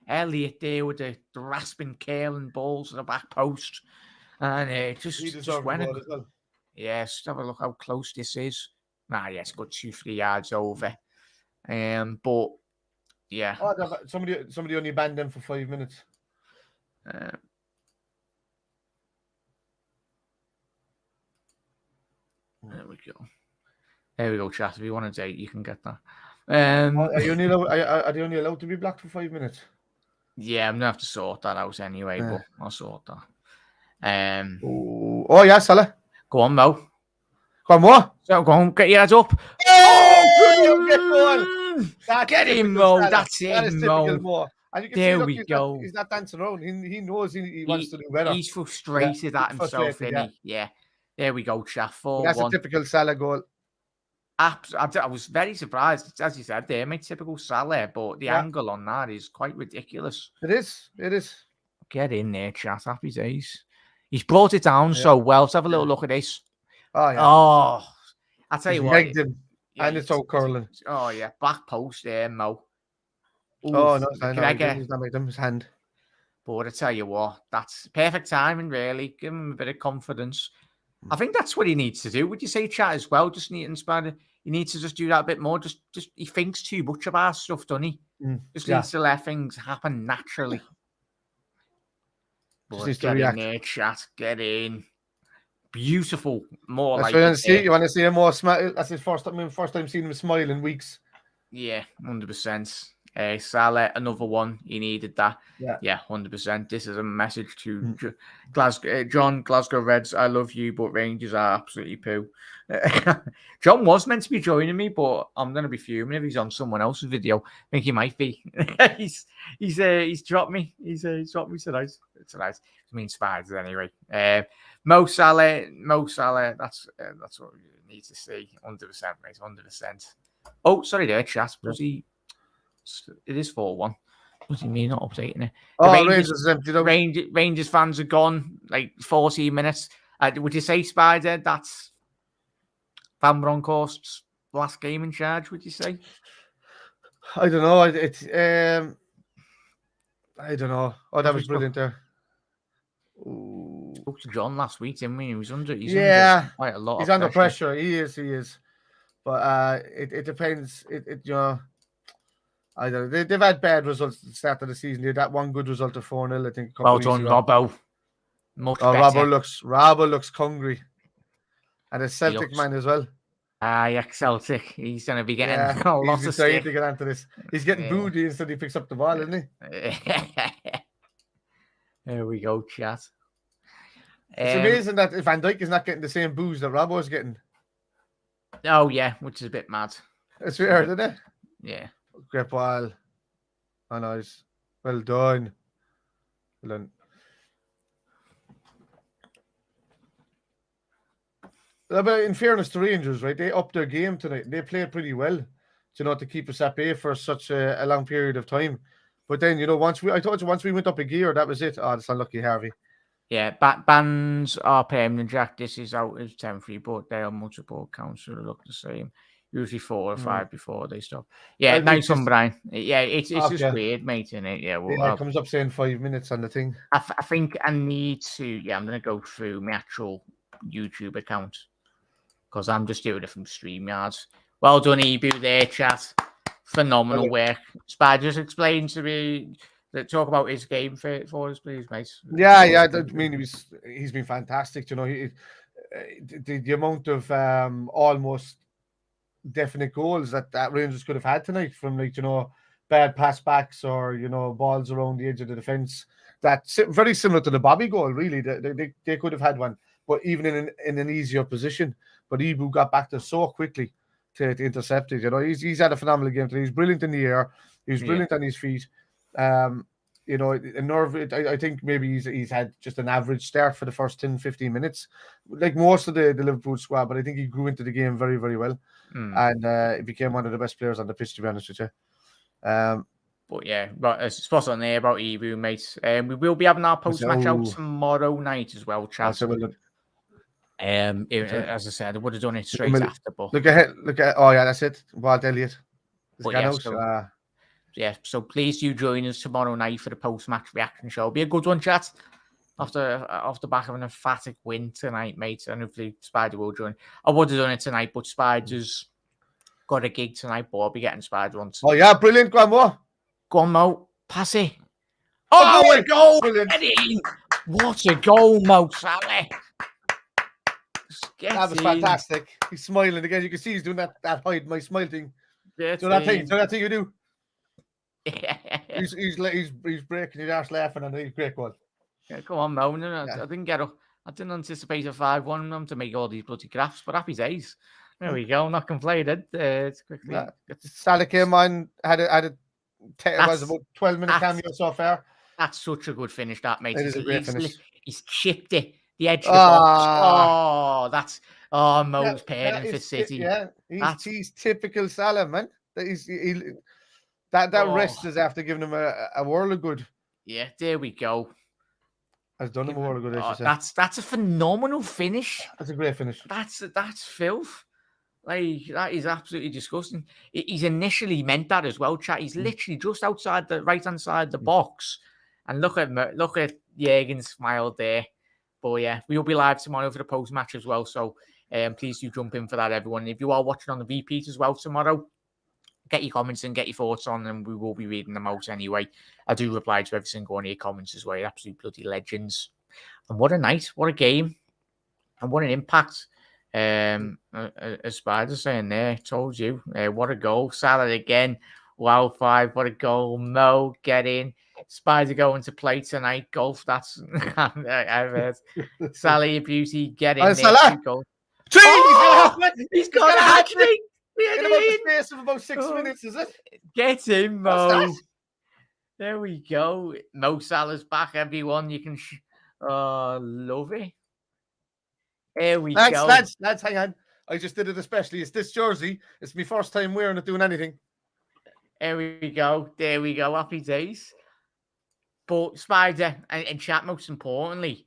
Elliot there with the rasping curling balls to the back post. And just went it. Well. Yes, have a look how close this is. Yes, good 2-3 yards over. But yeah. Oh, somebody only banned them for 5 minutes. There we go. There we go, chat. If you want a date, you can get that. Are they only allowed to be blocked for 5 minutes? Yeah, I'm gonna have to sort that out anyway, but I'll sort that. Salah. Go on, Mo. Come on, Mo. So go on, get your heads up. Oh, get going. Get him, Mo. That's it, Mo. And you can there see, we go. He's not dancing around. He knows he wants to do better. He's frustrated at himself, isn't he? Yeah. There we go, chat. 4-1. That's a typical Salah goal. I was very surprised, as you said there, mate, typical Salah, but the angle on that is quite ridiculous. It is. Get in there, chat. Happy days. He's brought it down so well. Let's have a little look at this. Oh, yeah. Oh, I'll tell you what. Him, and it's all curling. Oh, yeah. Back post there, Mo. Oof. Oh, no. He's not making his hand. But I tell you what, that's perfect timing, really. Give him a bit of confidence. I think that's what he needs to do. Would you say, chat, as well? Just need inspired. He needs to just do that a bit more. Just he thinks too much about stuff, doesn't he? Just needs to let things happen naturally. But get in there, chat. Get in. Beautiful. More that's like you want to see him more smile. That's his first time seeing him smile in weeks. Yeah, 100%. Salah, another one. He needed that. Yeah. 100%. This is a message to Glasgow, John, Glasgow Reds. I love you, but Rangers are absolutely poo. John was meant to be joining me, but I'm gonna be fuming if he's on someone else's video. I think he might be. he's dropped me. He's dropped me tonight. Tonight. I mean Spiders anyway. Mo Salah. That's what we need to see. 100%, mate. 100%. Oh, sorry there, chat. It is 4-1. What do you mean not updating it? Rangers fans are gone, like 14 minutes. Would you say, Spider, that's Van Bronckhorst's last game in charge, would you say? I don't know. I don't know. Oh, that was brilliant there. Spoke to John last week, didn't we? He was under quite a lot. He's under pressure. He is. But it depends. I don't know. They've had bad results at the start of the season. They had that one good result of 4-0, I think. Well done, Robbo. Robbo looks hungry. And a Celtic man as well. Celtic. He's going to be getting a lot of stick. To get onto this. He's getting booed instead he picks up the ball, isn't he? There we go, chat. It's amazing that Van Dijk is not getting the same booze that Robbo is getting. Oh, yeah, which is a bit mad. It's weird, isn't it? Yeah. Great ball. Oh, nice. Well done. But in fairness to Rangers, right, they upped their game tonight. They played pretty well, to keep us at bay for such a long period of time. But then, once we went up a gear, that was it. Oh, that's unlucky, Harvey. Yeah, bans are permanent, Jack. This is out as temporary, but they are multiple accounts that look the same. Usually 4 or 5 before they stop. Yeah, nice one, Brian. Yeah, it's just weird, mate, isn't it? Yeah, it comes up saying 5 minutes on the thing. I think I need to. Yeah, I'm gonna go through my actual YouTube account because I'm just doing it from StreamYards. Well done, Ebu there, chat. Phenomenal work. Spider, just explain to me. Talk about his game for us, please, mate. Yeah. I mean, he's been fantastic. The amount of almost definite goals that Rangers could have had tonight from bad pass backs or balls around the edge of the defense. That's very similar to the Bobby goal. Really, they could have had one, but even in an easier position. But Ibu got back there so quickly to intercept it. He's had a phenomenal game today. He's brilliant in the air. He's brilliant on his feet. I think maybe he's had just an average start for the first 10-15 minutes, like most of the Liverpool squad, but I think he grew into the game very, very well. And he became one of the best players on the pitch, to be honest with you. But yeah, spot on there about Ebu, mate. We will be having our post-match out tomorrow night as well, Chad. As I said, I would have done it straight after. But look at oh yeah, that's it. Wild Elliot. So please do join us tomorrow night for the post-match reaction show. It'll be a good one, chat. Off the back of an emphatic win tonight, mate. And hopefully Spider will join. I would have done it tonight, but Spider's got a gig tonight, but I'll be getting Spider on. Oh yeah, brilliant. Go on, Mo. Go on, Mo. Pass it. Oh, a goal! What a goal, Mo Salah. That was fantastic. He's smiling again. You can see he's doing that hide my smile thing. Do that thing you do. He's breaking his arse laughing, and he's great goal. Yeah, come on, Mo. No, I didn't get up. I didn't anticipate a 5-1 them to make all these bloody graphs, but happy days. There we go. Not complaining. It's quickly. Salah came on, it was about 12 minutes cameo so far. That's such a good finish, that, mate. It is a great finish. He's chipped it. The edge of the box. Mo's pairing for City. He's typical Salah, man. That rest is after giving him a world of good. Yeah, there we go. Has done him a world of good. That's a phenomenal finish. That's a great finish. That's filth. Like, that is absolutely disgusting. He's initially meant that as well, chat. He's literally just outside the right-hand side of the box. And look at Jürgen's smile there. But yeah, we'll be live tomorrow for the post-match as well. So please do jump in for that, everyone. If you are watching on the repeat as well tomorrow, get your comments and get your thoughts on them. We will be reading them out anyway. I do reply to every single one of your comments as well. You're absolute bloody legends. And what a night, what a game, and what an impact. As Spider's saying there, told you. What a goal. Salah again. Wow, 5, what a goal. Mo, get in. Spider going to play tonight. Golf, that's... I've heard. Salah, your beauty, get in And there. Salah, 2 goals. 3! Oh! He's got a hat hat-trick! in about the space of about 6 minutes, is it? Get in, What's Mo. that? There we go. Mo Salah's back, everyone. You can... love it. There we go. Lads, hang on. I just did it especially. It's this jersey. It's my first time wearing it doing anything. There we go. There we go. Happy days. But Spider and chat, most importantly,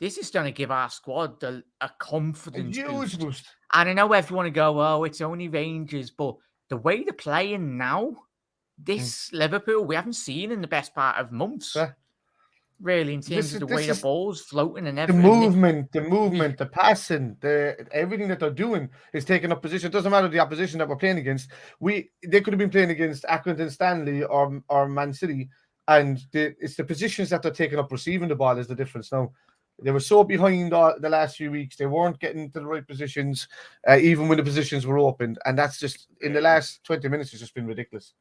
this is going to give our squad a confidence boost. And I know everyone will go, oh, it's only Rangers, but the way they're playing now, this Liverpool, we haven't seen in the best part of months. Yeah. Really, in terms of the way the ball's floating and the everything. The movement, the passing, everything that they're doing is taking up position. It doesn't matter the opposition that we're playing against. They could have been playing against Accrington Stanley or Man City, and it's the positions that they're taking up receiving the ball is the difference now. They were so behind the last few weeks. They weren't getting to the right positions, even when the positions were opened. And that's just, in the last 20 minutes, it's just been ridiculous.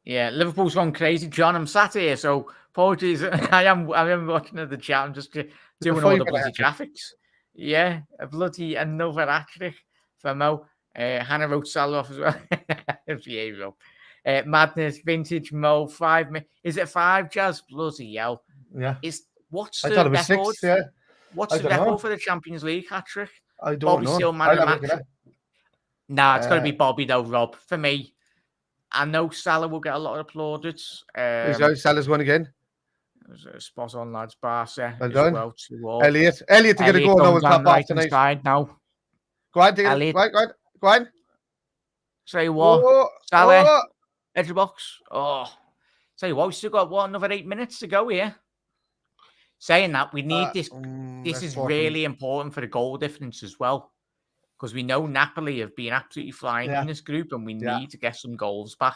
Yeah, Liverpool's gone crazy. John, I'm sat here, so apologies. I am watching the chat. I'm just doing all the bloody graphics. Yeah, another hat-trick for Mo. Hannah wrote Salah off as well. Madness, vintage Mo, 5. Is it 5, Jazz? Bloody hell. Yeah. What's the record? 6, yeah. What's the record for the Champions League hat-trick? I don't know. Still man of the match. Nah, it's got to be Bobby though, Rob. For me, I know Salah will get a lot of plaudits. Salah's won again. Spot on, lads. Barca well done. Well, 2-2. Elliot to get a goal now will top off tonight. Now. Go on, go on. Say what? Salah, edge of the box. Oh, say what? We still got another 8 minutes to go here. Saying that, we need this. This is really important for the goal difference as well, because we know Napoli have been absolutely flying in this group, and we need to get some goals back.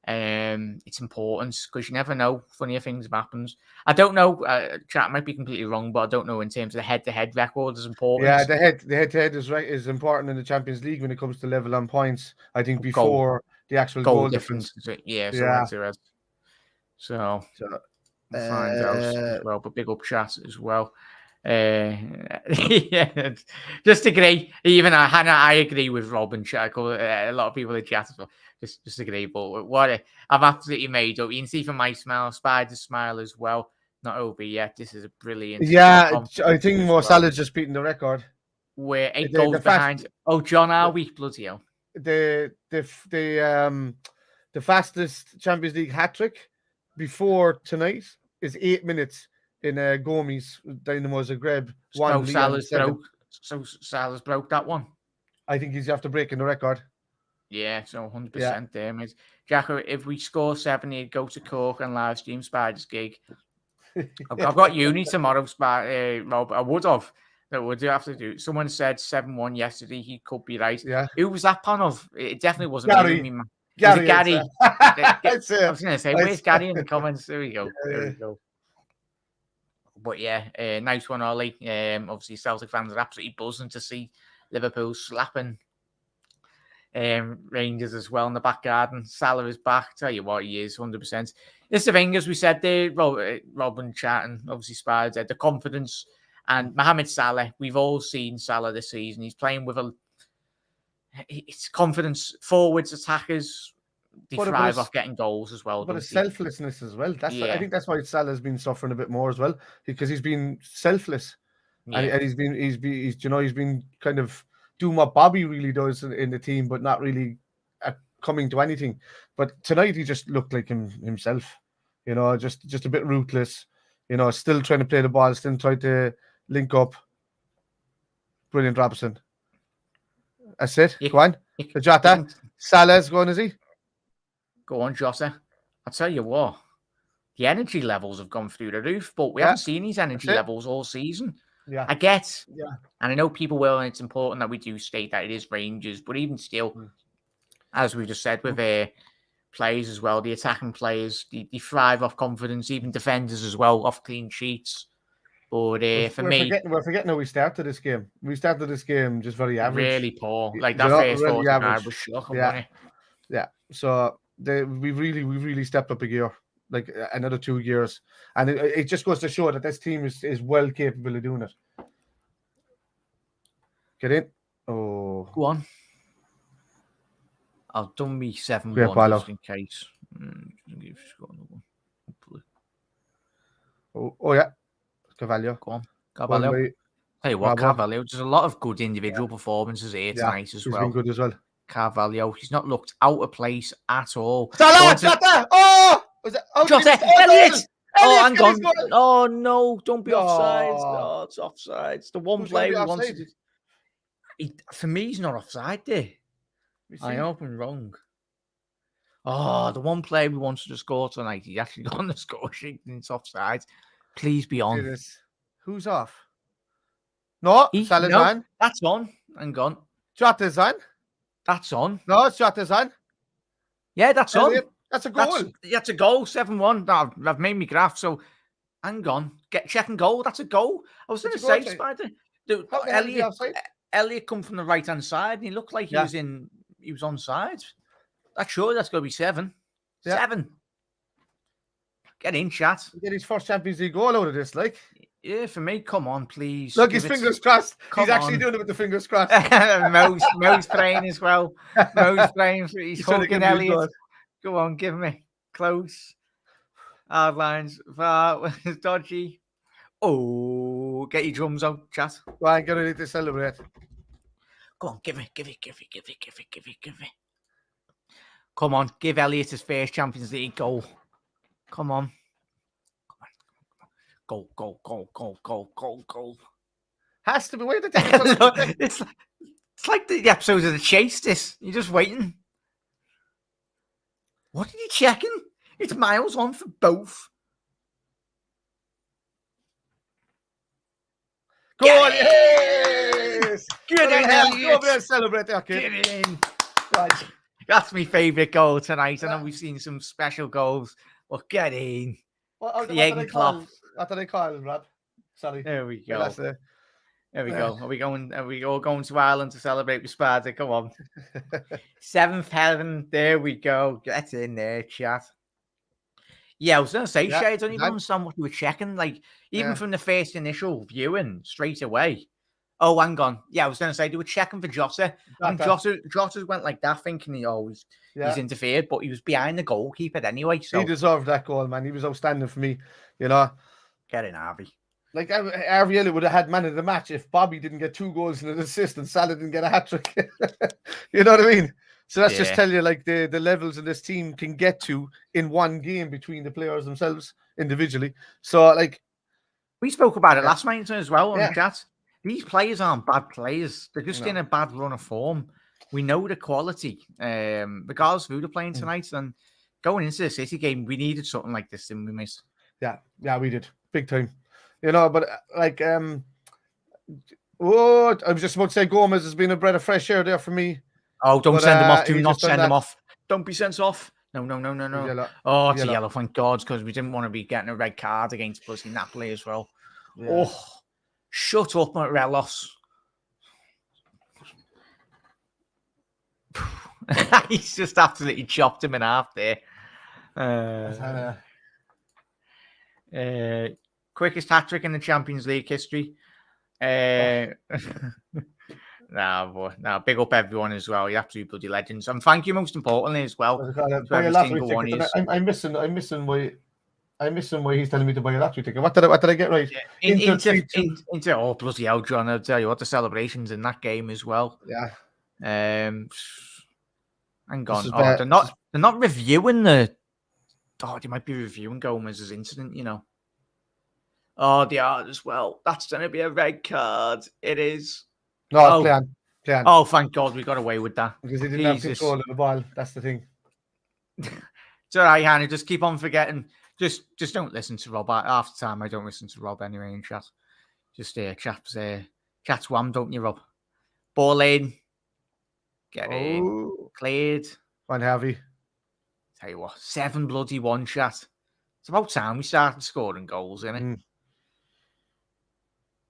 It's important because you never know. Funnier things have happened. I don't know. Chat might be completely wrong, but I don't know in terms of the head-to-head record is important. Yeah, the head-to-head is important in the Champions League when it comes to level on points. I think before the actual goal difference. So we'll find out as well. But big up chat as well. Yeah, just agree. Even Hannah, I agree with Rob and chat. A lot of people in chat as well. Just agree, but I've absolutely made up. You can see from my smile, Spider's smile as well. Not over yet. This is a brilliant. Yeah, I think Mo Salah's just beating the record. We're 8 goals behind. John, are we bloody hell? The fastest Champions League hat trick before tonight is 8 minutes in Gomes Dynamo Zagreb. Salah's broke that one. I think he's after breaking the record. Yeah, so 100% there, mate. Jacko, if we score 7, he'd go to Cork and live stream Spider's gig. I've got uni tomorrow, Rob. I would have. That would have to do. Someone said 7-1 yesterday. He could be right. Yeah. Who was that pan of? It definitely wasn't Gary. me. Gary. Gary. I was was going to say, where's Gary in the comments? There we go. There we go. But yeah, nice one, Ollie. Obviously, Celtic fans are absolutely buzzing to see Liverpool slapping Rangers as well in the back garden. Salah is back. Tell you what, he is 100%. It's the thing, as we said there, Rob and chat, and obviously Spider, the confidence. And Mohamed Salah, we've all seen Salah this season. He's playing with it's confidence. Forwards, attackers, they thrive off getting goals as well. But it's selflessness as well. I think that's why Salah's been suffering a bit more as well, because he's been selfless, and he's been kind of doing what Bobby really does in the team, but not really coming to anything. But tonight he just looked like himself, just a bit ruthless, still trying to play the ball, still trying to link up. Brilliant, Robertson. That's it. Go on. Jota. Salah's going, is he? Go on, Jota. I'll tell you what. The energy levels have gone through the roof, but we haven't seen these energy levels all season. Yeah. I get. Yeah. And I know people will, and it's important that we do state that it is Rangers, but even still, as we just said, with players as well, the attacking players, they thrive off confidence, even defenders as well, off clean sheets. But we're forgetting how we started this game. We started this game just very average. Really poor. Like that first 49 was shocking, wasn't it? Yeah. So we really stepped up a gear, like another 2 years, and it just goes to show that this team is well capable of doing it. Get in. Oh, Go on. I've done me 7-1 great ball just out. in case. Oh yeah, Carvalho. Go on. Well, Carvalho. Tell you what, Bravo. Carvalho, there's a lot of good individual performances here Yeah, tonight as he's well. been good as well. Carvalho, he's not looked out of place at all. Salah, Jota! Oh! Was it? Jota! Oh, Elliot! Oh, hang get his on. goal! Oh, no, don't be No. offside. Oh, it's offside. It's the one Who's gonna play be we offside? wanted. For me, he's not offside there. I hope I'm wrong. Oh, the one play we wanted to score tonight, he actually got on the score sheet and it's offside. Please be on. Who's off? No, Salah's no, on. That's on. Hang on. Jota's on. That's on. No, it's Jota's on. Yeah, that's Elliot, on. That's a goal. That's a goal, 7-1. No, I've made me graph, so hang on. Get checking goal. That's a goal. I was going to say, Spider. Elliot come from the right-hand side and he looked like he was onside. That's going to be 7. Yeah. 7. Get in, chat. Get his first Champions League goal out of this, like. Yeah, for me, come on, please. Look, his fingers crossed. He's actually doing it with the fingers crossed. Mo's praying as well. Mo's praying for he's hugging Elliot. Go on, give me. Close. Hard lines. Far. Dodgy. Oh, get your drums out, chat. Well, I'm going to celebrate. Go on, give it. Come on, give Elliot his first Champions League goal. Come on. Goal. Has to be. Wait, it's like the episodes of The Chase, this. You're just waiting. What are you checking? It's miles on for both. Go on, yes! Get in, Elliot. Go over there and celebrate that, kid. Get in. That's my favourite goal tonight. I know we've seen some special goals. Well, get in. What did they call him, Rob? Sorry. There we go. There we go. Are we all going to Ireland to celebrate with Sparta? Come on. 7th heaven. There we go. Get in there, chat. Yeah, I was going to say, Shay, I don't even understand what you were checking. Like, even from the first initial viewing, straight away. Oh, hang on. Yeah, I was going to say, they were checking for Jota. And Jota went like that, thinking he's interfered, but he was behind the goalkeeper anyway. So he deserved that goal, man. He was outstanding for me, you know. Get in, Harvey. Like, Harvey Elliott would have had man of the match if Bobby didn't get 2 goals and an assist and Salah didn't get a hat-trick. You know what I mean? So that's just tell you, like, the levels of this team can get to in one game between the players themselves individually. So, like... We spoke about it last night as well on the chat. These players aren't bad players. They're just in a bad run of form. We know the quality. Regardless of who they're playing tonight, and going into the City game, we needed something like this, didn't we, miss? Yeah, we did. Big time. You know, but like, I was just about to say Gomez has been a breath of fresh air there for me. Oh, don't send him off. Do not send him off. Don't be sent off. No. Yellow. Oh, it's a yellow, thank God, because we didn't want to be getting a red card against bloody Napoli as well. Yeah. Oh, shut up, Morelos. He's just absolutely chopped him in half there. Quickest hat-trick in the Champions League history. Big up everyone as well. You're absolute bloody legends. And thank you most importantly as well. I'm missing why he's telling me to buy a lottery ticket. What did I get right? Into oh bloody hell, John. I'll tell you what, the celebrations in that game as well. Yeah. Hang on. They're not reviewing the. Oh, they might be reviewing Gomez's incident, you know. Oh, they are as well. That's going to be a red card. It is. No, play on. Oh, thank God we got away with that. Because he didn't have control of the ball. That's the thing. It's all right, Hannah. Just keep on forgetting. Just don't listen to Rob. Half the time, I don't listen to Rob anyway in chat. Just chat's wham, don't you, Rob? Ball in. Get in. Cleared. One heavy. Tell you what, 7-1 chat. It's about time we started scoring goals, isn't it?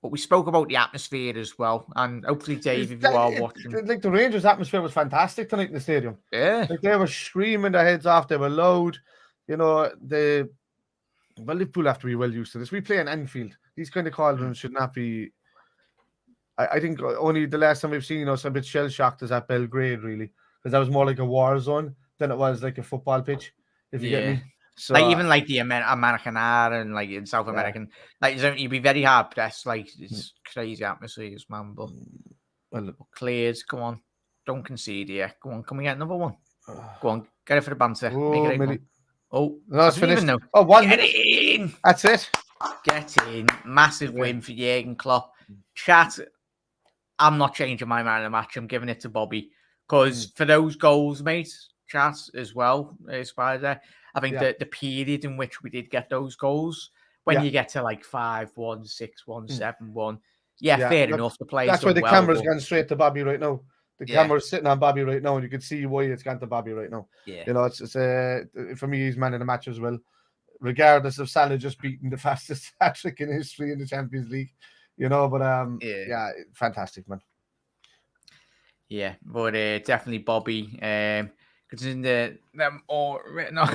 But we spoke about the atmosphere as well, and hopefully, Dave, if you are watching, like the Rangers atmosphere was fantastic tonight in the stadium. yeah, Like they were screaming their heads off. They were loud. You know, Liverpool have to be well used to this. We play in Anfield. These kind of cauldrons should not be. I think only the last time we've seen us a bit shell shocked is at Belgrade, really, because that was more like a war zone than it was like a football pitch. If you get me. So like even like the American art and like in South American, like you'd be very hard pressed. Like it's crazy atmospheres, man. But clears, come on, don't concede here. Go on, can we get another one? Go on, get it for the banter. Make it no, it's finished. Even oh, 1 get minute. It in. That's it. Get in. Massive win for Jurgen Klopp. Chat. I'm not changing my man of the match. I'm giving it to Bobby because for those goals, mate. Chat as well, Spider. I think that the period in which we did get those goals, when you get to like 5-1, 6-1, 7-1, fair enough. The players. That's why the camera's gone straight to Bobby right now. The camera's sitting on Bobby right now, and you can see why it's gone to Bobby right now. Yeah. You know, it's for me, he's man of the match as well, regardless of Salah just beating the fastest hat-trick in history in the Champions League. You know, but fantastic, man. Yeah, but definitely Bobby. Considering them all written on,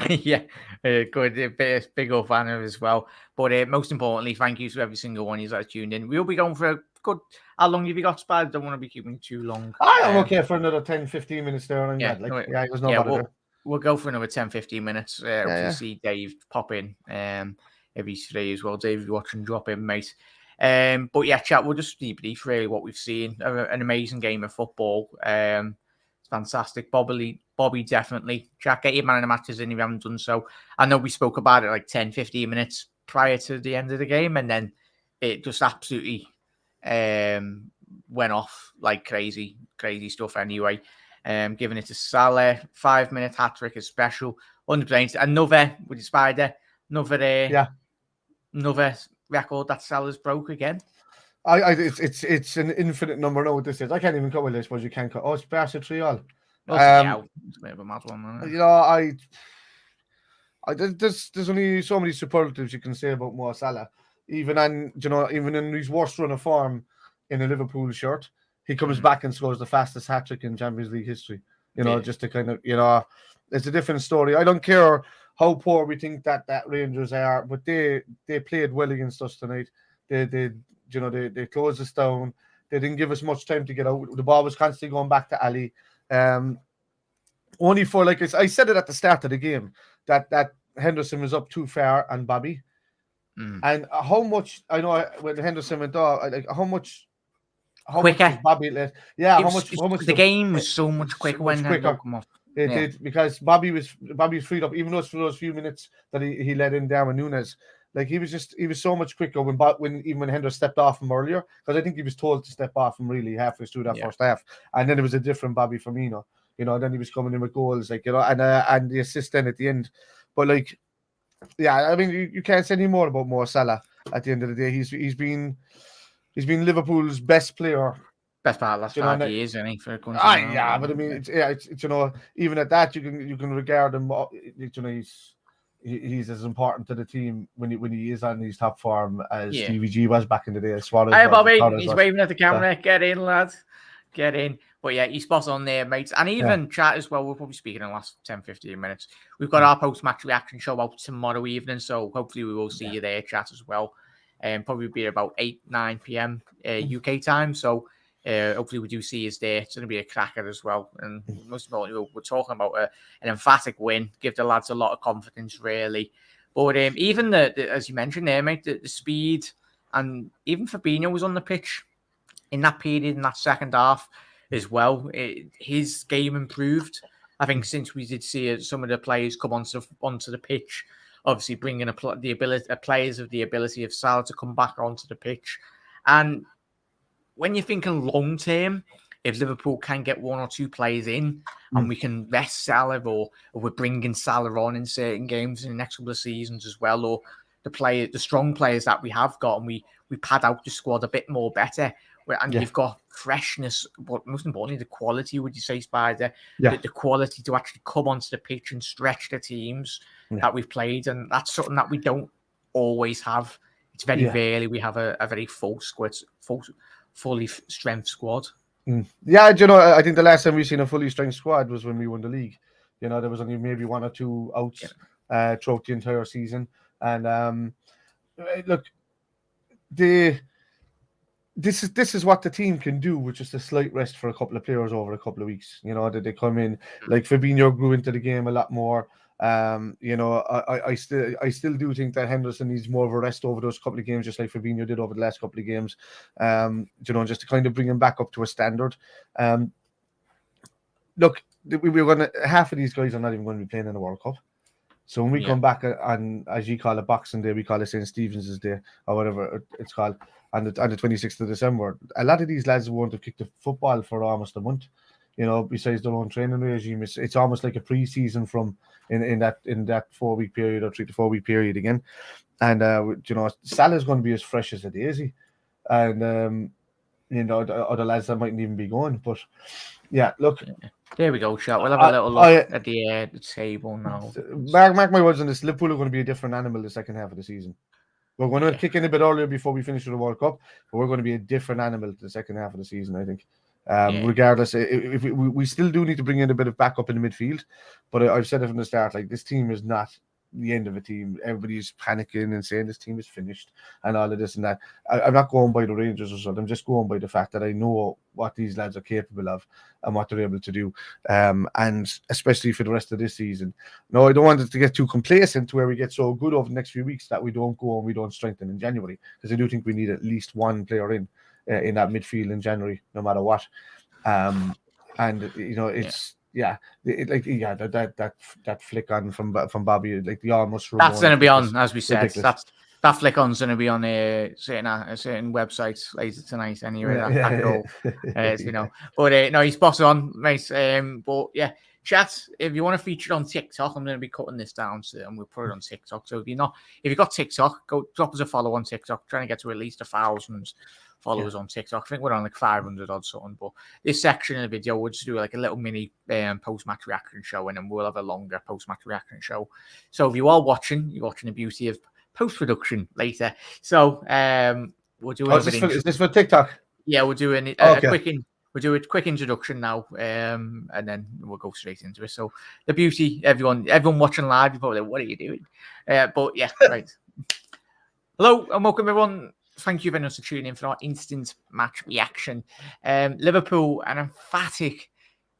good, big old fan of as well. But most importantly, thank you to every single one of you that tuned in. We'll be going for a good. How long have you got, Spad? Don't want to be keeping too long. I'm okay for another 10-15 minutes there. It was no bother. We'll go for another 10-15 minutes. We'll see Dave pop in every 3 as well. Dave, if you're watching, drop in, mate. But yeah, chat, we'll just debrief really what we've seen. An amazing game of football. It's fantastic. Bobby, definitely. Chat, get your man of the matches in if you haven't done so. I know we spoke about it like 10-15 minutes prior to the end of the game, and then it just absolutely went off like crazy stuff anyway. Giving it to Salah, 5-minute hat-trick is special. 100%. Another with the Spider, another record that Salah's broke again. It's an infinite number. No, this is. I can't even cut with this, but you can cut. Oh, it's Barca 3-all. It's a bit of a mad one. You know, there's only so many superlatives you can say about Mo Salah. Even in his worst run of form in a Liverpool shirt, he comes back and scores the fastest hat-trick in Champions League history. You know, just to kind of, it's a different story. I don't care how poor we think that Rangers are, but they played well against us tonight. They closed us down. They didn't give us much time to get out. The ball was constantly going back to Ali. Only for, like I said it at the start of the game, that Henderson was up too far and Bobby. And how much, I know when Henderson went off, how much quicker. Was Bobby left? Yeah, how much the game was so much quicker when Henderson come off. It did, because Bobby was freed up, even though it's for those few minutes that he let in Darwin Núñez. Like he was so much quicker when Henderson stepped off him earlier, because I think he was told to step off him really halfway through that first half, and then it was a different Bobby Firmino. Then he was coming in with goals, and the assist then at the end. But I mean, you can't say any more about Mo Salah. At the end of the day, he's been Liverpool's best player. Best part of the last 5 years, isn't he? For a country but I mean, it's even at that, you can regard him. He's as important to the team when he is on his top form as DVG was back in the day. As Suarez. Hey, Bobby, he's waving at the camera. Get in, lads. Get in. But yeah, he's spot on there, mates. And even chat as well. We'll probably speak in the last 10-15 minutes. We've got our post-match reaction show out tomorrow evening, so hopefully we will see you there, chat, as well. Probably be about 8-9 p.m. UK time. So hopefully we do see you there. It's going to be a cracker as well. And most importantly, we're talking about an emphatic win. Give the lads a lot of confidence, really. But even as you mentioned there, mate, the speed, and even Fabinho was on the pitch in that period, in that second half as well. His game improved. I think since we did see some of the players come onto the pitch, obviously bringing players of the ability of Salah to come back onto the pitch. And when you're thinking long term, if Liverpool can get one or two players in and we can rest Salah, or we're bringing Salah on in certain games in the next couple of seasons as well, or the strong players that we have got, and we pad out the squad a bit more better, and you've got freshness, but most importantly, the quality, would you say, Spider? The quality to actually come onto the pitch and stretch the teams that we've played, and that's something that we don't always have. it's very rarely we have a very full squad, fully strength squad. Yeah, you know, I think the last time we've seen a fully strength squad was when we won the league. You know, there was only maybe 1 or 2 outs throughout the entire season. And look, this is what the team can do with just a slight rest for a couple of players over a couple of weeks. You know, that they come in, like Fabinho grew into the game a lot more. You know, I still do think that Henderson needs more of a rest over those couple of games, just like Fabinho did over the last couple of games. You know, just to kind of bring him back up to a standard. Look, we're gonna half of these guys are not even going to be playing in the World Cup. So when we come back on, as you call it, Boxing Day, we call it St. Stephen's Day or whatever it's called, on the 26th of December. A lot of these lads won't have kicked the football for almost a month. You know, besides their own training regime, it's almost like a pre-season from in that 4-week period or 3 to 4 week period again. And you know, Salah's going to be as fresh as a daisy, and you know, the other lads that mightn't even be going. But yeah, look. There we go, chat. We'll have a little look at the table now. Mark my words on this. Liverpool are going to be a different animal the second half of the season. We're going to kick in a bit earlier before we finish with the World Cup, but we're going to be a different animal the second half of the season, I think. Regardless, if we still do need to bring in a bit of backup in the midfield, but I've said it from the start, like, this team is not the end of a team. Everybody's panicking and saying this team is finished and all of this and that. I'm not going by the Rangers result. I'm just going by the fact that I know what these lads are capable of and what they're able to do, and especially for the rest of this season. No, I don't want it to get too complacent to where we get so good over the next few weeks that we don't go and we don't strengthen in January, because I do think we need at least one player in that midfield in January, no matter what. And you know, it's that flick on from Bobby, like the almost. That's going to be on, as we said. That flick on's going to be on a certain website later tonight. Anyway, that goal, you know. But no, he's spot on, mate. But yeah, chat. If you want to feature it on TikTok, I'm going to be cutting this down, and we'll put it on TikTok. So if you've got TikTok, go drop us a follow on TikTok. Trying to get to at least 1,000 followers on TikTok. I think we're on like 500 odd something. But this section of the video, we'll just do like a little mini post-match reaction show, and then we'll have a longer post-match reaction show. So if you are watching, you're watching the beauty of post-production later. So we'll do is this for TikTok? Yeah, we're doing a quick introduction now, and then we'll go straight into it. So the beauty, everyone watching live, you're probably like, what are you doing? But yeah, right. Hello and welcome everyone. Thank you very much for tuning in for our instant match reaction. Liverpool, an emphatic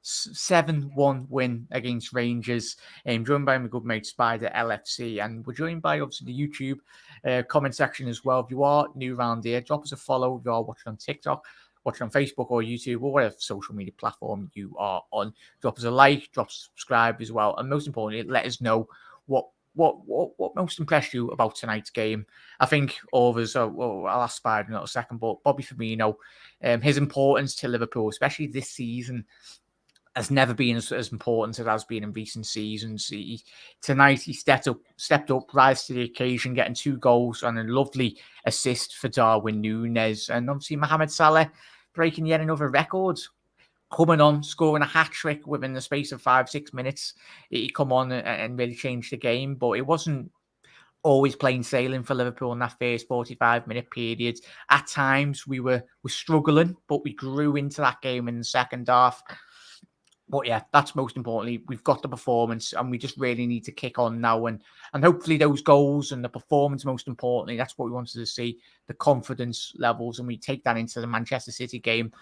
7-1 win against Rangers, joined by my good mate Spider LFC, and we're joined by obviously the YouTube comment section as well. If you are new around here, drop us a follow. If you are watching on TikTok, watching on Facebook or YouTube or whatever social media platform you are on, drop us a like, drop subscribe as well, and most importantly, let us know what most impressed you about tonight's game. I think all of us, I'll ask Spider in a second, but Bobby Firmino, his importance to Liverpool, especially this season, has never been as important as it has been in recent seasons. Tonight he stepped up, rise to the occasion, getting 2 goals and a lovely assist for Darwin Núñez, and obviously Mohamed Salah breaking yet another record, coming on, scoring a hat-trick within the space of 5-6 minutes. He come on and really changed the game, but it wasn't always plain sailing for Liverpool in that first 45-minute period. At times we were struggling, but we grew into that game in the second half. But yeah, that's most importantly. We've got the performance, and we just really need to kick on now. And hopefully those goals and the performance, most importantly, that's what we wanted to see, the confidence levels, and we take that into the Manchester City game.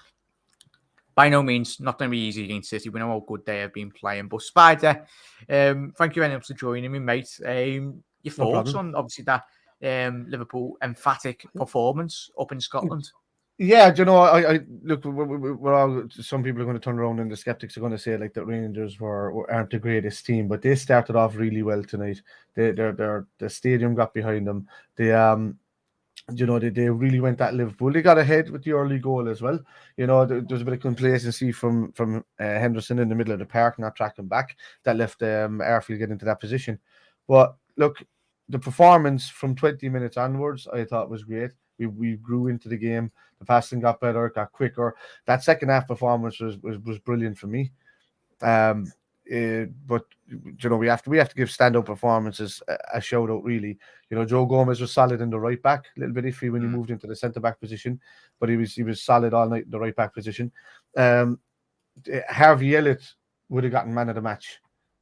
By no means, not going to be easy against City. We know how good they have been playing. But Spider, thank you very much for joining me, mate. Your thoughts on, obviously, that Liverpool emphatic performance up in Scotland? Yeah, you know, I look. We're all, some people are going to turn around and the skeptics are going to say like that Rangers aren't the greatest team, but they started off really well tonight. The stadium got behind them. They they really went at Liverpool. They got ahead with the early goal as well. You know, there's a bit of complacency from Henderson in the middle of the park, not tracking back. That left Arfield get into that position. But look, the performance from 20 minutes onwards, I thought was great. We grew into the game. The passing got better, got quicker. That second half performance was brilliant for me. But we have to give standout performances a shout out. Really, Joe Gomez was solid in the right back, a little bit iffy when he moved into the centre back position, but he was solid all night in the right back position. Harvey Elliott would have gotten man of the match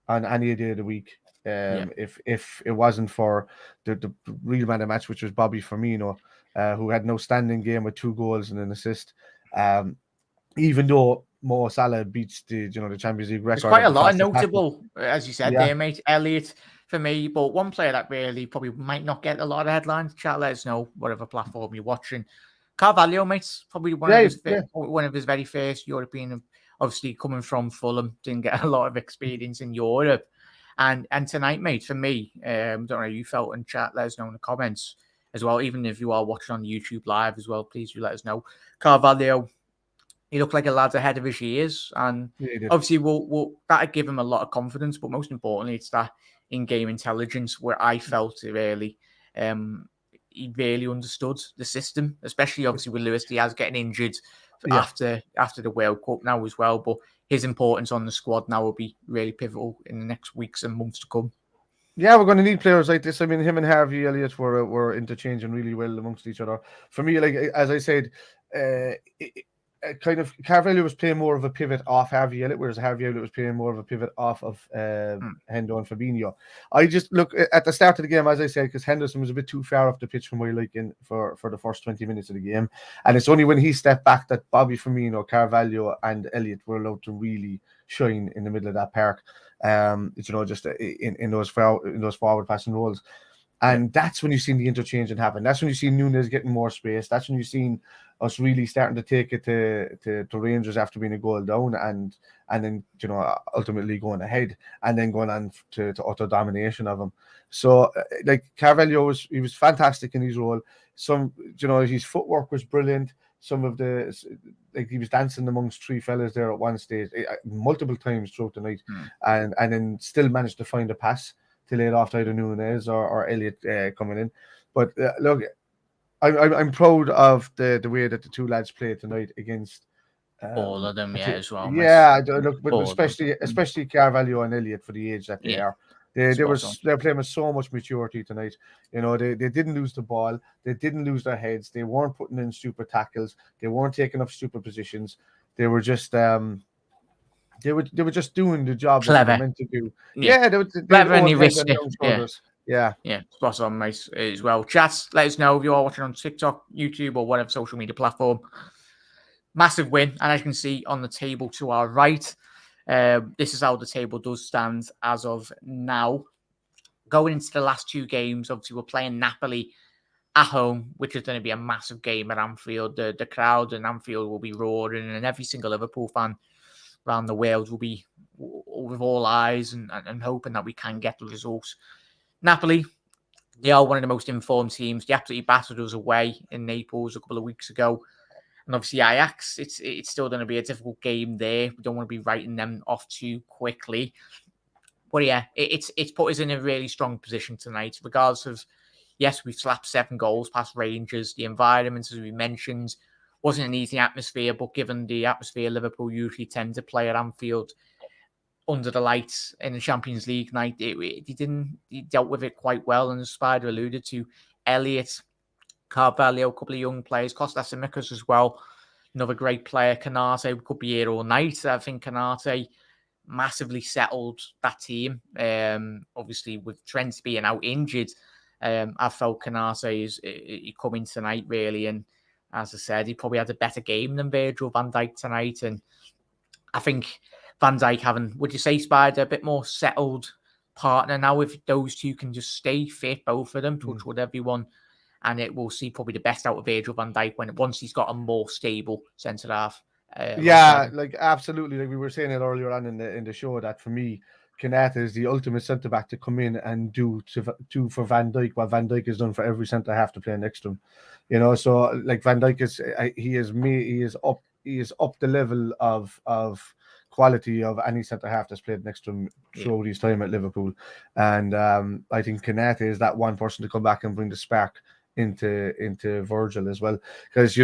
on any day of the week. If it wasn't for the real man of the match, which was Bobby Firmino, who had an outstanding game with 2 goals and an assist. Even though Mo Salah beats the Champions League record. There's quite a lot of notable, as you said there, mate. Elliott for me, but one player that really probably might not get a lot of headlines. Chat, let us know whatever platform you're watching. Carvalho, mate, probably one of his very first European. Obviously, coming from Fulham, didn't get a lot of experience in Europe. And tonight, mate, for me, don't know how you felt in chat. Let us know in the comments as well. Even if you are watching on YouTube live as well, please do let us know. Carvalho, he looked like a lad ahead of his years, and obviously, we'll that'll give him a lot of confidence. But most importantly, it's that in-game intelligence where I felt it really, he really understood the system, especially obviously with Luis Diaz getting injured after the World Cup now as well. But his importance on the squad now will be really pivotal in the next weeks and months to come. Yeah, we're going to need players like this. I mean, him and Harvey Elliott were interchanging really well amongst each other. For me, like as I said, kind of Carvalho was playing more of a pivot off Harvey Elliott, whereas Harvey Elliott was playing more of a pivot off of Hendo and Fabinho. I just look at the start of the game, as I said, because Henderson was a bit too far off the pitch from my liking for the first 20 minutes of the game, and it's only when he stepped back that Bobby Firmino, Carvalho, and Elliott were allowed to really shine in the middle of that park. Just in those forward passing roles. And that's when you've seen the interchanging happen. That's when you've seen Nunes getting more space. That's when you've seen us really starting to take it to Rangers after being a goal down and then, ultimately going ahead and then going on to utter domination of them. So, like, Carvalho was fantastic in his role. His footwork was brilliant. Some of he was dancing amongst 3 fellas there at one stage, multiple times throughout the night, and then still managed to find a pass to lay it off to either Nunes or Elliott coming in. But look, I'm proud of the way that the 2 lads played tonight against all of them, as well. Yeah, look, but especially Carvalho and Elliott for the age that they are. They're playing with so much maturity tonight. They didn't lose the ball. They didn't lose their heads. They weren't putting in stupid tackles. They weren't taking up stupid positions. They were just they were just doing the job that they were meant to do. Yeah, they were clever and risky. Yeah, spot on, mate, as well. Chat, let us know if you are watching on TikTok, YouTube, or whatever social media platform. Massive win, and as you can see on the table to our right, this is how the table does stand as of now. Going into the last 2 games, obviously we're playing Napoli at home, which is going to be a massive game at Anfield. The crowd in Anfield will be roaring, and every single Liverpool fan around the world will be with all eyes and hoping that we can get the results. Napoli, they are one of the most informed teams. They absolutely battered us away in Naples a couple of weeks ago. And obviously Ajax, it's still going to be a difficult game there. We don't want to be writing them off too quickly. But yeah, it's put us in a really strong position tonight, regardless of, yes, we've slapped 7 goals past Rangers. The environment, as we mentioned, wasn't an easy atmosphere, but given the atmosphere Liverpool usually tend to play at Anfield under the lights in the Champions League night, he dealt with it quite well. And as Spider alluded to, Elliott, Carvalho, a couple of young players, Kostas Tsimikas as well, another great player. Canate could be here all night. I think Canate massively settled that team. Obviously, with Trent being out injured, I felt Canate he coming tonight really, and as I said, he probably had a better game than Virgil van Dijk tonight. And I think Van Dijk having, would you say, Spider, a bit more settled partner now, if those 2 can just stay fit, both of them, touch with everyone. And it will see probably the best out of Virgil van Dijk once he's got a more stable centre half. Like absolutely. Like we were saying it earlier on in the show, that for me, Kanata is the ultimate centre back to come in and do for Van Dijk what Van Dijk has done for every centre half to play next to him. So like Van Dijk is up the level of quality of any centre half that's played next to him throughout his time at Liverpool. And I think Kanata is that one person to come back and bring the spark into Virgil as well, because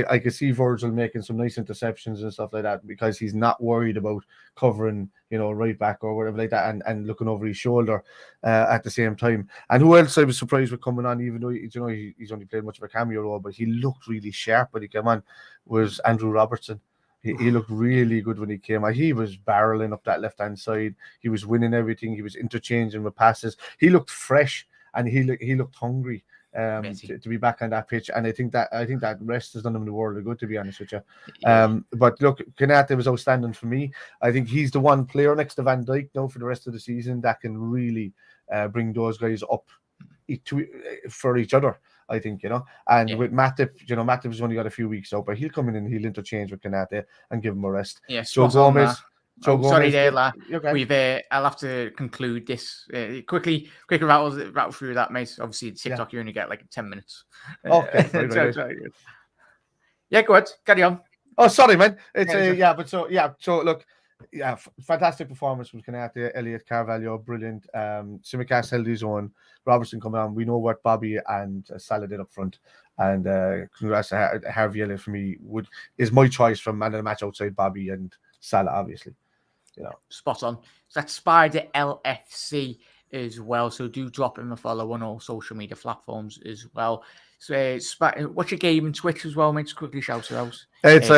I could see Virgil making some nice interceptions and stuff like that because he's not worried about covering right back or whatever like that, and looking over his shoulder at the same time. And who else I was surprised with coming on, even though he's only played much of a cameo role, but he looked really sharp when he came on, was Andrew Robertson. He looked really good when he came on. He was barreling up that left-hand side. He was winning everything. He was interchanging with passes. He looked fresh and he looked hungry to be back on that pitch. And I think that rest has done him the world of good, to be honest with you. But look, Konate was outstanding for me. I think he's the one player next to Van Dijk now for the rest of the season that can really bring those guys up for each other. I think, and with Matip, Matip has only got a few weeks out, but he'll come in and he'll interchange with Konate and give him a rest. Yes, Joe Gomez. Sorry there, La. I'll have to conclude this quickly rattle through that, mate. Obviously, TikTok, you only get like 10 minutes. Okay. Right. Yeah, go ahead. Carry on. Oh, sorry, man. So look, fantastic performance from Konate, Elliot Carvalho, brilliant. Tsimikas held his own. Robertson coming on. We know what Bobby and Salah did up front, and congrats to Harvey Elliott. For me, is my choice from man of the match outside Bobby and Salah, obviously. Spot on. So that's Spider LFC as well. So do drop him a follow on all social media platforms as well. So what's your game on Twitch as well, mate? Just quickly shout it out. It's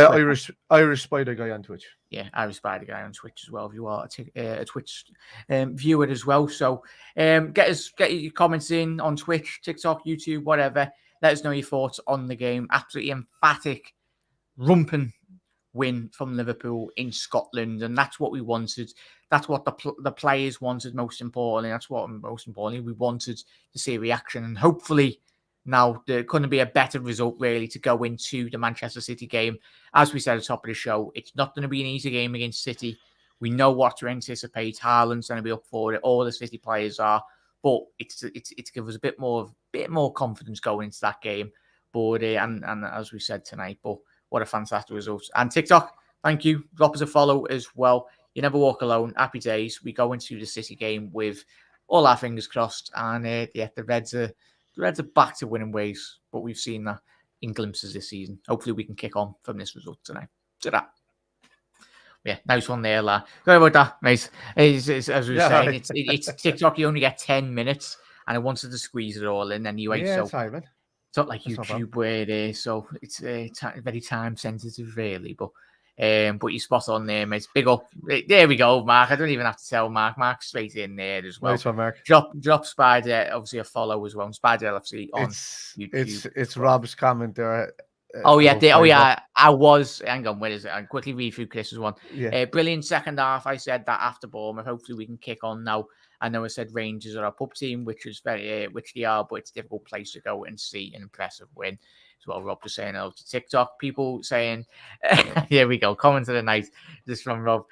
Irish Spider guy on Twitch. Yeah, Irish Spider guy on Twitch as well. If you are a Twitch viewer as well, so get your comments in on Twitch, TikTok, YouTube, whatever. Let us know your thoughts on the game. Absolutely emphatic, rumping win from Liverpool in Scotland, and that's what we wanted. That's what the players wanted. Most importantly, we wanted to see a reaction, and hopefully. Now, there couldn't be a better result, really, to go into the Manchester City game. As we said at the top of the show, it's not going to be an easy game against City. We know what to anticipate. Haaland's going to be up for it. All the City players are. But it's to give us a bit more confidence going into that game. But and as we said tonight, but what a fantastic result. And TikTok, thank you. Drop us a follow as well. You never walk alone. Happy days. We go into the City game with all our fingers crossed. And the Reds are back to winning ways, but we've seen that in glimpses this season. Hopefully, we can kick on from this result tonight. To that. Yeah, nice one there, lad. Sorry about that, mate. As we were saying, it's TikTok. You only get 10 minutes, and I wanted to squeeze it all in anyway. Yeah, so sorry, man. It's not like YouTube where it is, so it's very time sensitive, really. But you're spot on there, mate. Big up. There we go, Mark. I don't even have to tell Mark. Mark's straight in there as well. Nice one, Mark. Drop Spider, obviously a follow as well. Spider LFC on YouTube. It's Rob's comment there. I was. Hang on, where is it? I'll quickly read through Chris's one. Yeah. Brilliant second half. I said that after Bournemouth. Hopefully, we can kick on now. I know I said Rangers are our pub team, which they are, but it's a difficult place to go and see an impressive win. As well, Rob just saying over to TikTok. People saying, here we go. Comment of the night. This from Rob.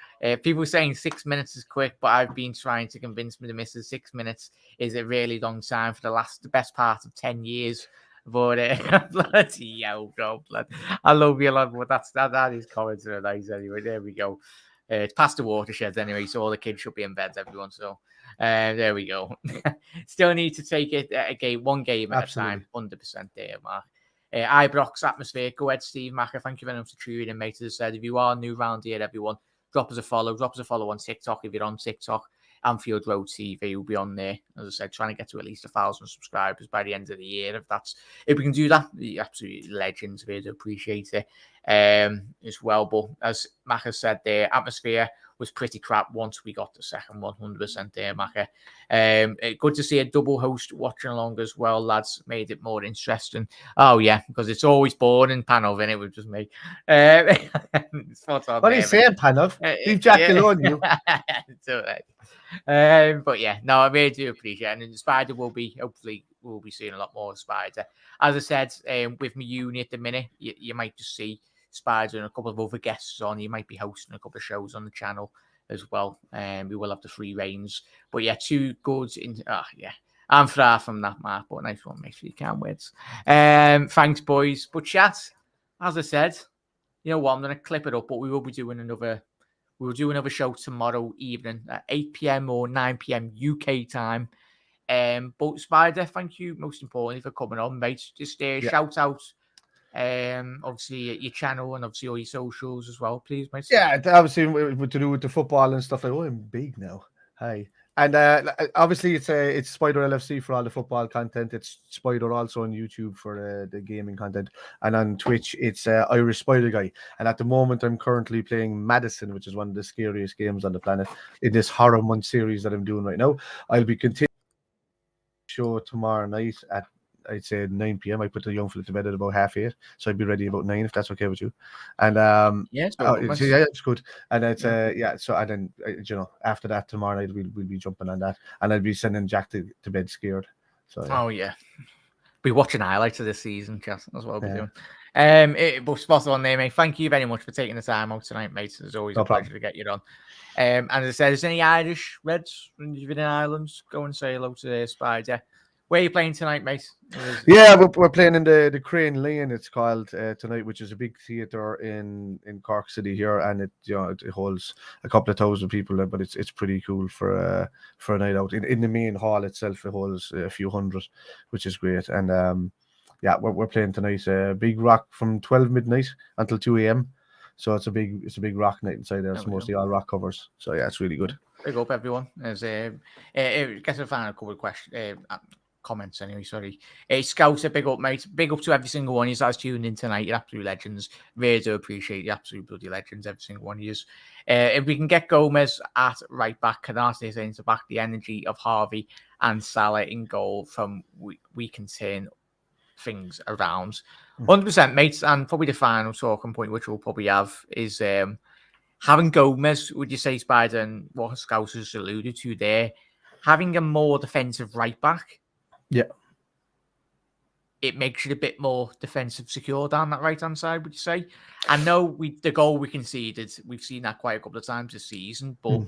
People saying 6 minutes is quick, but I've been trying to convince me the missus 6 minutes is a really long time for the best part of 10 years. But bloody hell, Rob, lad. I love you a lot, but that is comments of the night anyway. There we go. It's past the watershed anyway, so all the kids should be in bed, everyone. So there we go. Still need to take it one game at a time. 100% there, Mark. Ibrox atmosphere. Go ahead, Steve Macker. Thank you very much for tuning in, mate. As I said, if you are new around here, everyone, drop us a follow. Drop us a follow on TikTok if you're on TikTok. Anfield Road TV will be on there. As I said, trying to get to at least 1,000 subscribers by the end of the year. If we can do that, the absolute legends. We'd appreciate it as well. But as Maka said, the atmosphere was pretty crap once we got the second 100% there, Maka. Good to see a double host watching along as well, lads. Made it more interesting. Oh, yeah, because it's always boring, Panov, and it was just me. What are you saying, Panov? Leave Jack alone, you. It's all right. But yeah, no, I really do appreciate it. And Spider hopefully we'll be seeing a lot more of Spider. As I said, with my uni at the minute, you might just see Spider and a couple of other guests on. You might be hosting a couple of shows on the channel as well. We will have the free reigns. But yeah, two goods in. I'm far from that, Mark, but nice one. Make sure you can't wait. Thanks, boys. But chat, as I said, you know what? I'm going to clip it up, but we will be doing another. We'll do another show tomorrow evening at 8 p.m. or 9 p.m. UK time. But Spider, thank you most importantly for coming on, mate. Just shout out, obviously your channel and obviously all your socials as well, please, mate. Yeah, obviously with to do with the football and stuff like. Oh, I'm big now. Hi. And obviously it's Spider LFC for all the football content. It's Spider also on YouTube for the gaming content, and on Twitch it's Irish Spider Guy. And at the moment I'm currently playing Madison, which is one of the scariest games on the planet in this horror month series that I'm doing right now. I'll be continuing the show tomorrow night at I'd say 9 p.m. I put the young fella to bed at about 8:30, so I'd be ready about 9 if that's okay with you. And it's it's good. And it's so and then after that tomorrow night we'll be jumping on that, and I'll be sending Jack to bed scared. So be watching highlights of this season, chat. That's what I'll be doing. But spot on there, mate. Thank you very much for taking the time out tonight, mate. It's always a pleasure to get you on. And as I said, is any Irish Reds in Ireland? Go and say hello to Spider. Where are you playing tonight, mate? Yeah, we're playing in the Crane Lane, it's called tonight, which is a big theatre in Cork City here, and it holds a couple of thousand people, but it's pretty cool for a night out. In the main hall itself, it holds a few hundred, which is great. And we're playing tonight. Big rock from 12 midnight until 2 a.m. So it's a big rock night inside there. It's mostly all rock covers. So yeah, it's really good. Big up, everyone. As guess I found a couple of questions. Comments anyway, sorry. Scouser, big up, mate. Big up to every single one of you that's tuned in tonight. You're absolute legends. Really do appreciate you, absolute bloody legends, every single one of you. If we can get Gomez at right back, Canate centre back, the energy of Harvey and Salah in goal from we can turn things around. 100%, mates. And probably the final talking point, which we'll probably have, is having Gomez, would you say, Spider, and what Scousers alluded to there, having a more defensive right back. Yeah. It makes you a bit more defensive secure down that right-hand side, would you say? I know the goal we conceded, we've seen that quite a couple of times this season, but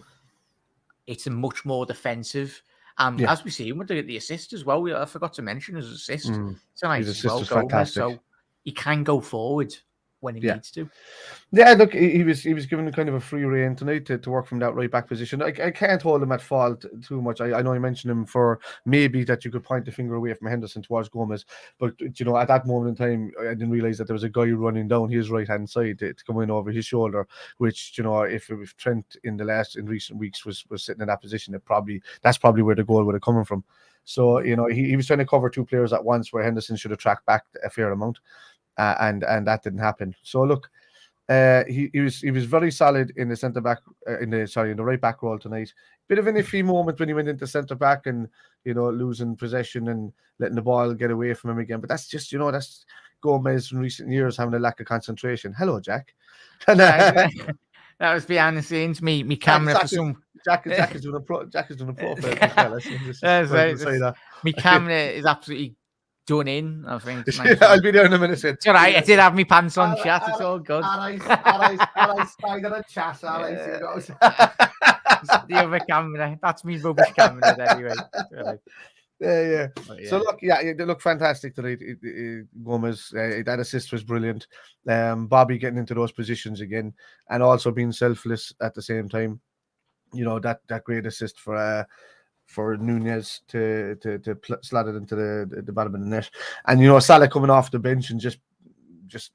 it's a much more defensive. And as we see, we're doing the assist as well. I forgot to mention his assist tonight as well, Gomez, so he can go forward when he needs to. Yeah, look, he was given kind of a free rein tonight to work from that right back position. I can't hold him at fault too much. I know I mentioned him for maybe that you could point the finger away from Henderson towards Gomez, but at that moment in time, I didn't realize that there was a guy running down his right hand side to come in over his shoulder. Which if Trent in recent weeks was sitting in that position, that's probably where the goal would have come from. So he was trying to cover two players at once, where Henderson should have tracked back a fair amount. And that didn't happen. So look, he was very solid in the centre back in the right back role tonight. Bit of an iffy moment when he went into centre back and losing possession and letting the ball get away from him again. But that's just that's Gomez in recent years having a lack of concentration. Hello, Jack. That was behind the scenes. Me camera for some. Jack is doing a profile as well. My camera is absolutely done in, I think. I'll be there in a minute. It's all right. I did have my pants on, chat. It's all good. I spider a chat. The other camera. That's me rubbish camera anyway. Yeah. So look, they look fantastic tonight. Gomez, that assist was brilliant. Bobby getting into those positions again, and also being selfless at the same time. That great assist for Nunez to slot it into the bottom of the net, and Salah coming off the bench and just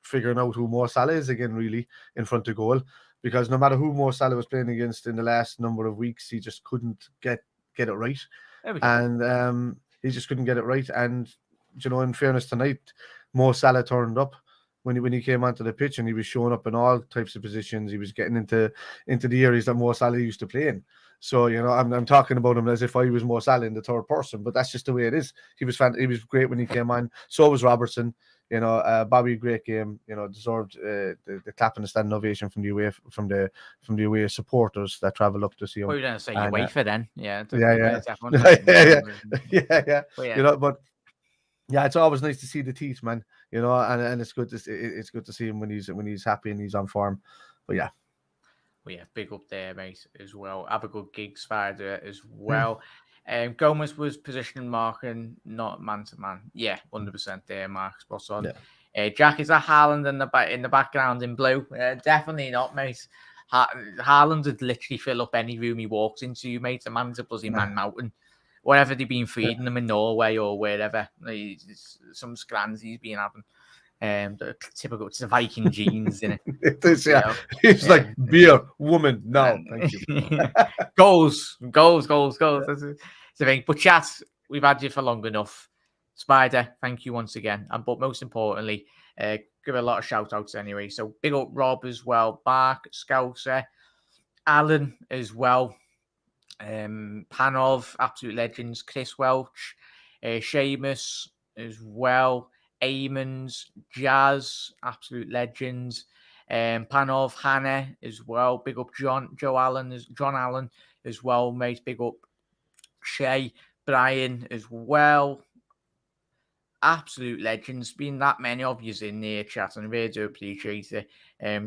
figuring out who Mo Salah is again, really in front of goal, because no matter who Mo Salah was playing against in the last number of weeks, he just couldn't get it right, and he just couldn't get it right. And in fairness, tonight Mo Salah turned up when he came onto the pitch, and he was showing up in all types of positions. He was getting into the areas that Mo Salah used to play in. So I'm talking about him as if I was Mo Salah in the third person, but that's just the way it is. He was great when he came on. So was Robertson. Bobby, great game. Deserved the clap and the standing ovation from the away supporters that travelled up to see him. What were you going to say? UEFA then? Yeah. But yeah, it's always nice to see the teeth, man. And it's good to see him when he's happy and he's on form. But yeah. Well, yeah, big up there, mate, as well. Have a good gig, Spider, as well. Gomez was positioning marking, not man-to-man. Yeah, 100% there, Mark. Spot on. Yeah. Jack, is that Haaland in the background in blue? Definitely not, mate. Haaland would literally fill up any room he walks into, mate. The man's a bloody man mountain. whatever they've been feeding them in Norway or wherever. Some scrans he's been having. The typical, it's the Viking genes in it. It is, yeah. It's like beer, woman. No, thank you. Goals. That's the thing. But chat, we've had you for long enough. Spider, thank you once again. But most importantly, give a lot of shout outs anyway. So big up Rob as well, Bark, Scouser, Alan as well, Panov, absolute legends, Chris Welch, Seamus as well, Eamons, Jazz, absolute legends, Panov, Hannah as well, big up John Allen as well, mate, big up Shay, Brian as well. Absolute legends. Been that many of you in there, chat, and I really do appreciate it.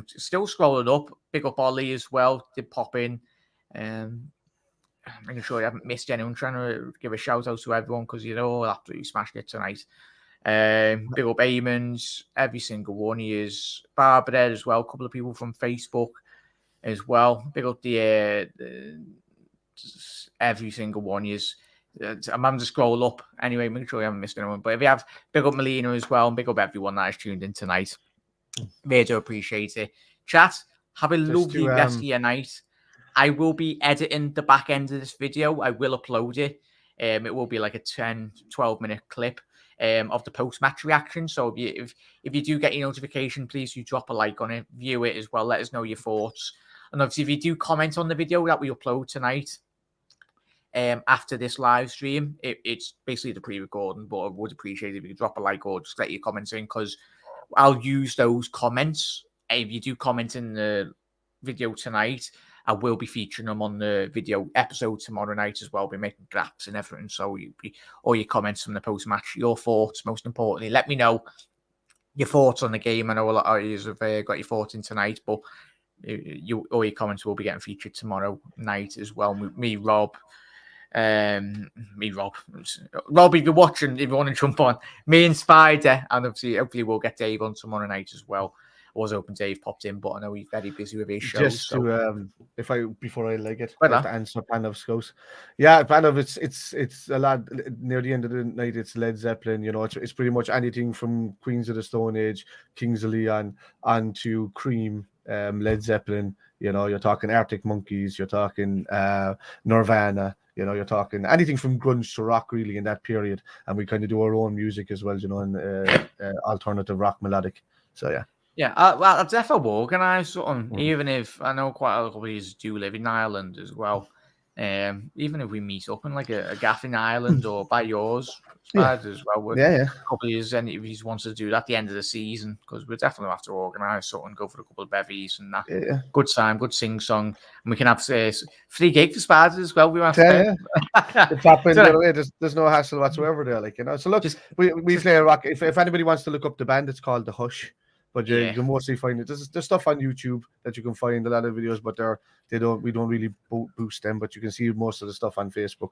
Still scrolling up. Big up Ollie as well. Did pop in. Making sure you haven't missed anyone. Trying to give a shout out to everyone because you all absolutely smashed it tonight. Big up Eamons, every single one. He is Barbara as well. A couple of people from Facebook as well. Big up the every single one. Is I'm having to scroll up anyway, make sure you haven't missed anyone. But if you have, big up Melina as well, and big up everyone that has tuned in tonight. Really do appreciate it. Chat, have a lovely rest of your night. I will be editing the back end of this video. I will upload it. It will be like a 10-12 minute clip of the post-match reaction. So if you do get your notification, please do drop a like on it, view it as well, let us know your thoughts. And obviously, if you do comment on the video that we upload tonight, after this live stream, it's basically the pre-recording, but I would appreciate it if you could drop a like or just let your comments in, because I'll use those comments. If you do comment in the video tonight, I will be featuring them on the video episode tomorrow night as well. We'll be making graphs and everything, so all your comments from the post-match, your thoughts, most importantly. Let me know your thoughts on the game. I know a lot of you have got your thoughts in tonight, but all your comments will be getting featured tomorrow night as well. Me, Rob, Rob, if you're watching, if you want to jump on, me and Spider, and obviously hopefully we'll get Dave on tomorrow night as well. I was hoping Dave popped in, but I know he's very busy with his show. Just to before I like it, I have to answer Panov's goes. Yeah, Panov, it's a lot near the end of the night. It's Led Zeppelin, you know. It's pretty much anything from Queens of the Stone Age, Kings of Leon, on to Cream, Led Zeppelin. You know, you're talking Arctic Monkeys, you're talking Nirvana. You know, you're talking anything from grunge to rock, really, in that period. And we kind of do our own music as well, you know, and alternative rock melodic. So, yeah. Yeah, well, I'd definitely organise something, even if I know quite a lot of people do live in Ireland as well. Even if we meet up in like a gaff in Ireland or by yours as well. Yeah. A couple of years, and if he wants to do that at the end of the season, because we'll definitely have to organise something, go for a couple of bevies and that. Yeah. Good time, good sing song, and we can have free gig for Spiders as well. We want there's no hassle whatsoever there, like, you know. So look, we play a rock. If anybody wants to look up the band, it's called The Hush. But you can mostly find it. There's stuff on YouTube that you can find, a lot of videos, but we don't really boost them. But you can see most of the stuff on Facebook.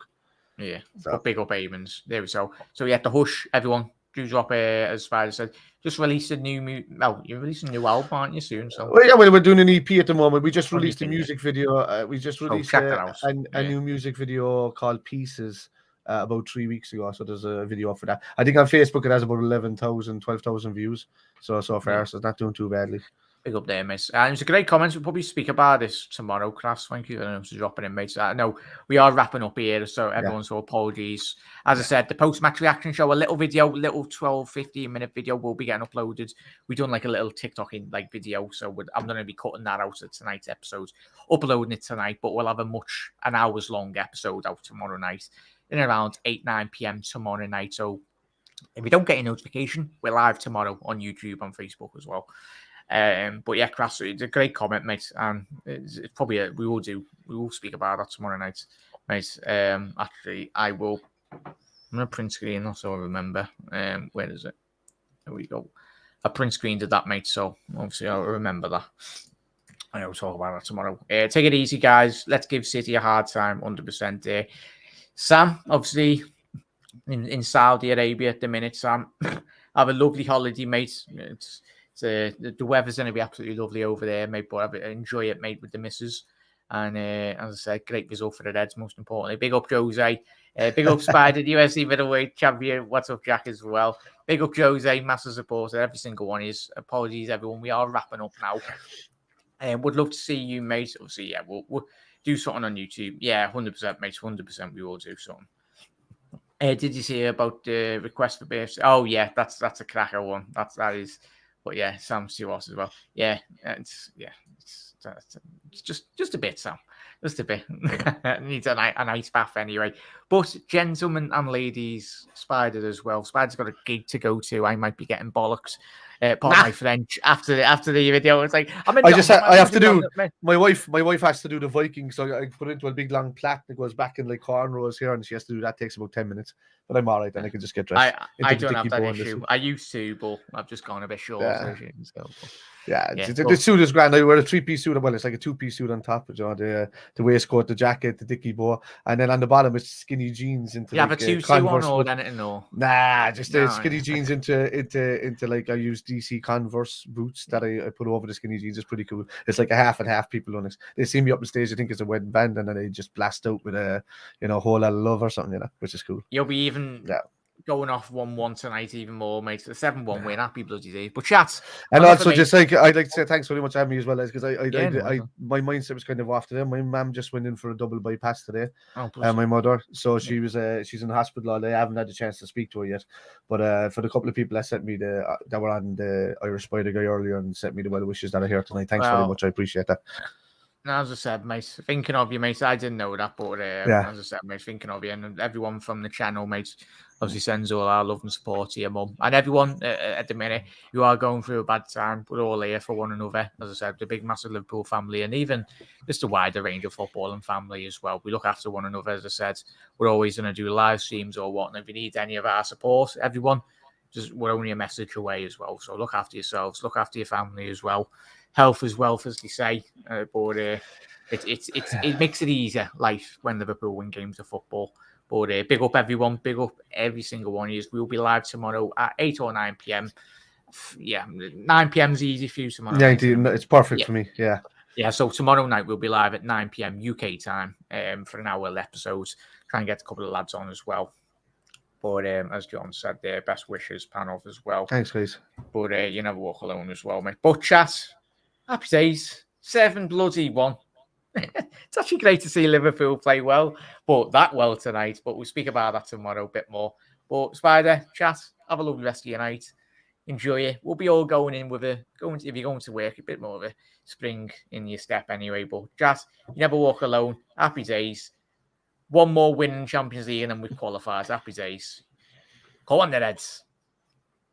Yeah, so big up Eamons. There we go. So yeah, The Hush, everyone, do drop as Spider said. Just released a new. You're releasing a new album, aren't you, soon? So we're doing an EP at the moment. We just released a music video. We just released a new music video called Pieces. About 3 weeks ago, so there's a video up for that. I think on Facebook it has about 11,000, 12,000 views. So far, so it's not doing too badly. Big up there, miss. And it's a great comment. We'll probably speak about this tomorrow, Chris. Thank you for dropping in, mate. I know we are wrapping up here, so everyone, so apologies. As I said, the post-match reaction show, a little 12, 15-minute video will be getting uploaded. We've done like a little TikTok video, so I'm going to be cutting that out of tonight's episode, uploading it tonight, but we'll have an hours long episode out tomorrow night. In around 8-9 p.m. tomorrow night. So if you don't get a notification, we're live tomorrow on YouTube and Facebook as well. But yeah, Crass, it's a great comment, mate. And it's probably we will speak about that tomorrow night, mate. Actually, I'm gonna print screen so I remember. Where is it? There we go. I print screened that, mate. So obviously I'll remember that. I will talk about that tomorrow. Take it easy, guys. Let's give City a hard time, 100%. Sam, obviously, in Saudi Arabia at the minute, Sam, have a lovely holiday, mate. The weather's going to be absolutely lovely over there, mate, but enjoy it, mate, with the missus. And as I said, great result for the Reds, most importantly. Big up Jose. Big up Spider, the UFC middleweight champion. What's up, Jack, as well. Big up Jose, massive supporter. Every single one is. Apologies, everyone. We are wrapping up now. Would love to see you, mate. Obviously, yeah, we'll do something on YouTube. Yeah, 100%, mate. 100% we will do something. Did you see about the request for birthday? Oh, yeah, that's a cracker one. That is. But yeah, Sam Stewart as well. Yeah, it's just a bit, Sam. Just a bit. Needs a nice bath anyway. But gentlemen and ladies, Spider as well. Spider's got a gig to go to. I might be getting bollocks. Pardon my French after the video. It's like I have to do. My wife has to do the Vikings, so I put it into a big long plait that goes back in like cornrows here, and she has to do that. Takes about 10 minutes, but I'm all right, and I can just get dressed. I don't have that issue. I used to, but I've just gone a bit short. The suit is grand. I wear a 3-piece suit. Well, it's like a 2-piece suit on top. You know, the waistcoat, the jacket, the dicky bow, and then on the bottom it's skinny jeans into. You have a 2-2 on or anything? No. Nah, just skinny jeans into like I use DC Converse boots that I put over the skinny jeans. It's pretty cool. It's like a half and half. People on it. They see me up on stage. I think it's a wedding band, and then they just blast out with a whole lot of love or something, which is cool. You'll be even going off 1-1 tonight, even more, mate. The 7-1 win, happy bloody day. But chat, and also just like I'd like to say thanks very much for having me as well, because my mindset was kind of off today. My mum just went in for a double bypass today, my mother. So she was she's in the hospital all day. I haven't had the chance to speak to her yet, but for the couple of people that sent me that were on the Irish Spider guy earlier and sent me the well wishes that are here tonight. Thanks very much. I appreciate that. Now, as I said, mate, thinking of you, mate. I didn't know that, but as I said, mate, thinking of you, and everyone from the channel, mate, obviously sends all our love and support to your mum. And everyone at the minute, you are going through a bad time. We're all here for one another. As I said, the big, massive Liverpool family, and even just a wider range of football and family as well. We look after one another. As I said, we're always going to do live streams or whatnot. If you need any of our support, everyone, we're only a message away as well. So look after yourselves, look after your family as well. Health is wealth, as they say, but it makes it easier life when Liverpool win games of football. But big up everyone, big up every single one of you. We'll be live tomorrow at 8 or 9 p.m. Yeah, 9 p.m. is easy for you tomorrow. Yeah, it's perfect for me. Yeah. So tomorrow night we'll be live at 9 p.m. UK time for an hour episode. Try and get a couple of lads on as well. But as John said, best wishes, Panov as well. Thanks, guys. But you never walk alone as well, mate. But chat, happy days. 7-1. It's actually great to see Liverpool play well, but that well tonight. But we'll speak about that tomorrow a bit more. But Spider, chat, have a lovely rest of your night. Enjoy it. We'll be all going in with if you're going to work, a bit more of a spring in your step anyway. But chat, you never walk alone. Happy days. One more win in Champions League and then we've qualified. Happy days. Go on the Reds.